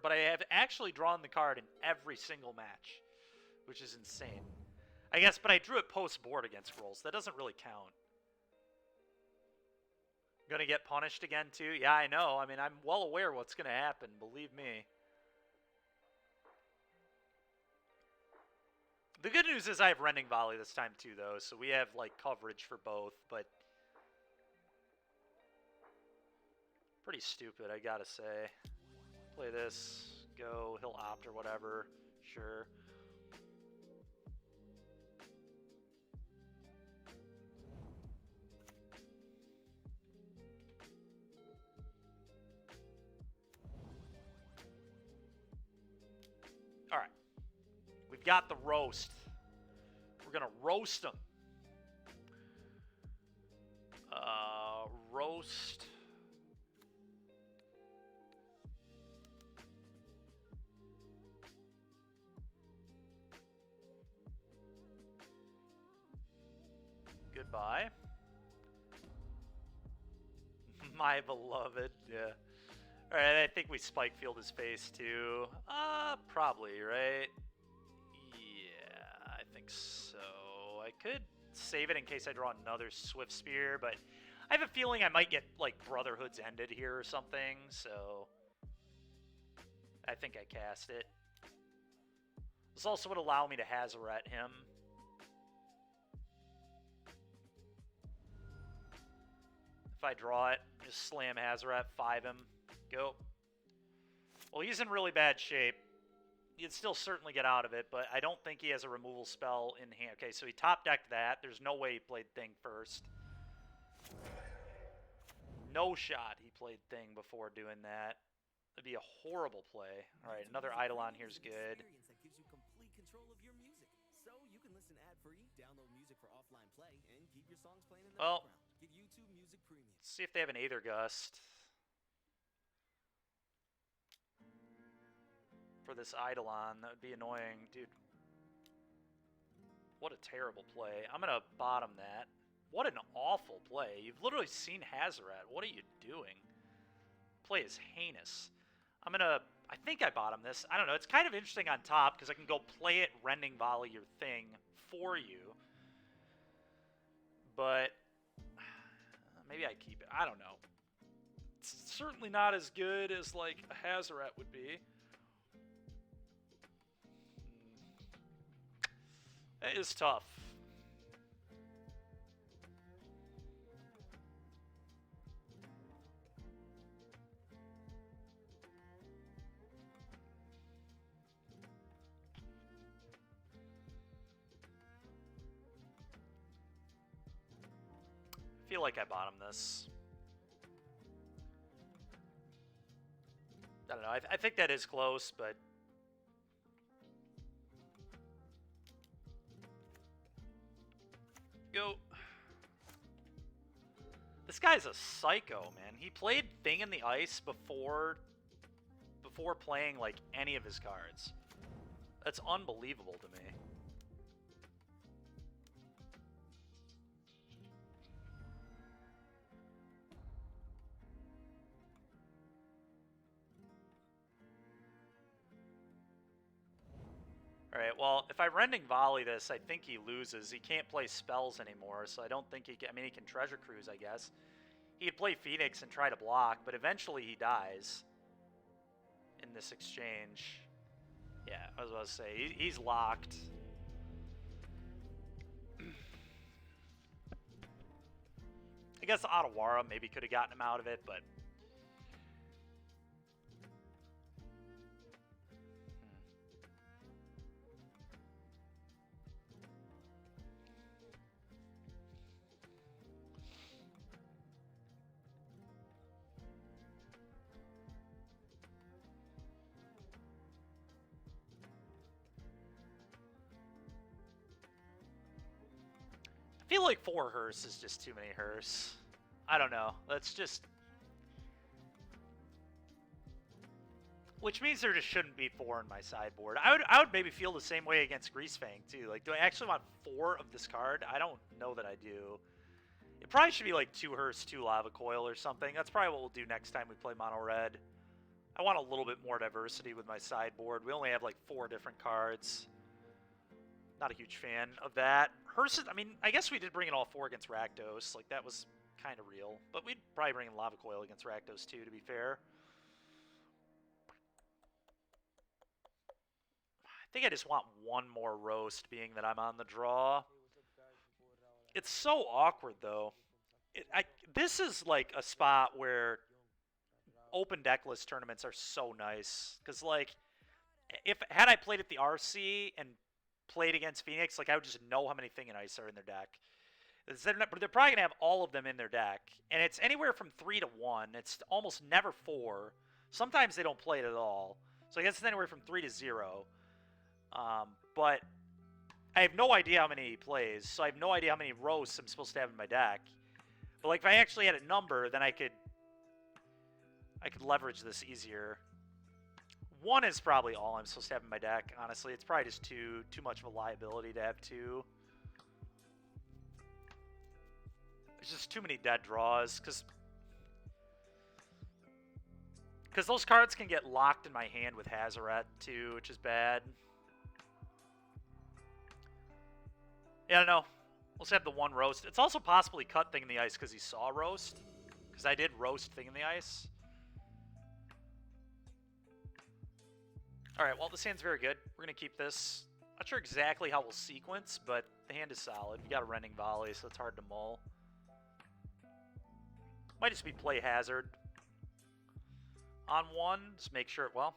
But I have actually drawn the card in every single match, which is insane. I guess, but I drew it post-board against Gruul, so that doesn't really count. Gonna get punished again, too? Yeah, I know. I mean, I'm well aware what's gonna happen, believe me. The good news is I have Rending Volley this time, too, though, so we have, like, coverage for both, but... Pretty stupid, I gotta say. Play this, go, he'll opt or whatever, sure. All right, we've got the roast. We're gonna roast them. Roast. Goodbye. My beloved, yeah. Alright, I think we Spikefield his face too. Probably, right? Yeah, I think so. I could save it in case I draw another Swift Spear, but I have a feeling I might get, like, Brotherhood's Ended here or something, so I think I cast it. This also would allow me to Hazoret him. If I draw it, just slam Hazoret, 5 him, go. Well, he's in really bad shape. He'd still certainly get out of it, but I don't think he has a removal spell in hand. Okay, so he top decked that. There's no way he played Thing first. No shot he played Thing before doing that. That'd be a horrible play. All right, another Eidolon here's good. Experience that gives you complete control of your music. So you can listen ad-free, download music for offline play, and keep your songs playing in the Well, background. Get YouTube Music Premium. let's see if they have an Aether Gust for this Eidolon. That would be annoying, dude. What a terrible play. I'm gonna bottom that. What an awful play. You've literally seen Hazoret. What are you doing? Play is heinous. I think I bottom this. I don't know. It's kind of interesting on top because I can go play it, Rending Volley your Thing for you. But maybe I keep it. I don't know. It's certainly not as good as like a Hazoret would be. It is tough. I feel like I bottom this. I don't know. I think that is close, but go. This guy's a psycho, man. He played Thing in the Ice before playing like any of his cards. That's unbelievable to me. Alright, well, if I Rending Volley this, I think he loses. He can't play spells anymore, so I don't think he can... I mean, he can Treasure Cruise, I guess. He could play Phoenix and try to block, but eventually he dies in this exchange. Yeah, I was about to say, he's locked. I guess Otawara maybe could have gotten him out of it, but... I feel like 4 Hearse is just too many Hearse. I don't know. That's just... Which means there just shouldn't be 4 in my sideboard. I would maybe feel the same way against Greasefang, too. Like, do I actually want 4 of this card? I don't know that I do. It probably should be like 2 Hearse, 2 Lava Coil or something. That's probably what we'll do next time we play Mono Red. I want a little bit more diversity with my sideboard. We only have like 4 different cards. Not a huge fan of that. Hearse, I mean, I guess we did bring in all 4 against Rakdos. Like, that was kind of real. But we'd probably bring in Lava Coil against Rakdos, too, to be fair. I think I just want one more roast, being that I'm on the draw. It's so awkward, though. This is, like, a spot where open decklist tournaments are so nice. Because, like, had I played at the RC and played against Phoenix, like, I would just know how many Thing and Ice are in their deck. But they're probably going to have all of them in their deck. And it's anywhere from 3 to 1. It's almost never 4. Sometimes they don't play it at all. So I guess it's anywhere from 3 to 0. But I have no idea how many he plays, so I have no idea how many roasts I'm supposed to have in my deck. But, like, if I actually had a number, then I could leverage this easier. 1 is probably all I'm supposed to have in my deck, honestly. It's probably just too much of a liability to have 2. There's just too many dead draws, because those cards can get locked in my hand with Hazoret, too, which is bad. Yeah, I don't know. Let's have the 1 roast. It's also possibly cut Thing in the Ice because he saw roast. Because I did roast Thing in the Ice. Alright, well, this hand's very good. We're going to keep this. Not sure exactly how we'll sequence, but the hand is solid. We got a Rending Volley, so it's hard to mull. Might just be play hazard. On 1, just make sure, well...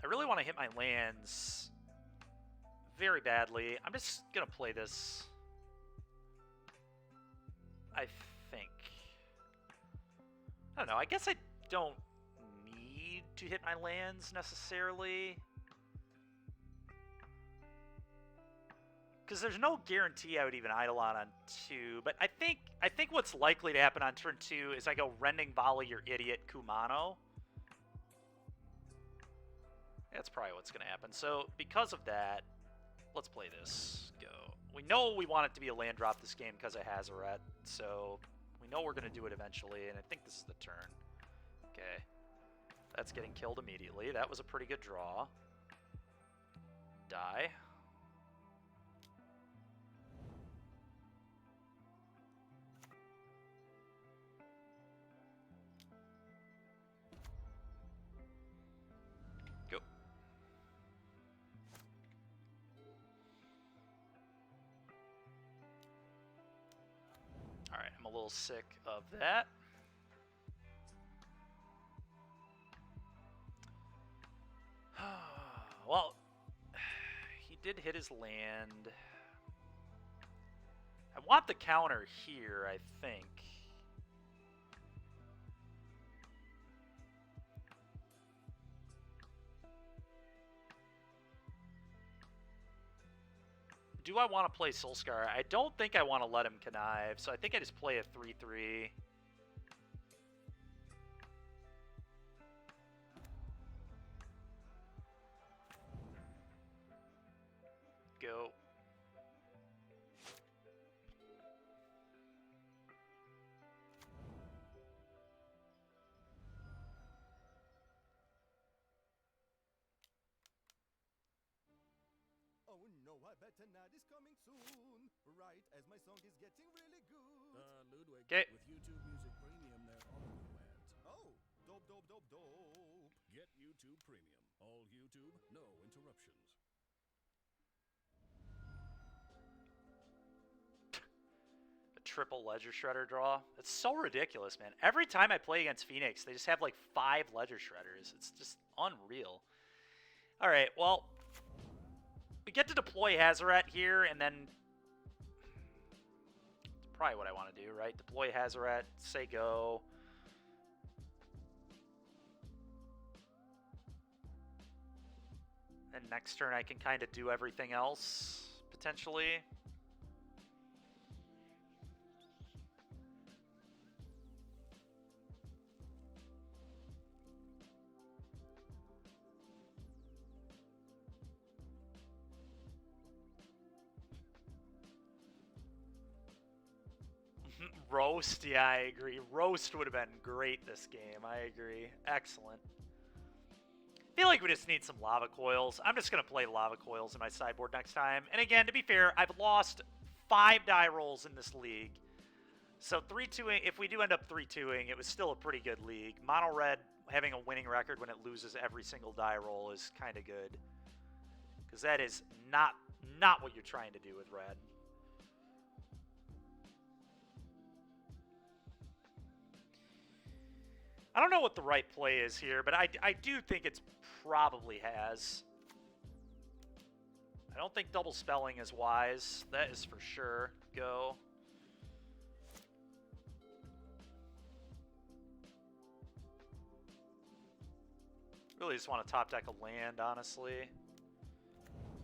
I really want to hit my lands very badly. I'm just going to play this, I think. I don't know. I guess I don't need to hit my lands necessarily. Because there's no guarantee I would even Eidolon on 2. But I think what's likely to happen on turn 2 is I go Rending Volley your idiot Kumano. That's probably what's going to happen. So because of that, let's play this. Go. We know we want it to be a land drop this game because of Hazoret. So we know we're going to do it eventually, and I think this is the turn. Okay. That's getting killed immediately. That was a pretty good draw. Die. Go. Alright, I'm a little sick of that. Well, he did hit his land. I want the counter here, I think. Do I want to play Soulscar? I don't think I want to let him connive, so I think I just play a 3-3. Go. Oh no, I bet tonight is coming soon. Right as my song is getting really good. Ludwig, 'Kay. with YouTube Music Premium, there are no ads. Oh, dope, dope, dope, dope. Get YouTube Premium. All YouTube, no interruptions. A triple Ledger Shredder draw. It's so ridiculous, man. Every time I play against Phoenix, they just have like 5 Ledger Shredders. It's just unreal. Alright, well, we get to deploy Hazoret here, and then it's probably what I want to do, right? Deploy Hazoret, say go. And next turn I can kind of do everything else, potentially. Roast, yeah, I agree. Roast would have been great this game. I agree. Excellent. I feel like we just need some lava coils. I'm just going to play lava coils in my sideboard next time. And again, to be fair, I've lost 5 die rolls in this league. So 3-2ing, if we do end up 3-2ing, it was still a pretty good league. Mono Red having a winning record when it loses every single die roll is kind of good. Because that is not what you're trying to do with Red. I don't know what the right play is here, but I do think it's probably has. I don't think double spelling is wise. That is for sure. Go. Really just want to top deck a land, honestly.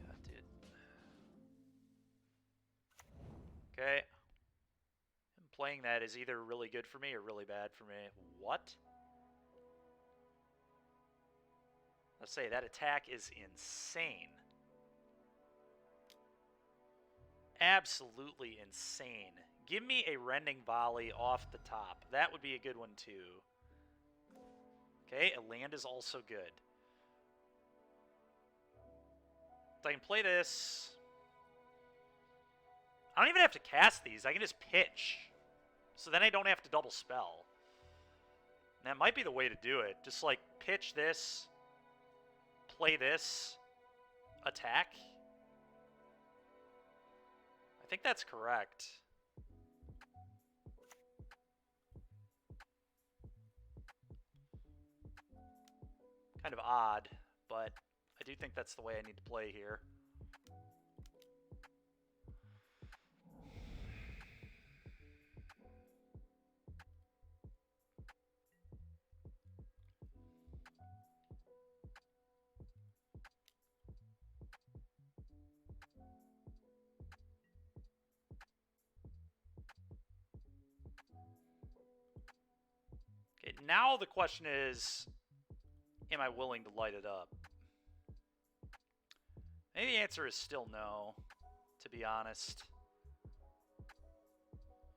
God, dude. Okay. Him playing that is either really good for me or really bad for me. What? Let's say that attack is insane. Absolutely insane. Give me a Rending Volley off the top. That would be a good one too. Okay, a land is also good. So I can play this. I don't even have to cast these. I can just pitch. So then I don't have to double spell. And that might be the way to do it. Just like pitch this. Play this, attack. I think that's correct. Kind of odd, but I do think that's the way I need to play here. Now the question is, am I willing to light it up? Maybe the answer is still no, to be honest.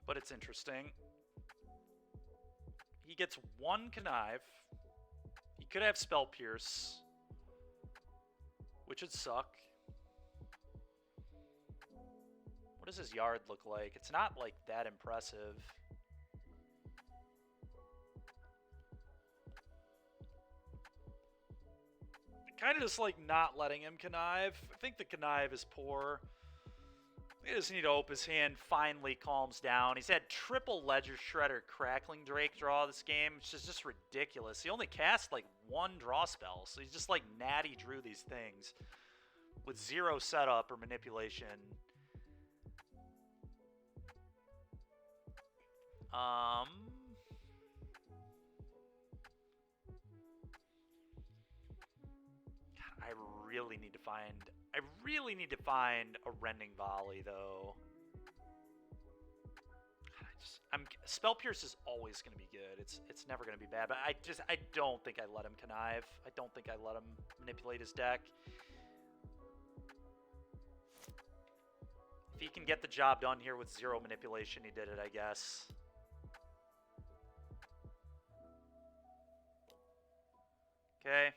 But it's interesting. He gets 1 Connive. He could have Spell Pierce, which would suck. What does his yard look like? It's not like that impressive. Kind of just like not letting him connive. I think the connive is poor. We just need to hope his hand finally calms down. He's had triple Ledger Shredder Crackling Drake draw this game, which is just ridiculous. He only cast like 1 draw spell, so he's just like natty drew these things with 0 setup or manipulation. I really need to find a Rending Volley, though. Spell Pierce is always going to be good. It's never going to be bad, but I don't think I let him connive. I don't think I let him manipulate his deck. If he can get the job done here with 0 manipulation, he did it, I guess. Okay.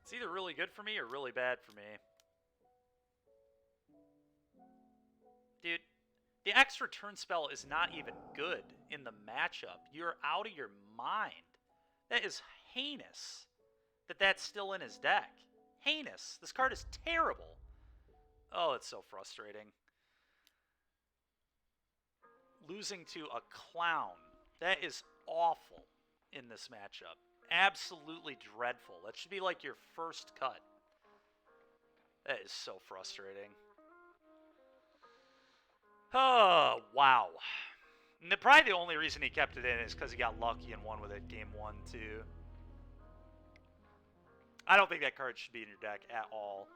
It's either really good for me or really bad for me. Dude, the extra turn spell is not even good in the matchup. You're out of your mind. That is heinous that that's still in his deck. Heinous. This card is terrible. Oh, it's so frustrating. Losing to a clown. That is awful in this matchup. Absolutely dreadful. That should be like your first cut. That is so frustrating. Oh, wow. And probably the only reason he kept it in is because he got lucky and won with it game 1, too. I don't think that card should be in your deck at all.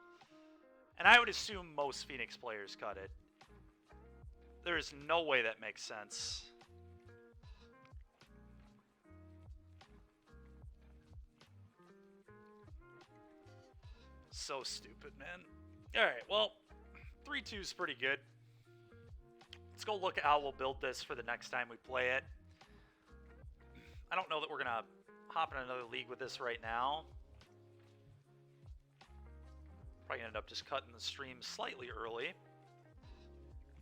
And I would assume most Phoenix players cut it. There's no way that makes sense. So stupid, man. Alright, well, 3-2 is pretty good. Let's go look at how we'll build this for the next time we play it. I don't know that we're going to hop in another league with this right now. Probably end up just cutting the stream slightly early.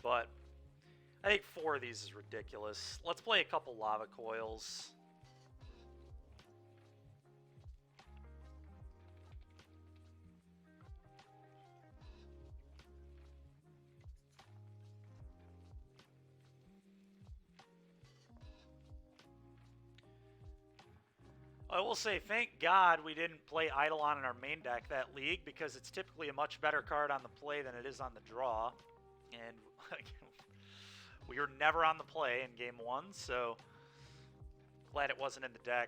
But I think 4 of these is ridiculous. Let's play a couple Lava Coils. I will say, thank God we didn't play Eidolon in our main deck that league, because it's typically a much better card on the play than it is on the draw. And we were never on the play in game 1, so glad it wasn't in the deck.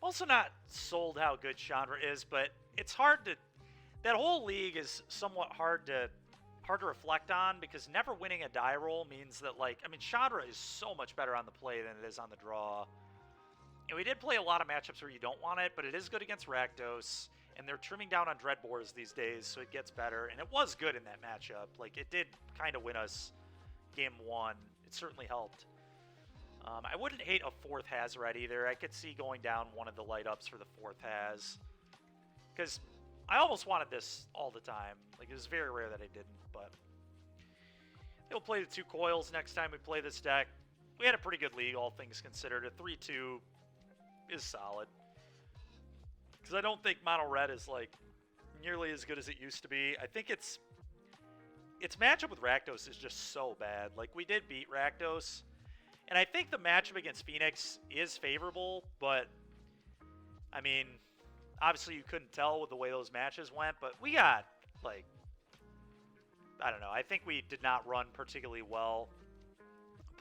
Also not sold how good Chandra is, but it's hard to... That whole league is somewhat hard to reflect on, because never winning a die roll means that, like... I mean, Chandra is so much better on the play than it is on the draw. And we did play a lot of matchups where you don't want it, but it is good against Rakdos, and they're trimming down on Dreadbores these days, so it gets better. And it was good in that matchup. Like, it did kind of win us game 1. It certainly helped. I wouldn't hate a 4th Hazoret either. I could see going down one of the light-ups for the 4th Haz. Because I almost wanted this all the time. Like, it was very rare that I didn't, but... We'll play the 2 Coils next time we play this deck. We had a pretty good league, all things considered. A 3-2... is solid. Because I don't think Mono Red is like nearly as good as it used to be. I think its matchup with Rakdos is just so bad. Like, we did beat Rakdos, and I think the matchup against Phoenix is favorable, but I mean, obviously you couldn't tell with the way those matches went, but we got, like, I don't know, I think we did not run particularly well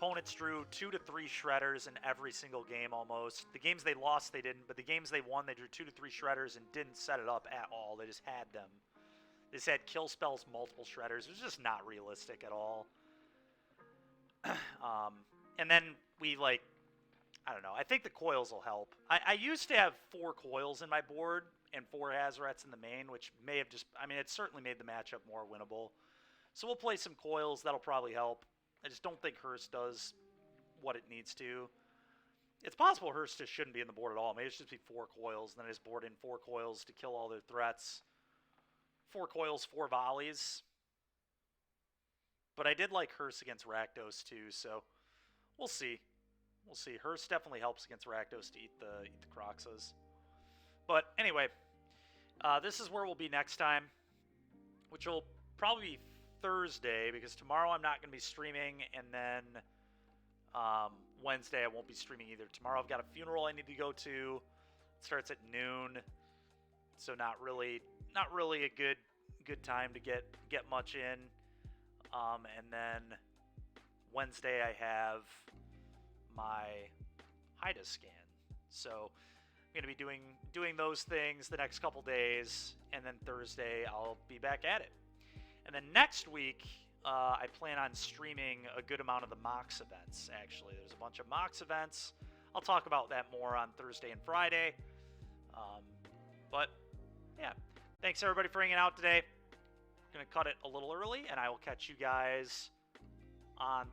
opponents drew 2 to 3 shredders in every single game almost. The games they lost, they didn't, but the games they won, they drew 2 to 3 shredders and didn't set it up at all. They just had them. They just had kill spells, multiple shredders. It was just not realistic at all. And then we, like, I don't know. I think the coils will help. I used to have 4 coils in my board and 4 Hazarets in the main, which may have just, I mean, it certainly made the matchup more winnable. So we'll play some coils. That'll probably help. I just don't think Hearst does what it needs to. It's possible Hearst just shouldn't be in the board at all. Maybe it should just be 4 coils, and then I just board in 4 coils to kill all their threats. 4 coils, 4 volleys. But I did like Hearst against Rakdos too, so we'll see. We'll see. Hearst definitely helps against Rakdos to eat the Croxas. But anyway, this is where we'll be next time, which will probably be Thursday, because tomorrow I'm not going to be streaming, and then Wednesday I won't be streaming either. Tomorrow I've got a funeral I need to go to. It starts at noon, so not really a good time to get much in. And then Wednesday I have my HIDA scan, so I'm going to be doing those things the next couple days, and then Thursday I'll be back at it. And then next week, I plan on streaming a good amount of the MOX events, actually. There's a bunch of MOX events. I'll talk about that more on Thursday and Friday. But, yeah. Thanks, everybody, for hanging out today. Going to cut it a little early, and I will catch you guys on